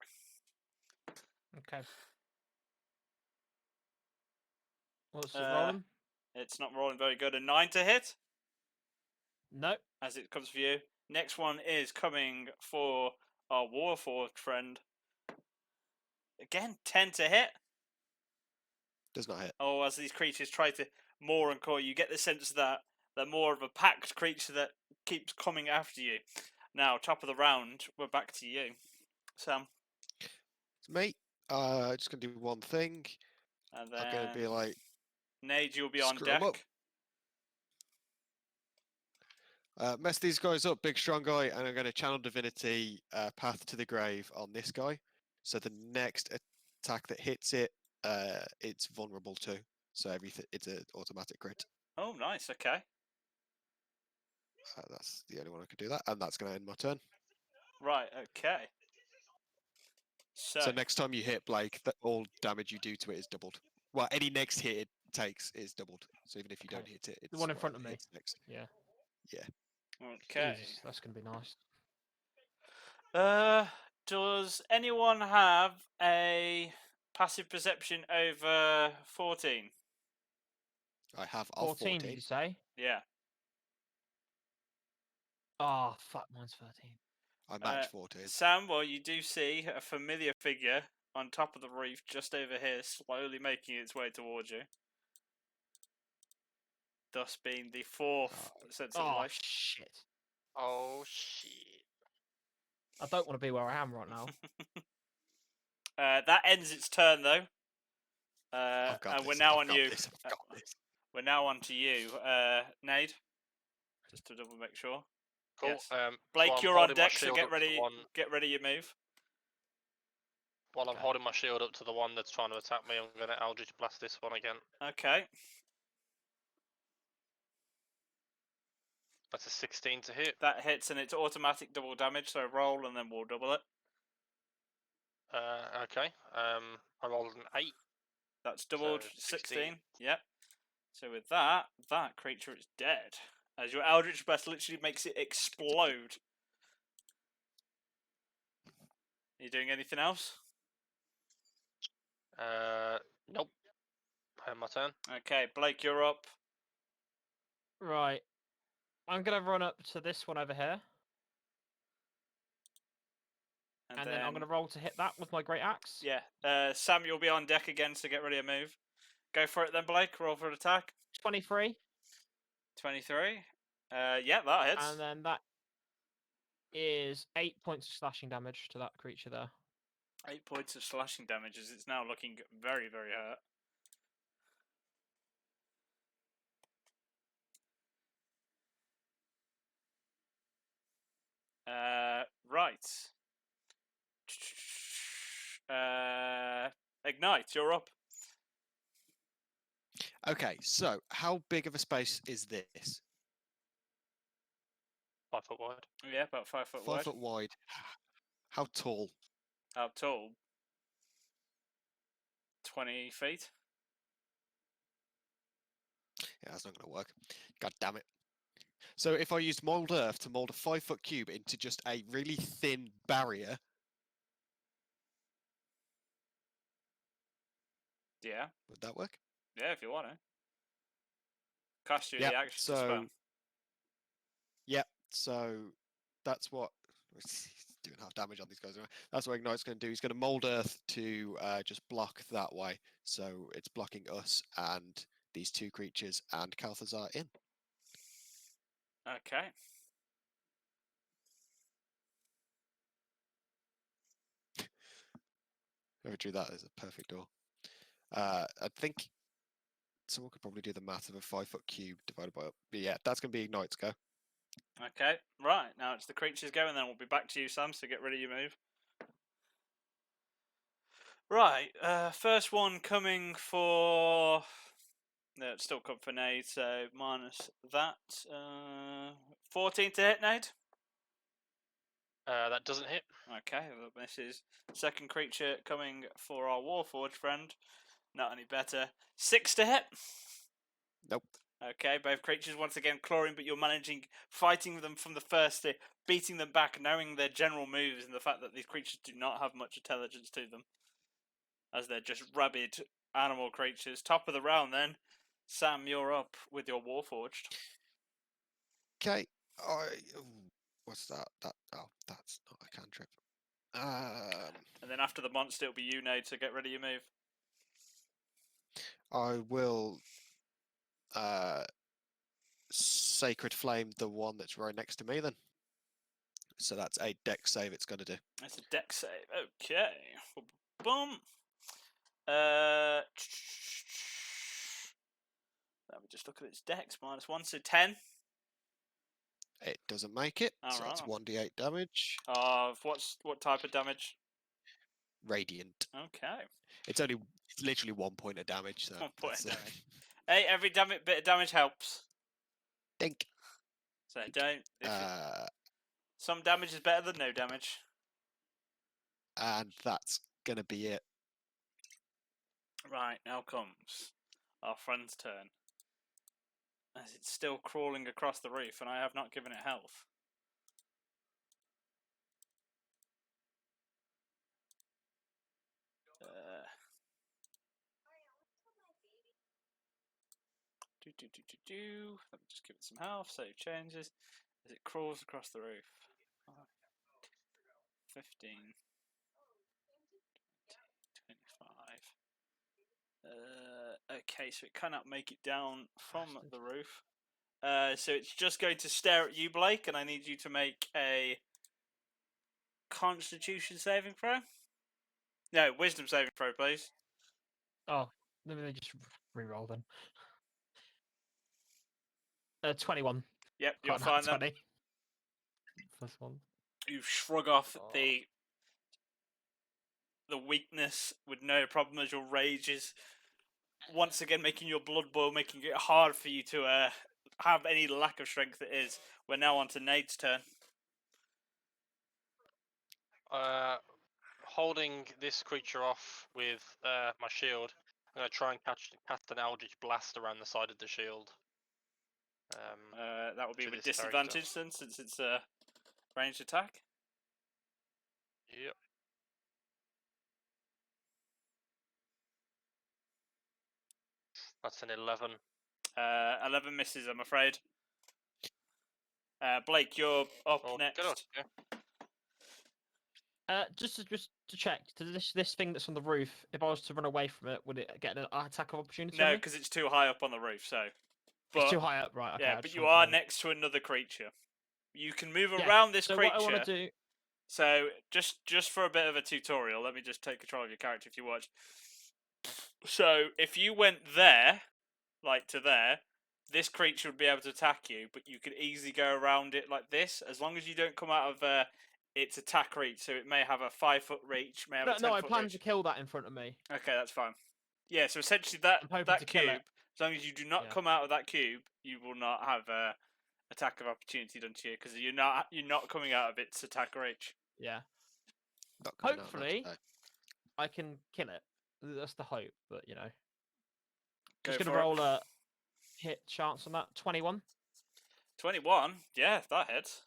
Okay. What's it Uh, rolling? It's not rolling very good. A 9 to hit No. as it comes for you. Next one is coming for our Warforged friend. Again, 10 to hit. Does not hit. Oh, as these creatures try to maw and claw, you get the sense that they're more of a packed creature that keeps coming after you. Now, top of the round, we're back to you, Sam. It's me. Just gonna do one thing. And I'm gonna be then like, Nade, you'll be on screw 'em deck. up. Mess these guys up, big strong guy, and I'm gonna channel divinity path to the grave on this guy. So the next attack that hits it, it's vulnerable to. So everything, it's an automatic crit. Oh, nice. Okay. That's the only one I could do that, and that's gonna end my turn. Right. Okay. So next time you hit Blake, all damage you do to it is doubled. Well, any next hit it takes is doubled. So even if you don't Okay. hit it, it's The one in front whatever of me. hits next. Yeah. Yeah. Okay. Jesus, that's gonna be nice. Does anyone have a passive perception over 14? I have 14, did 14. you say? Yeah. Oh fuck, mine's 13. I match 14. Sam, well, you do see a familiar figure on top of the roof just over here, slowly making its way towards you. Thus being the fourth sense of Oh life. shit. Oh shit. I don't want to be where I am right now. That ends its turn, though. I've got And we're this. now I've on got you. this. I've got this. We're now on to you, Nade. Just to double make sure. Cool. Yes. So Blake, I'm you're on holding my deck, so shield get up to the ready. one. Get ready, your move. While I'm Okay. holding my shield up to the one that's trying to attack me, I'm gonna Eldritch Blast this one again. Okay. That's a 16 to hit. That hits, and it's automatic double damage. So roll, and then we'll double it. Okay. I rolled an 8. That's doubled. So 16. Yep. So with that, that creature is dead. As your Eldritch Blast literally makes it explode. Are you doing anything else? Nope. I have my turn. Okay, Blake, you're up. Right. I'm gonna run up to this one over here, and then I'm gonna roll to hit that with my great axe. Yeah. Sam, you'll be on deck again, so get ready to move. Go for it then, Blake. Roll for an attack. 23, 23. Yeah, that hits. and then that is 8 points of slashing damage to that creature there. 8 points of slashing damage as it's now looking very, very hurt. Right. Ignite, you're up. Okay, so how big of a space is this? 5 foot wide. Yeah, about 5 foot 5 wide. foot wide. How tall? How tall? 20 feet. Yeah, that's not going to work. God damn it. So if I used mold earth to mold a 5 foot cube into just a really thin barrier, Yeah. would that work? Yeah, if you want to. Cost you Yeah, the action to so spell. yeah, so that's what he's doing half damage on these guys. Anyway. That's what Ignite's going to do. He's going to mold earth to just block that way, so it's blocking us and these two creatures and Calthazar in. Okay. Whoever drew that is a perfect door. I think someone could probably do the math of a 5 foot cube divided by. But yeah, that's going to be Ignite's go. Okay, right. Now it's the creature's go, and then we'll be back to you, Sam, so get ready to move. Right, first one coming for... No, it's still come for Nade, so minus that. 14 to hit, Nade? That doesn't hit. Okay, well, this is second creature coming for our Warforged friend. Not any better. 6 to hit? Nope. Okay, both creatures once again clawing, but you're managing, fighting them from the first hit, beating them back, knowing their general moves and the fact that these creatures do not have much intelligence to them, as they're just rabid animal creatures. Top of the round then, Sam, you're up with your Warforged. Okay. What's that? That's not a cantrip. And then after the monster, it'll be you, Nade, so get ready to move. I will Sacred Flame the one that's right next to me then. So that's a dex save it's going to do. That's a dex save. Okay. Boom. Let me just look at its dex. -1, so 10. It doesn't make it, so that's Alright. 1d8 damage. Of what type of damage? Radiant. Okay. It's literally 1 point of damage. So 1 point of that's, damage. Hey, every bit of damage helps. Think. So don't. Some damage is better than no damage. And that's going to be it. Right, now comes our friend's turn. As it's still crawling across the roof, and I have not given it health. Let me just give it some health, save changes. As it crawls across the roof. 15. 25. Okay, so it cannot make it down from the roof. So it's just going to stare at you, Blake, and I need you to make a Constitution saving throw. No, Wisdom saving throw, please. Oh, let me just re-roll then. 21. Yep, you're Got a fine nat then. 20. First one. You shrug off Oh. the weakness with no problem as your rage is once again making your blood boil, making it hard for you to have any lack of strength it is. We're now on to Nate's turn. Holding this creature off with my shield, I'm going to try and cast an Eldritch Blast around the side of the shield. That would be to with this character. disadvantage then, since it's a ranged attack. Yep. That's an 11. 11 misses, I'm afraid. Blake, you're up next. Good. Okay. Just to check, does this thing that's on the roof, if I was to run away from it, would it get an attack of opportunity? No, on me? because it's too high up on the roof. So, It's too high up, right? Okay, yeah, I but just you wanted to are know. next to another creature. You can move Yeah, around this so creature. what I want to do. So, just for a bit of a tutorial, let me just take control of your character if you watch. So, if you went there, like to there, this creature would be able to attack you, but you could easily go around it like this, as long as you don't come out of its attack reach. So it may have a 5-foot reach, may have a 10-foot No, I plan reach. to kill that in front of me. Okay, that's fine. Yeah, so essentially that I'm hoping that to kill cube, it. as long as you do not Yeah. come out of that cube, you will not have a attack of opportunity done to you because you're not coming out of its attack reach. Yeah. Not coming out of Hopefully, that, I can kill it. That's the hope, but you know. Go Just gonna for it. roll a hit chance on that. 21. 21. Yeah, that hits.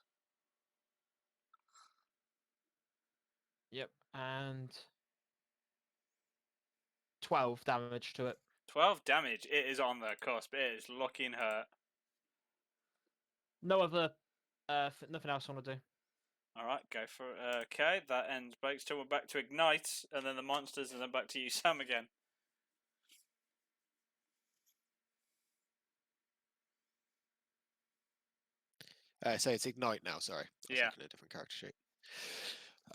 Yep, and 12 damage to it. 12 damage. It is on the cusp. It is looking hurt. No other, nothing else I want to do. All right, go for it. Okay, that ends Blake's turn. We're back to Ignite, and then the monsters, and then back to you, Sam, again. So it's Ignite now, sorry. I was Yeah. looking at a different character sheet.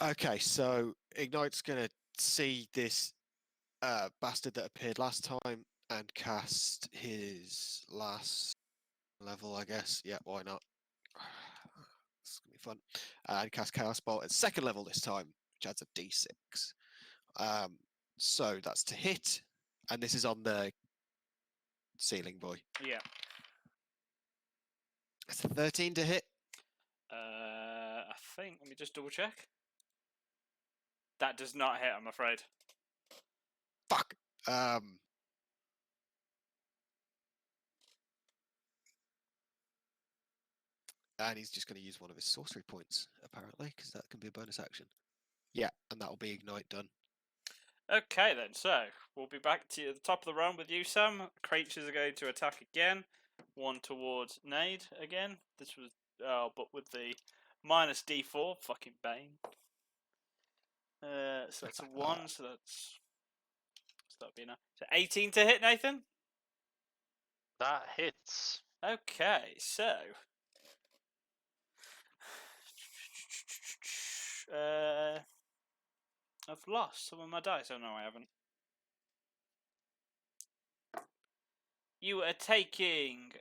Okay, so Ignite's going to see this bastard that appeared last time and cast his last level, I guess. Yeah, why not? It's going to be fun. And cast Chaos Bolt at second level this time, which adds a d6. So that's to hit, and this is on the ceiling boy. Yeah. It's a 13 to hit. I think. Let me just double check. That does not hit, I'm afraid. Fuck. And he's just going to use one of his sorcery points, apparently, because that can be a bonus action. Yeah, and that'll be Ignite done. Okay, then. So, we'll be back to the top of the round with you, Sam. Creatures are going to attack again. One towards Nade again. This was... Oh, but with the minus D4. Fucking Bane. So that's a 1, so that's... So that'll be enough. So 18 to hit, Nathan? That hits. Okay, so... I've lost some of my dice. Oh no, I haven't. You are taking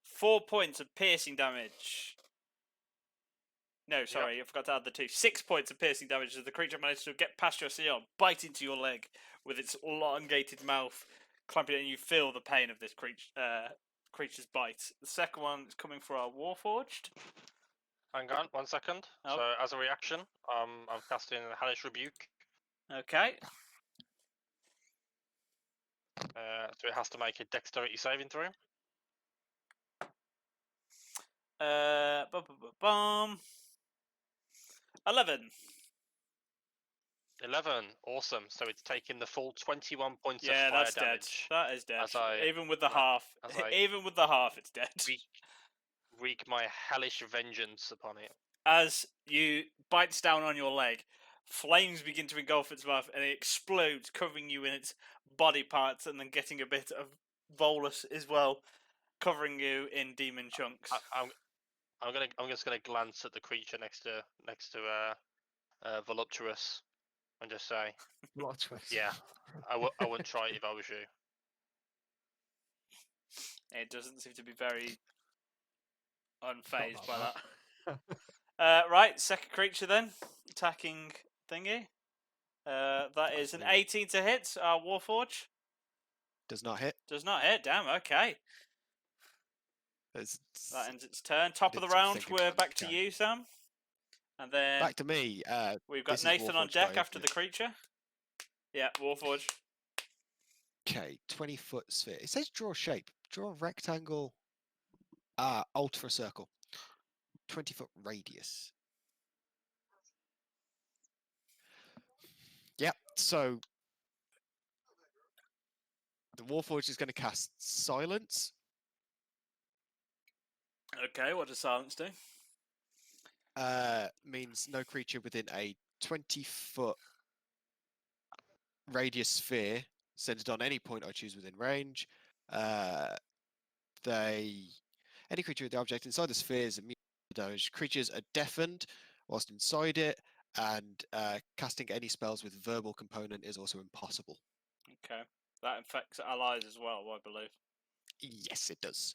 4 points of piercing damage. No, sorry, I forgot to add the 2. 6 points of piercing damage as the creature manages to get past your seal, bite into your leg with its elongated mouth, clamping it, and you feel the pain of this creature's bite. The second one is coming for our Warforged. Hang on, 1 second. Oh. So, as a reaction, I'm casting a Hellish Rebuke Okay. So it has to make a dexterity saving throw. Bum. 11. 11. Awesome. So it's taking the full 21 points Yeah, of fire that's dead. damage. That is dead. As I- Even with the as I- half. as I- Even with the half, it's dead. Wreak my hellish vengeance upon it. As you bites down on your leg, flames begin to engulf its mouth, and it explodes, covering you in its body parts, and then getting a bit of volus as well, covering you in demon chunks. I'm just gonna glance at the creature next to voluptuous, and just say, Voluptuous. yeah, I wouldn't try it if I was you. It doesn't seem to be very unfazed by about that. Right, second creature then, attacking thingy. That is an 18 to hit. Warforge Does not hit. does not hit. Damn. Okay, It's, that ends its turn. Top of the did sort of round, think we're about back it, to okay. you, Sam. And then back to me. we've got this is Nathan on Warforged deck guy, after isn't the it? creature. Yeah, Warforge. Okay, 20-foot sphere. It says draw shape. Draw a rectangle. Alt for a circle. 20-foot radius. Yep. So the Warforged is going to cast Silence. Okay, what does silence do? Means no creature within a 20-foot radius sphere centered on any point I choose within range. Any creature with the object inside the sphere is immune to damage. Creatures are deafened whilst inside it, and casting any spells with verbal component is also impossible. Okay, that affects allies as well, I believe. Yes, it does.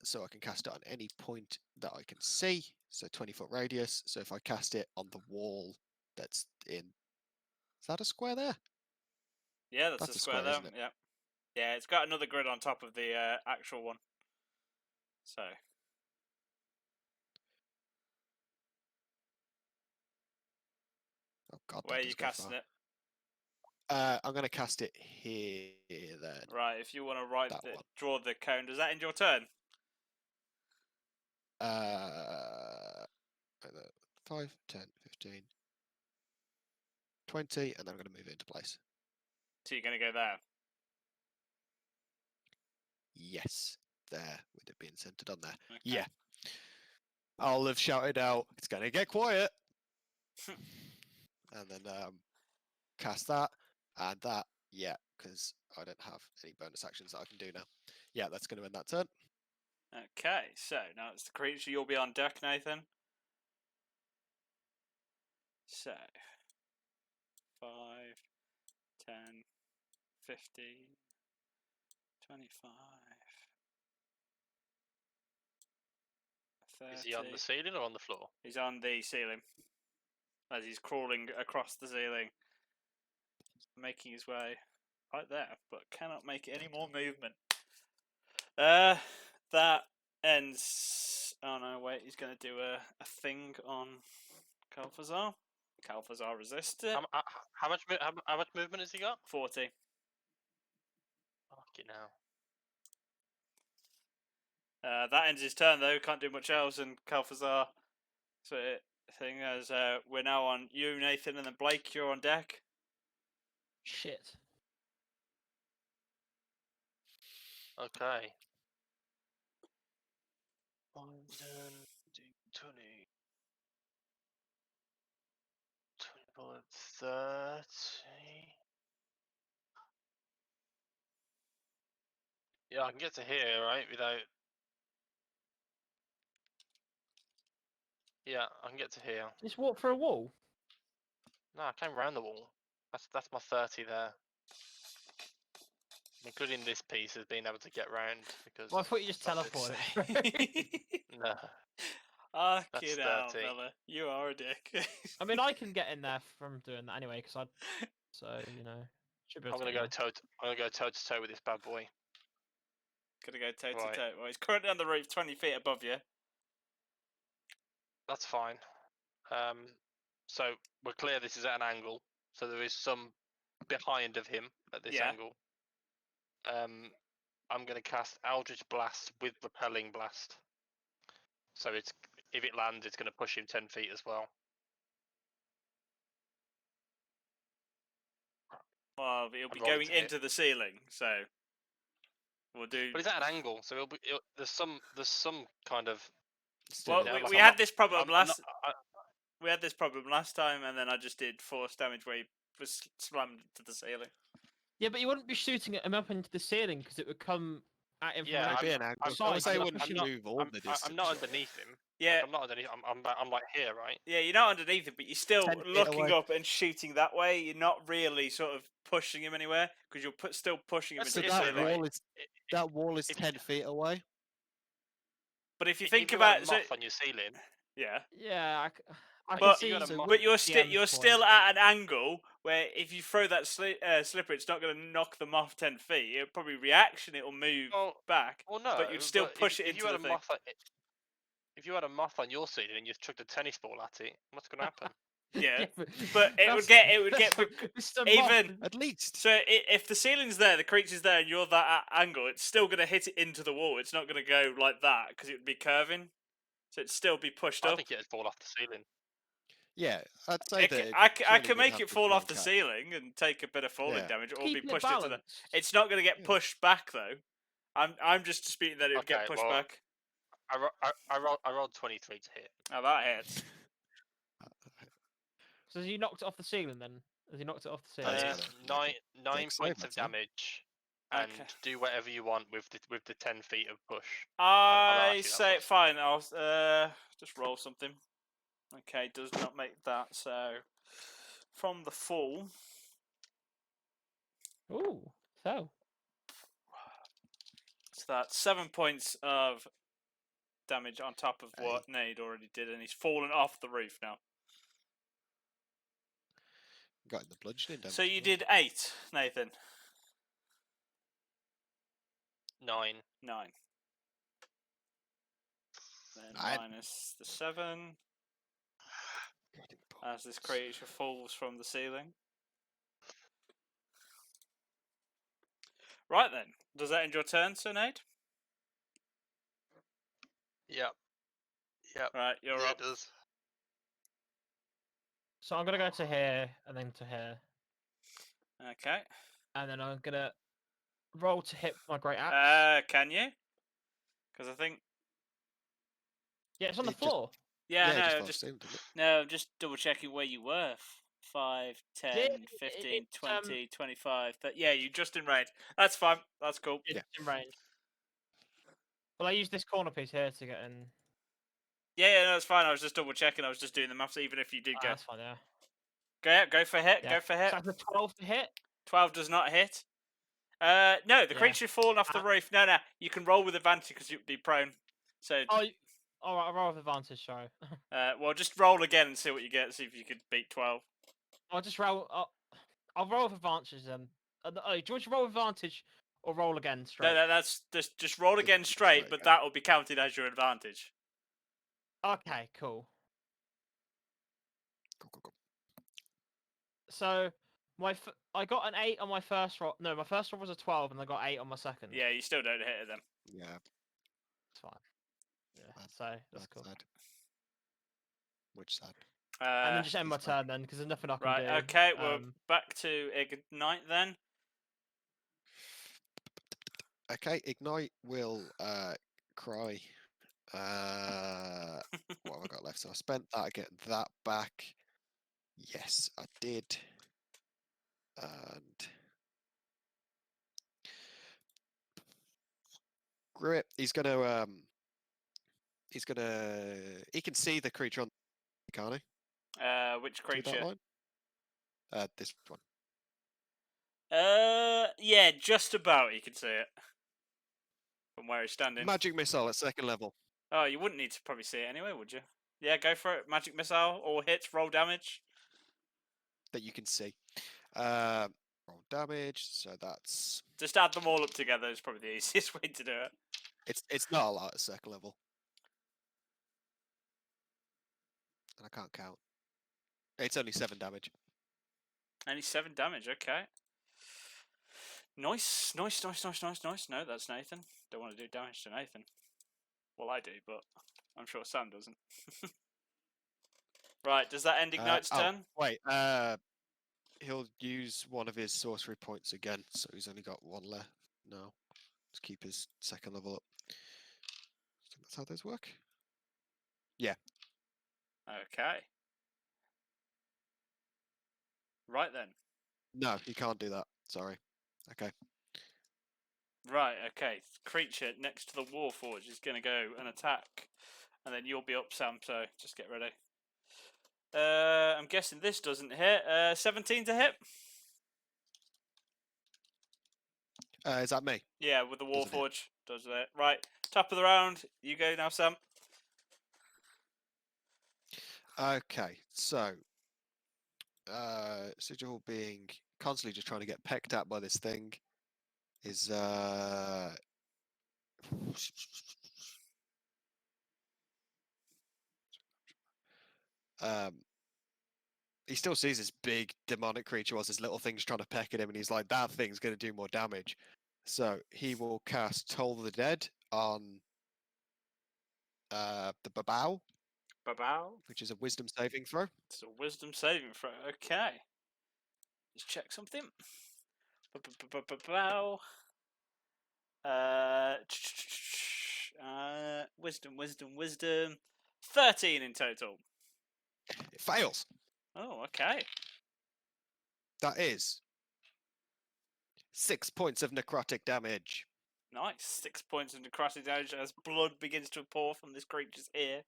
So I can cast it on any point that I can see. So 20-foot radius. So if I cast it on the wall that's in, is that a square there? Yeah, that's That's a a square square, there. isn't it? Yeah, yeah, it's got another grid on top of the actual one. So Oh God, where that are you does go casting far. it? I'm going to cast it here then. Right, if you want to write That one. draw the cone, does that end your turn? 5, 10, 15, 20, and then I'm going to move it into place. So you're going to go there. Yes, there, with it being centered on there. Okay. Yeah. I'll have shouted out, it's going to get quiet. And then cast that and that. Yeah, because I don't have any bonus actions that I can do now. Yeah, that's going to end that turn. Okay, so now it's the creature. You'll be on deck, Nathan. So 5, 10, 15, 25, 30. Is he on the ceiling or on the floor? He's on the ceiling. As he's crawling across the ceiling. Making his way right there, but cannot make any more movement. That ends. Oh no, wait, he's going to do a thing on Calfazar. Calfazar resists it. How much movement has he got? 40. Fucking hell. That ends his turn though. Can't do much else, and Calfazar. So thing as we're now on you, Nathan, and then Blake. You're on deck. Shit. Okay. 5, 10, 20, 25, 30. Yeah, I can get to here, right? Without. Yeah, I can get to here. Just walk through a wall. No, I came round the wall. That's my 30 there. Including this piece as being able to get round because. Well, I thought you just fuck this. teleported. No. Ah, That's kid out, 30. fella. You are a dick. I mean, I can get in there from doing that anyway, because I. So you know, should be I'm able gonna to go get in I'm gonna go toe to toe with this bad boy. Gonna go toe to Right. toe. Well, he's currently on the roof, 20 feet above you. That's fine. So we're clear this is at an angle. so there is some behind of him at this Yeah. angle. I'm going to cast Eldritch Blast with Repelling Blast. So it's if it lands, it's going to push him 10 feet as well. Well, it'll be I'm rolling going to hit. into the ceiling, so we'll do. But he's at an angle, so there's some kind of. Still Well, in Yeah, we, like, we I'm had not- this problem I'm last. not, We had this problem last time, and then I just did force damage where he was slammed to the ceiling. Yeah, but you wouldn't be shooting him up into the ceiling because it would come at him from Yeah, an It'd be I'm- an angle. side, I would say so it that's wouldn't pushing up. move all the distance. I'm not underneath him. Yeah, Like, I'm not underneath. I'm like here, right? yeah, you're not underneath it, but you're still 10 feet looking away. up and shooting that way. You're not really sort of pushing him anywhere because you're still pushing him That's into So the it, that ceiling. right? wall is I- that wall is if- 10 feet away. But if you If think you had about a so, moth on your ceiling, yeah, Yeah, I Like, can but see. you had a so moth- but you're DM's you're point. still at an angle where if you throw that slipper, it's not going to knock them off 10 feet. It'll probably reaction. It'll move well, back, well, no. but you'd still push it if you into had the a thing. moth, if you had a moth on your ceiling and you chucked a tennis ball at it, what's going to happen? Yeah, but it that's- would get that's Mr. even- Moth. At least. so if the ceiling's there, the creature's there, and you're that angle, it's still going to hit it into the wall. It's not going to go like that because it would be curving, so it'd still be pushed I up. think it'd fall off the ceiling. Yeah, I'd say It that. I surely can would make have it to fall try off and the catch. ceiling and take a bit of falling Yeah. damage, or be Keeping it pushed into the. balanced. It's not going to get Yeah. pushed back though. I'm just disputing that it would get Okay, pushed well- back. I rolled 23 to hit. Oh, that hits. So has he knocked it off the ceiling then? Has he knocked it off the That's ceiling? gotta make nine dex points save, of I'd say. damage, and Okay. do whatever you want with the 10 feet of push. I actually, say that's- fine. I'll just roll something. Okay, does not make that. So from the fall, Ooh, so so that's 7 points of damage on top of Hey. what Nade already did, and he's fallen off the roof now. Got in the bludgeoning damage. So as you well. did 8, Nathan. 9. 9. Then 9. minus the 7 Getting as this balls. creature falls from the ceiling. Right then, does that end your turn, Sir Nade? Yep. Yep. Right, you're Yeah, up. it does. so I'm gonna go to here and then to here, Okay. and then I'm gonna roll to hit my great axe. Can you? Because I think. Yeah, it's on the it just- floor. Yeah, it no, fell just asleep, didn't it? no, just double checking where you were. 5, 10, 15, it's, 20, 25. But yeah, you just in range. That's fine. That's cool. It's Yeah. in range. Well, I use this corner piece here to get in. Yeah, no, that's fine. I was just double checking. I was just doing the maths. Even if you did Ah, go, that's fine, yeah. go for hit. Yeah. Go for hit. So that's a 12 to hit. 12 does not hit. No, the Yeah. creature fallen off the roof. No, you can roll with advantage because you'd be prone. So, Oh, alright, I'll roll with advantage, sorry. well, just roll again and see what you get. See if you could beat 12. I'll just roll. I'll roll with advantage then. Oh, do you want to roll with advantage or roll again straight? No, that's just roll again straight, straight, but yeah. that will be counted as your advantage. Okay, cool. Go. So I got an 8 on my first roll. No, my first roll was a 12, and I got 8 on my second. Yeah, you still don't hit it then. Yeah, It's fine. Yeah, That's- so that's that's cool. sad. Which sad? And then just end my that's fine. turn then, because there's nothing I can Right, do. okay, we're back to Ignite then. Okay, Ignite will cry. What have I got left? So I spent that, I get that back. Yes, I did. And Grip, he can see the creature on, can't he? Which See that creature? line? This one. Yeah, just about you can see it. From where he's standing. Magic missile at second level. Oh, you wouldn't need to probably see it anyway, would you? Yeah, go for it. Magic missile, all hits, roll damage. That you can see. Roll damage, so that's Just add them all up together is probably the easiest way to do it. it's not a lot at second level. And I can't count. It's only 7 damage. Only 7 damage. Okay. Nice. No, that's Nathan. Don't want to do damage to Nathan. Well, I do, but I'm sure Sam doesn't. Right, does that end Ignite's turn? Wait, he'll use one of his sorcery points again, so he's only got 1 left now. Let's keep his 2nd level up. I think that's how those work. Okay. Right then. No, he can't do that. Sorry. Okay. Right, okay. Creature next to the Warforge is going to go and attack. And then you'll be up, Sam, so just get ready. I'm guessing this doesn't hit. 17 to hit? Is that me? Yeah, with the Doesn't hit. Warforge. Does it. Right, top of the round. You go now, Sam. Okay, so Sigil being constantly just trying to get pecked at by this thing is he still sees this big demonic creature whilst this little thing's trying to peck at him, and he's like, that thing's going to do more damage. So he will cast Toll of the Dead on the Babao, Babao. which is a wisdom saving throw. It's a wisdom saving throw. Okay. Let's check something. Babao. Wisdom. 13 in total. It fails. Oh, okay. That is 6 points of necrotic damage. Nice. 6 points of necrotic damage as blood begins to pour from this creature's ear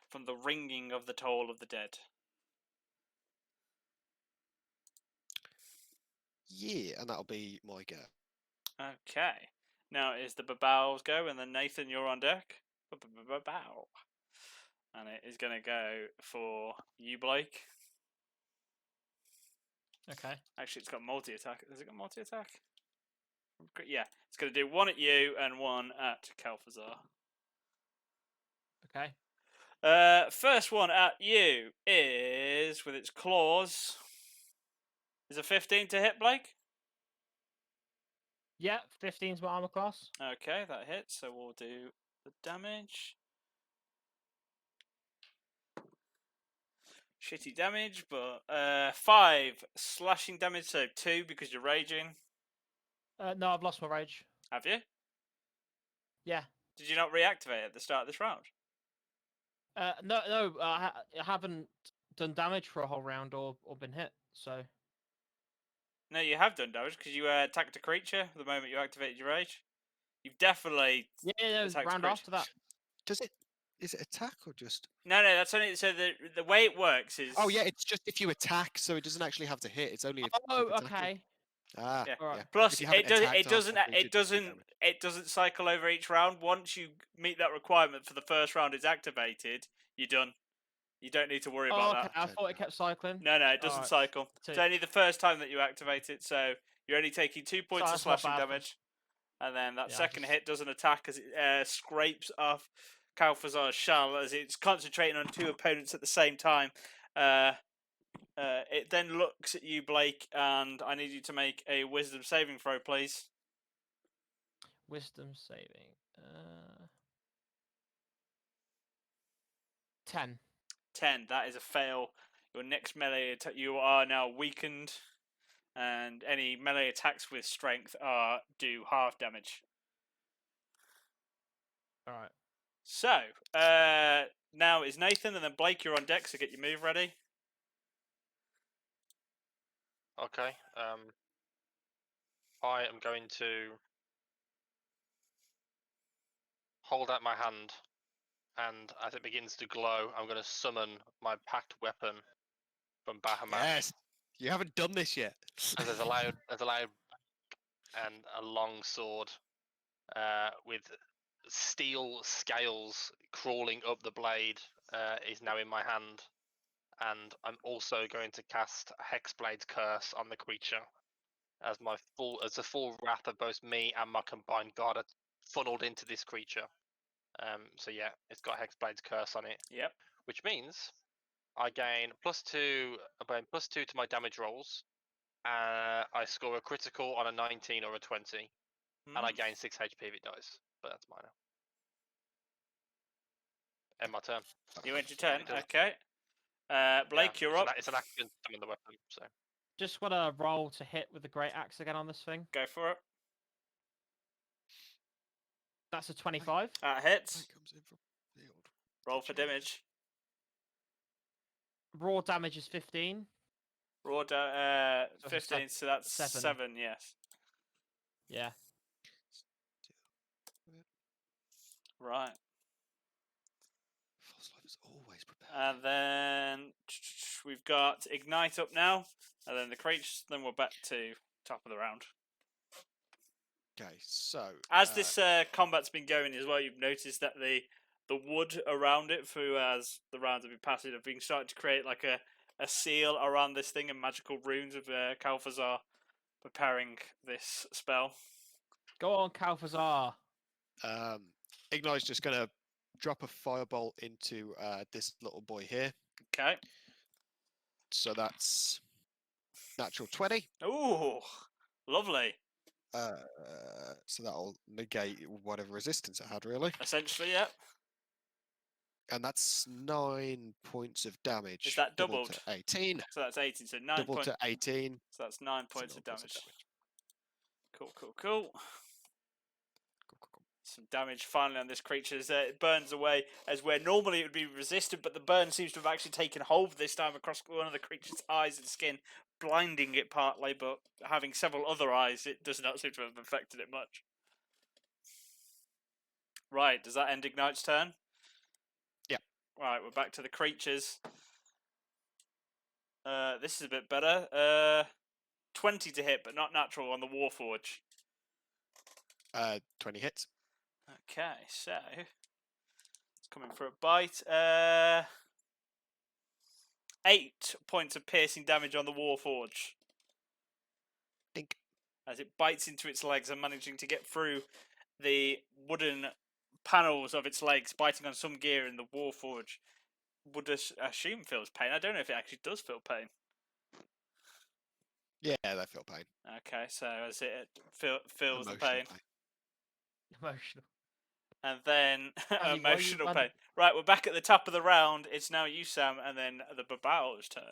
from the ringing of the toll of the dead. Yeah, and that'll be my go. Okay. Now it is the Babao's go, and then Nathan, you're on deck. Babao. And it is going to go for you, Blake. Okay. Actually, it's got multi-attack. Has it got multi-attack? Yeah. It's going to do 1 at you and 1 at Calfazar. Okay. First one at you is, with its claws, is a 15 to hit, Blake? Yeah, 15's my armor class. Okay, that hits, so we'll do the damage. Shitty damage, but 5 slashing damage, so 2 because you're raging. No, I've lost my rage. Have you? Yeah. Did you not reactivate at the start of this round? No, I haven't done damage for a whole round or been hit. So. No, you have done damage because you attacked a creature the moment you activated your rage. You've definitely Yeah, attacked a round creature. after that. Is it attack or just? No, that's only so the way it works is. Oh yeah, it's just if you attack, so it doesn't actually have to hit. It's only if. Oh, if attacking. okay. Ah, Yeah. yeah. Plus, If you it haven't attacked doesn't after, then you just do damage. it doesn't cycle over each round. Once you meet that requirement for the first round is activated, you're done. You don't need to worry about Okay. that. I thought it kept cycling. No, it doesn't Alright, cycle. It's two. only the first time that you activate it, so you're only taking 2 points of that's not slashing bad for- damage, and then that Yeah, I second just- hit doesn't attack as it scrapes off Calfazar's shell as it's concentrating on 2 opponents at the same time. It then looks at you, Blake, and I need you to make a wisdom saving throw, please. Wisdom saving. 10. 10. That is a fail. Your next melee attack, you are now weakened, and any melee attacks with strength do half damage. All right. So, now is Nathan, and then Blake, you're on deck, so get your move ready. Okay. I am going to hold out my hand, and as it begins to glow, I'm going to summon my packed weapon from Bahamut. Yes, you haven't done this yet. And there's a loud and a long sword, with steel scales crawling up the blade, is now in my hand, and I'm also going to cast Hexblade's Curse on the creature, as the full wrath of both me and my combined god are funneled into this creature. So yeah, it's got Hexblade's Curse on it. Yep. Which means I gain +2 to my damage rolls, I score a critical on a 19 or a 20, and I Mm. gain 6 HP if it dies. But that's minor. End my turn. You went your That's what turn. it does. Okay. Blake, you're it's up. It's an action summon the weapon, so. Just want to roll to hit with the great axe again on this thing. Go for it. That's a 25. That hits. Light comes in from field. Roll for damage. Raw damage is 15. Raw So it's a 15, so that's seven. 7, yes. Yeah. Right. False life is always prepared. And then we've got Ignite up now. And then the creatures, then we're back to top of the round. Okay, so As this combat's been going as well, you've noticed that the wood around it, through as the rounds have been passing, have been starting to create like a seal around this thing and magical runes of Kalfazar preparing this spell. Go on, Kalfazar. Ignite's just gonna drop a firebolt into this little boy here. Okay. So that's natural 20. Ooh, lovely. So that'll negate whatever resistance it had, really. Essentially, yeah. And that's 9 points of damage. Is that doubled doubled? to 18. So that's 18. So 9 Doubled points. to 18. So that's 9 so points 9 of damage. Cool. Cool, cool, cool. Some damage finally on this creature as it burns away, as where normally it would be resistant, but the burn seems to have actually taken hold this time across one of the creature's eyes and skin, blinding it partly, but having several other eyes, it does not seem to have affected it much. Right, does that end Ignite's turn? Yeah. Right, we're back to the creatures. This is a bit better. 20 to hit, but not natural on the Warforge. 20 hits. Okay, so it's coming for a bite. 8 points of piercing damage on the Warforge Dink. as it bites into its legs and managing to get through the wooden panels of its legs, biting on some gear in the Warforge. Would assume feels pain. I don't know if it actually does feel pain. Yeah, they feel pain. Okay, so as it feels the Emotional pain. Emotional. And then Andy, why are you emotional running? pain. Right, we're back at the top of the round. It's now you, Sam, and then the Babao's turn.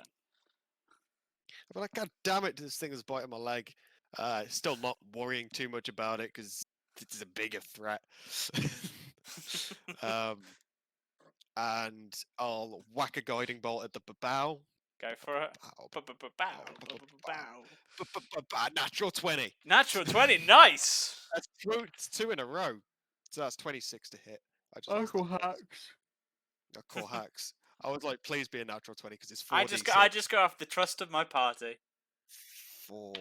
I'm like, God damn it, this thing is biting my leg. Still not worrying too much about it because it's a bigger threat. And I'll whack a guiding bolt at the Babao. Go for it. Natural 20. Natural 20, nice! That's two in a row. So that's 26 to hit. I just Uncle Hacks. Core hacks. I was like, please be a natural 20 because it's 4d6. I just go off the trust of my party. 4,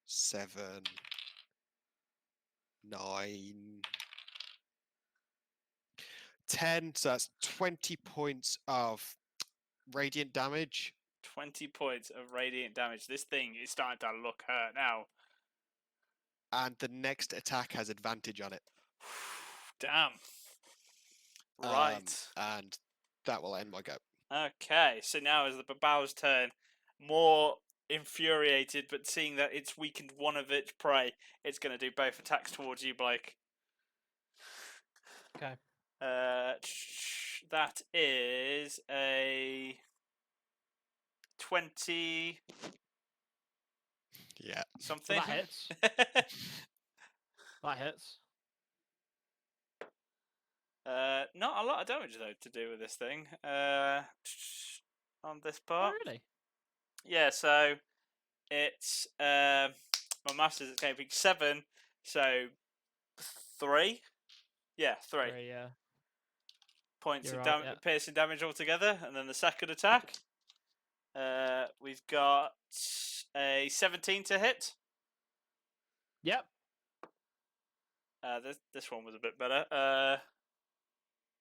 7, 9, 10. So that's 20 points of radiant damage. 20 points of radiant damage. This thing is starting to look hurt now. And the next attack has advantage on it. Damn. Right. And that will end my go. Okay, so now is the Babao's turn. More infuriated, but seeing that it's weakened one of its prey, it's going to do both attacks towards you, Blake. Okay. That is a 20 Yeah. something. That hits. That hits. Not a lot of damage though to do with this thing. On this Oh, part. really? Yeah, so it's my master's escaping 7, so 3. Yeah, 3 Yeah. points You're of right, yeah. piercing damage altogether, and then the second attack. We've got a 17 to hit. Yep. This one was a bit better.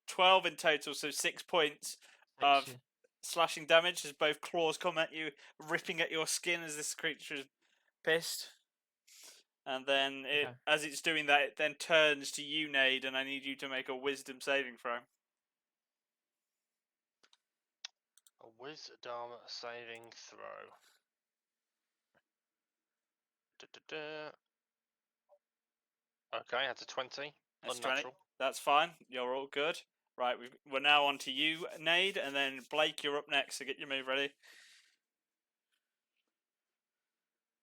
12 in total, so 6 points of Makes you- slashing damage as both claws come at you, ripping at your skin as this creature is pissed. And then Okay. as it's doing that, it then turns to you, Nade, and I need you to make a wisdom saving throw. A wisdom saving throw. Okay, that's a 20. That's 20. Unnatural. That's fine. You're all good. Right, we're now on to you, Nade, and then Blake, you're up next, so get your move ready.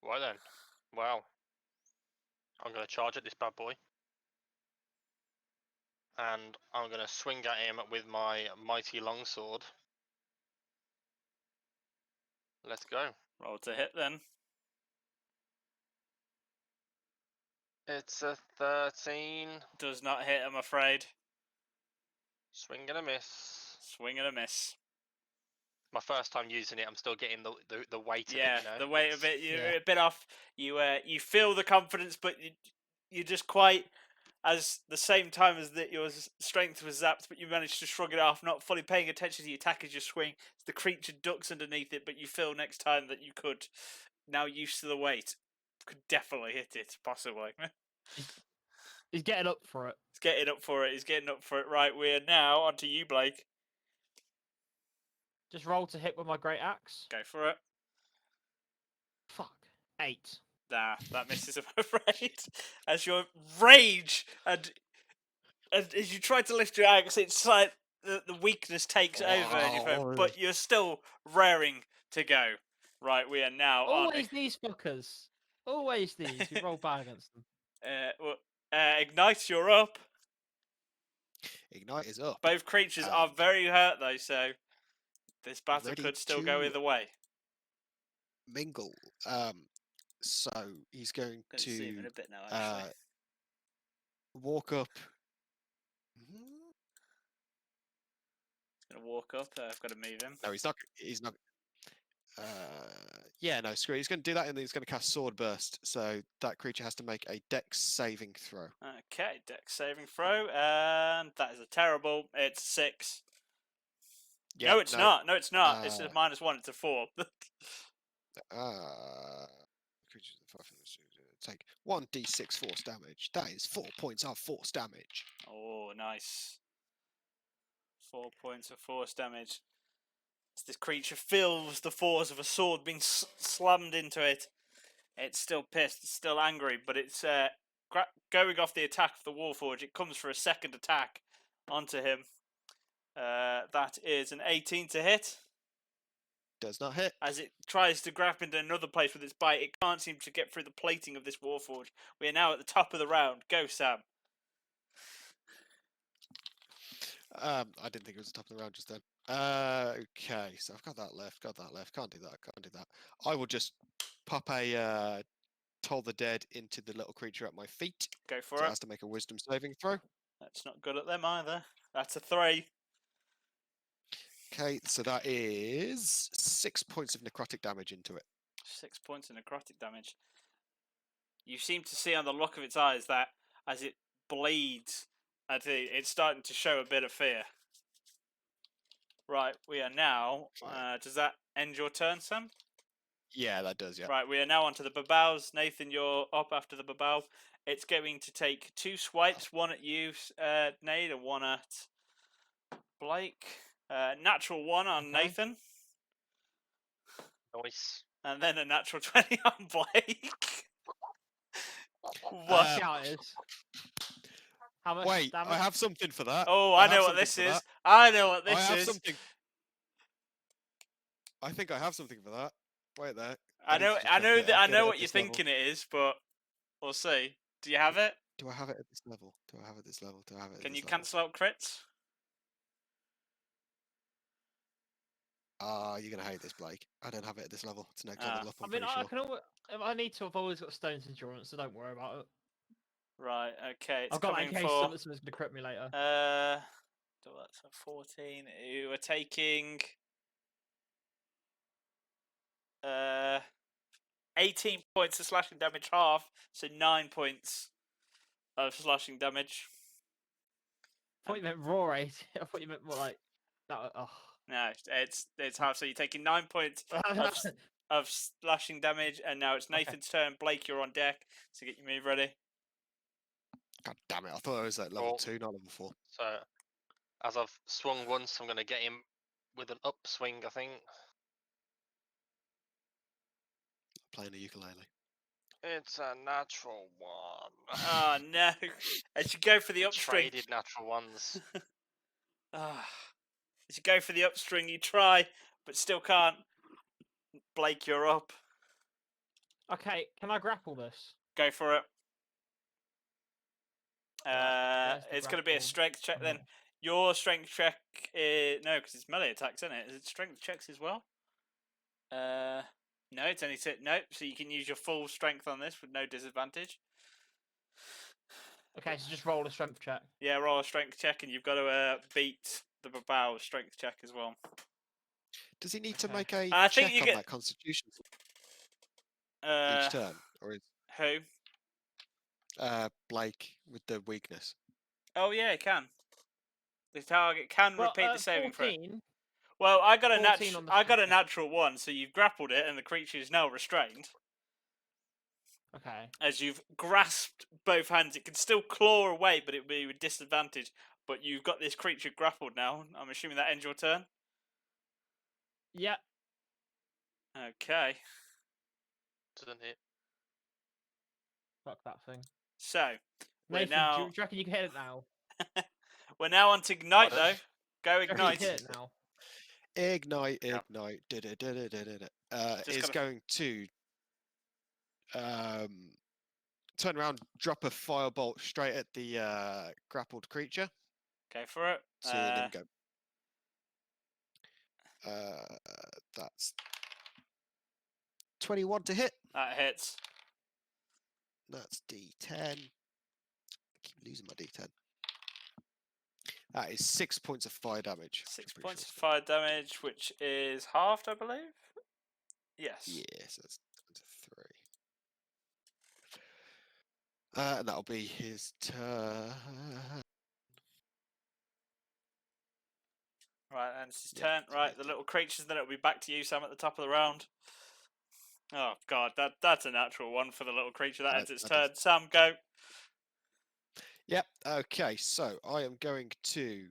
Right then. Wow. I'm going to charge at this bad boy. And I'm going to swing at him with my mighty longsword. Let's go. Roll to hit then. It's a 13. Does not hit, I'm afraid. Swing and a miss. Swing and a miss. My first time using it, I'm still getting the weight of Yeah, it, you know. the weight of it, you're Yeah. a bit off. You feel the confidence, but you're just quite, as the same time as that your strength was zapped, but you managed to shrug it off, not fully paying attention to the attack as you swing. The creature ducks underneath it, but you feel next time that you could, now used to the weight, could definitely hit it, possibly. He's getting up for it. He's getting up for it. He's getting up for it. Right, we're now on to you, Blake. Just roll to hit with my great axe. Go for it. Fuck. 8. Nah, that misses, I'm afraid. As your rage and as you try to lift your axe, it's like the weakness takes over, but you're still raring to go. Right, we are now Always these fuckers. Always these. We roll bad against them. Ignite, you're up. Ignite is up. Both creatures are very hurt though, so this battle Ready could still go to- either way. Mingle. So he's going Gonna see him in to a bit now, actually. walk up. He's gonna walk up. I've got to move him. No, he's not. He's not. Yeah, no, screw it. He's going to do that, and then he's going to cast Sword Burst. So that creature has to make a Dex saving throw. Okay, Dex saving throw, and that is a terrible. It's 6. Yeah, No, it's not. No, it's not. It's a Uh, -1. It's a 4. Creatures take 1d6 force damage. That is 4 points of force damage. Oh, nice. 4 points of force damage. As this creature feels the force of a sword being slammed into it. It's still pissed, it's still angry, but it's going off the attack of the Warforged. It comes for a second attack onto him. That is an 18 to hit. Does not hit. As it tries to grab into another place with its bite, it can't seem to get through the plating of this Warforged. We are now at the top of the round. Go, Sam. I didn't think it was the top of the round just then. Okay, so I've got that left, Can't do that. I will just pop a Toll the Dead into the little creature at my feet. Go for So it it. has to make a wisdom saving throw. That's not good at them either. That's a 3. Okay, so that is 6 points of necrotic damage into it. 6 points of necrotic damage. You seem to see on the look of its eyes that as it bleeds, it's starting to show a bit of fear. Right, we are now. Does that end your turn, Sam? Yeah, that does, yeah. Right, we are now onto the Babaus. Nathan, you're up after the Babau. It's going to take 2 swipes, one at you, Nate, and one at Blake. Natural 1 on Okay. Nathan, Nice. and then a natural 20 on Blake. What? Uh, Shout it is. How much Wait, damage? I have something for that. Oh, I have know what something this for is. that. I know what I this have is. something. I think I have something for that. Wait there. I need to know, just I get know it- that. I get it know at what you're this level. thinking it is, but we'll see. Do you have it? Do I have it at this level? Do I have it at this level? Do I have it at Can this you level? cancel out crits? You're gonna hate this, Blake. I don't have it at this level. It's next Ah. level up. I I'm mean, pretty I sure. can always, if I need to. I've always got stone's endurance, so don't worry about it. Right. Okay. It's I've got that coming in case for. someone's going to crit me later. So that's a 14. You are taking 18 points of slashing damage, half, so 9 points of slashing damage. I thought you meant raw 8. I thought you meant more like that. Oh. No, it's half. So you're taking 9 points of slashing damage, and now it's Okay. Nathan's turn. Blake, you're on deck, so get your move ready. God damn it! I thought it was at level Well- 2, not level 4. So, as I've swung once, I'm going to get him with an upswing, I think. Playing a ukulele. It's a natural one. Oh no! As you go for the We upstring, traded natural ones. ah, as you go for the upstring, you try, but still can't. Blake, you're up. Okay, can I grapple this? Go for it. Right, where's the It's going to be a grapple? strength check then. Oh, Your strength check is no, because it's melee attacks, isn't it? Is it strength checks as well? No, it's only no. So you can use your full strength on this with no disadvantage. okay, so just roll a strength check. Yeah, roll a strength check, and you've got to beat the Babao strength check as well. Does he need to Okay. make a I think check you on get that Constitution uh each turn, or is who? Blake with the weakness? Oh yeah, it can. The target can Well, repeat the saving throw. 14. Well, I got a 14 on the I got a strength check. natural one, so you've grappled it, and the creature is now restrained. Okay. As you've grasped both hands, it can still claw away, but it would be with disadvantage. But you've got this creature grappled now. I'm assuming that ends your turn. Yeah. Okay. Doesn't it? Fuck that thing. So we're Nathan, do now you reckon you can hit it now? we're now on to ignite Pardon? though. Go Do you reckon you ignite. can hit it now? Ignite, Yeah. ignite. Just Is gotta- going to turn around, drop a firebolt straight at the grappled creature, Go for it. seeing him go. That's 21 to hit. That hits. That's D10. I keep losing my D10. That is 6 points of fire damage. which 6 I'm pretty points sure of fire damage, which is halved, I believe. Yes. is- Yes, that's 3. And that'll be his turn. Right, and it's his Yeah, turn. so Right, he's the done. little creatures. Then it'll be back to you, Sam, at the top of the round. Oh god, that's a natural one for the little creature. That ends its That turn. does. Sam, go. Yep. Okay. So I am going to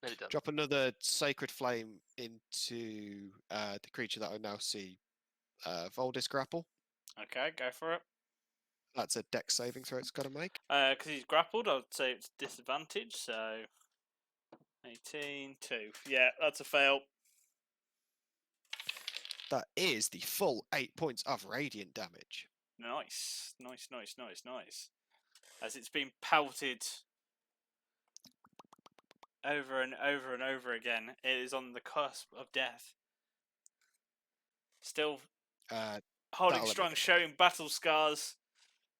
Nearly done. drop another sacred flame into the creature that I now see Voldis grapple. Okay, go for it. That's a dex saving throw it's got to make. Because he's grappled, I'd say it's disadvantage. So 18, 2. Yeah, that's a fail. That is the full 8 points of radiant damage. Nice, nice, nice, nice, nice. As it's been pelted over and over and over again, it is on the cusp of death. Still holding that'll strong, make it. showing battle scars.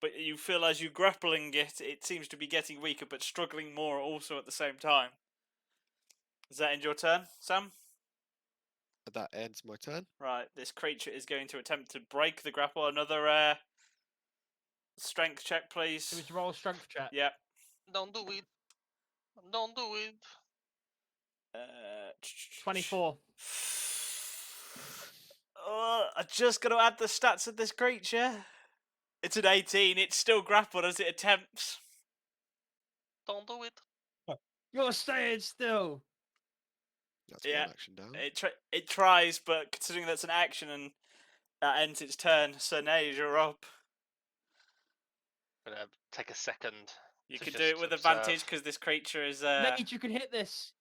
But you feel as you're grappling it, it seems to be getting weaker, but struggling more also at the same time. Does that end your turn, Sam? That ends my turn. Right, this creature is going to attempt to break the grapple. Another strength check, Do we please. to roll a strength check? Yep. Don't do it. Don't do it. 24. Oh, I just got to add the stats of this creature. It's an 18. It's still grappled as it attempts. Don't do it. You're staying still. That's Yeah, one action down. It tries, but considering that's an action and that ends its turn, so now you're up. I'm gonna take a second. You to can do just it with observe. advantage because this creature is. Nate, you can hit this.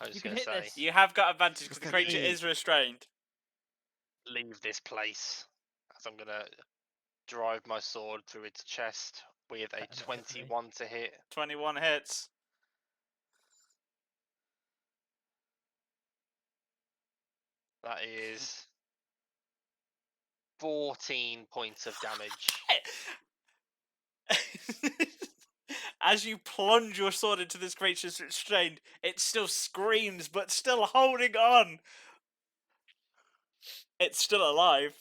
I was You just can gonna hit say, this. You have got advantage because the Look at creature me. is restrained. leave this place. As I'm gonna drive my sword through its chest with a Technically. 21 to hit. 21 hits. That is 14 points of damage. As you plunge your sword into this creature's restrained, it still screams, but still holding on. It's still alive.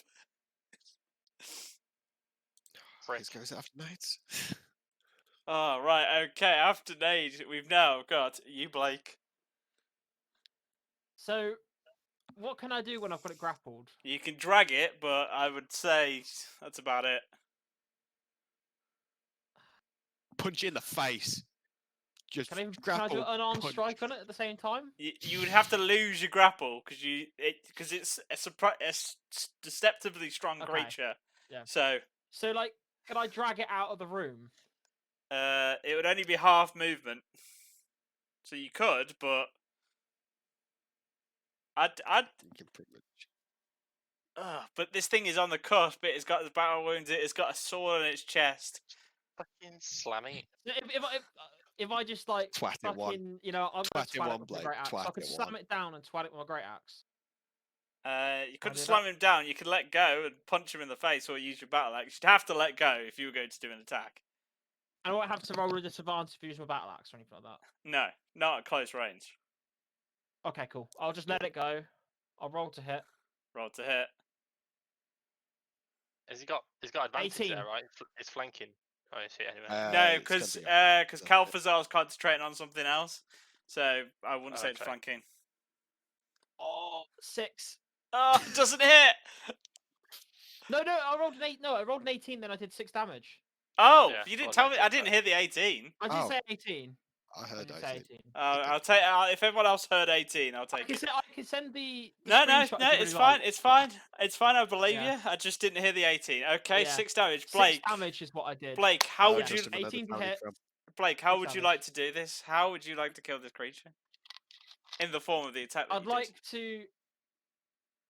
Frick. This goes after nights. Oh, right, okay. After Nade, we've now got you, Blake. So, what can I do when I've got it grappled? You can drag it, but I would say that's about it. Punch you in the face. just Can I do grapple. an unarmed punch. strike on it at the same time? You would have to lose your grapple because it's a deceptively strong Okay, creature. yeah. So So, like, can I drag it out of the room? it would only be half movement. So you could, but I'd You can pretty much. but this thing is on the cusp. It's got the battle wounds. It's got a sword on its chest. Fucking slamming it. If I just like Twat it one. fucking, you know, I'm gonna Twat it twat one it with my blade, great axe. So I twat could it slam one. it down and twat it with my great axe. You couldn't do slam that? him down. You could let go and punch him in the face, or use your battle axe. You'd have to let go if you were going to do an attack. I don't have to roll a disadvantage if you use my battle axe or anything like that. No, not at close range. Okay, cool. I'll just let it go. I'll roll to hit. Roll to hit. He's got advantage 18. there, right? It's flanking. Oh, I see it anyway. No, It's because gonna be Calphazar's concentrating on something else, so I wouldn't say it's Okay. flanking. Oh, 6. Oh, it doesn't hit. No, I rolled an 8. No, I rolled an 18. Then I did 6 damage. Oh, Yeah, you didn't well, tell me. I 19, didn't hear the 18. I did Oh. say 18. I I heard did 18. say 18. I'll take. If everyone else heard 18, I'll I take can, it. I can send the No, screenshot if you really it's fine. like. It's fine. It's fine. I believe Yeah. you. I just didn't hear the 18. Okay, Yeah. 6 damage. 6 Blake. damage is what I did. Blake, how Oh, would just you? another 18 to bounty hit. from- Blake, how 6 would you damage. like to do this? How would you like to kill this creature? In the form of the attack that I'd you like to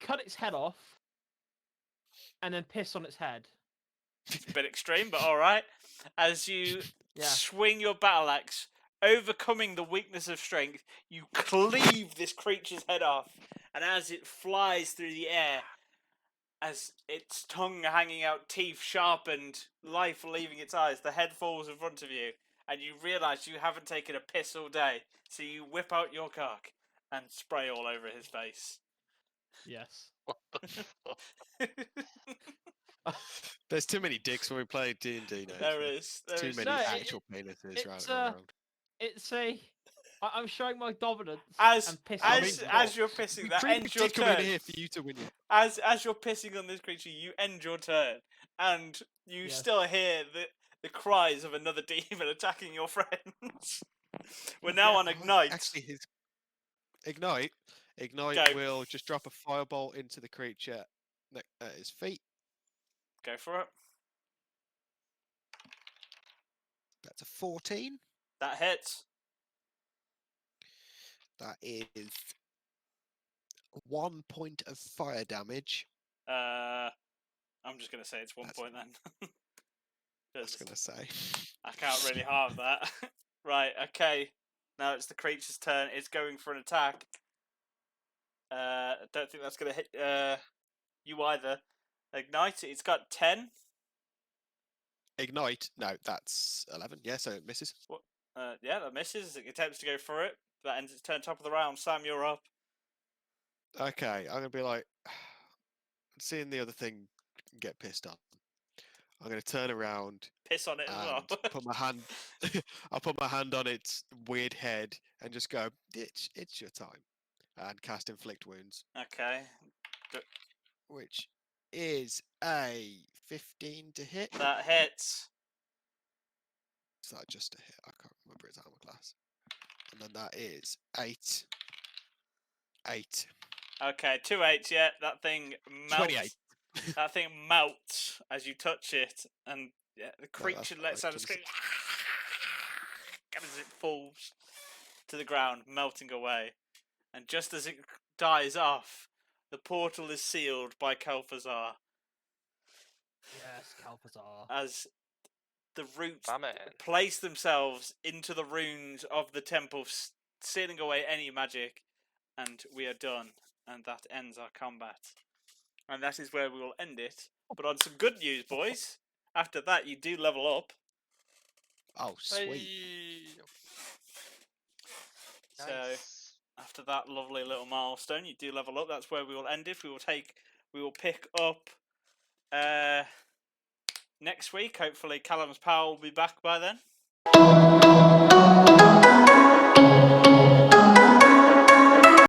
cut its head off and then piss on its head. did. A bit extreme, but all right. As you Yeah. swing your battle axe, overcoming the weakness of strength, you cleave this creature's head off, and as it flies through the air, as its tongue hanging out, teeth sharpened, life leaving its eyes, the head falls in front of you, and you realise you haven't taken a piss all day, so you whip out your cock and spray all over his face. Yes. What the fuck? There's too many dicks when we play D&D now. There is. Too many No, actual penises it's, around. It's I'm showing my dominance As and pissing. as you're pissing, that ends your coming in turn. here for you to win. As you're pissing on this creature, you end your turn, and you Yes. still hear the cries of another demon attacking your friends. We're now on ignite. Actually, his ignite Go. will just drop a firebolt into the creature at his feet. Go for it. That's a 14. That hits. That is 1 point of fire damage. I'm just gonna say it's 1 That's point then. I was 'Cause gonna say. I can't really halve that. Right. Okay. Now it's the creature's turn. It's going for an attack. I don't think that's gonna hit you either. Ignite. It's got 10. Ignite. No, that's 11. Yeah, so it misses. Yeah, that misses. It attempts to go for it. That ends its turn. Top of the round. Sam, you're up. Okay, I'm gonna be like, seeing the other thing get pissed on. I'm gonna turn around Piss on it as well. and put my hand. I'll put my hand on its weird head and just go, it's your time, and cast inflict wounds, Okay. which is a 15 to hit. That hits. Is that just a hit? I can't remember its armor class. And then that is 8. 8. Okay, 2 8s, yeah. That thing melts. 28. That thing melts as you touch it, and yeah, the that's creature lets right, out a scream 26. as it falls to the ground, melting away. And just as it dies off, the portal is sealed by Calphazar Yes, Calphazar. as the roots Amen. place themselves into the runes of the temple, sealing away any magic, and we are done. And that ends our combat. And that is where we will end it. But on some good news, boys, after that you do level up. Oh, sweet. Hey. So Nice. after that lovely little milestone, you do level up. That's where we will end it. We will pick up next week. Hopefully Callum's pal will be back by then.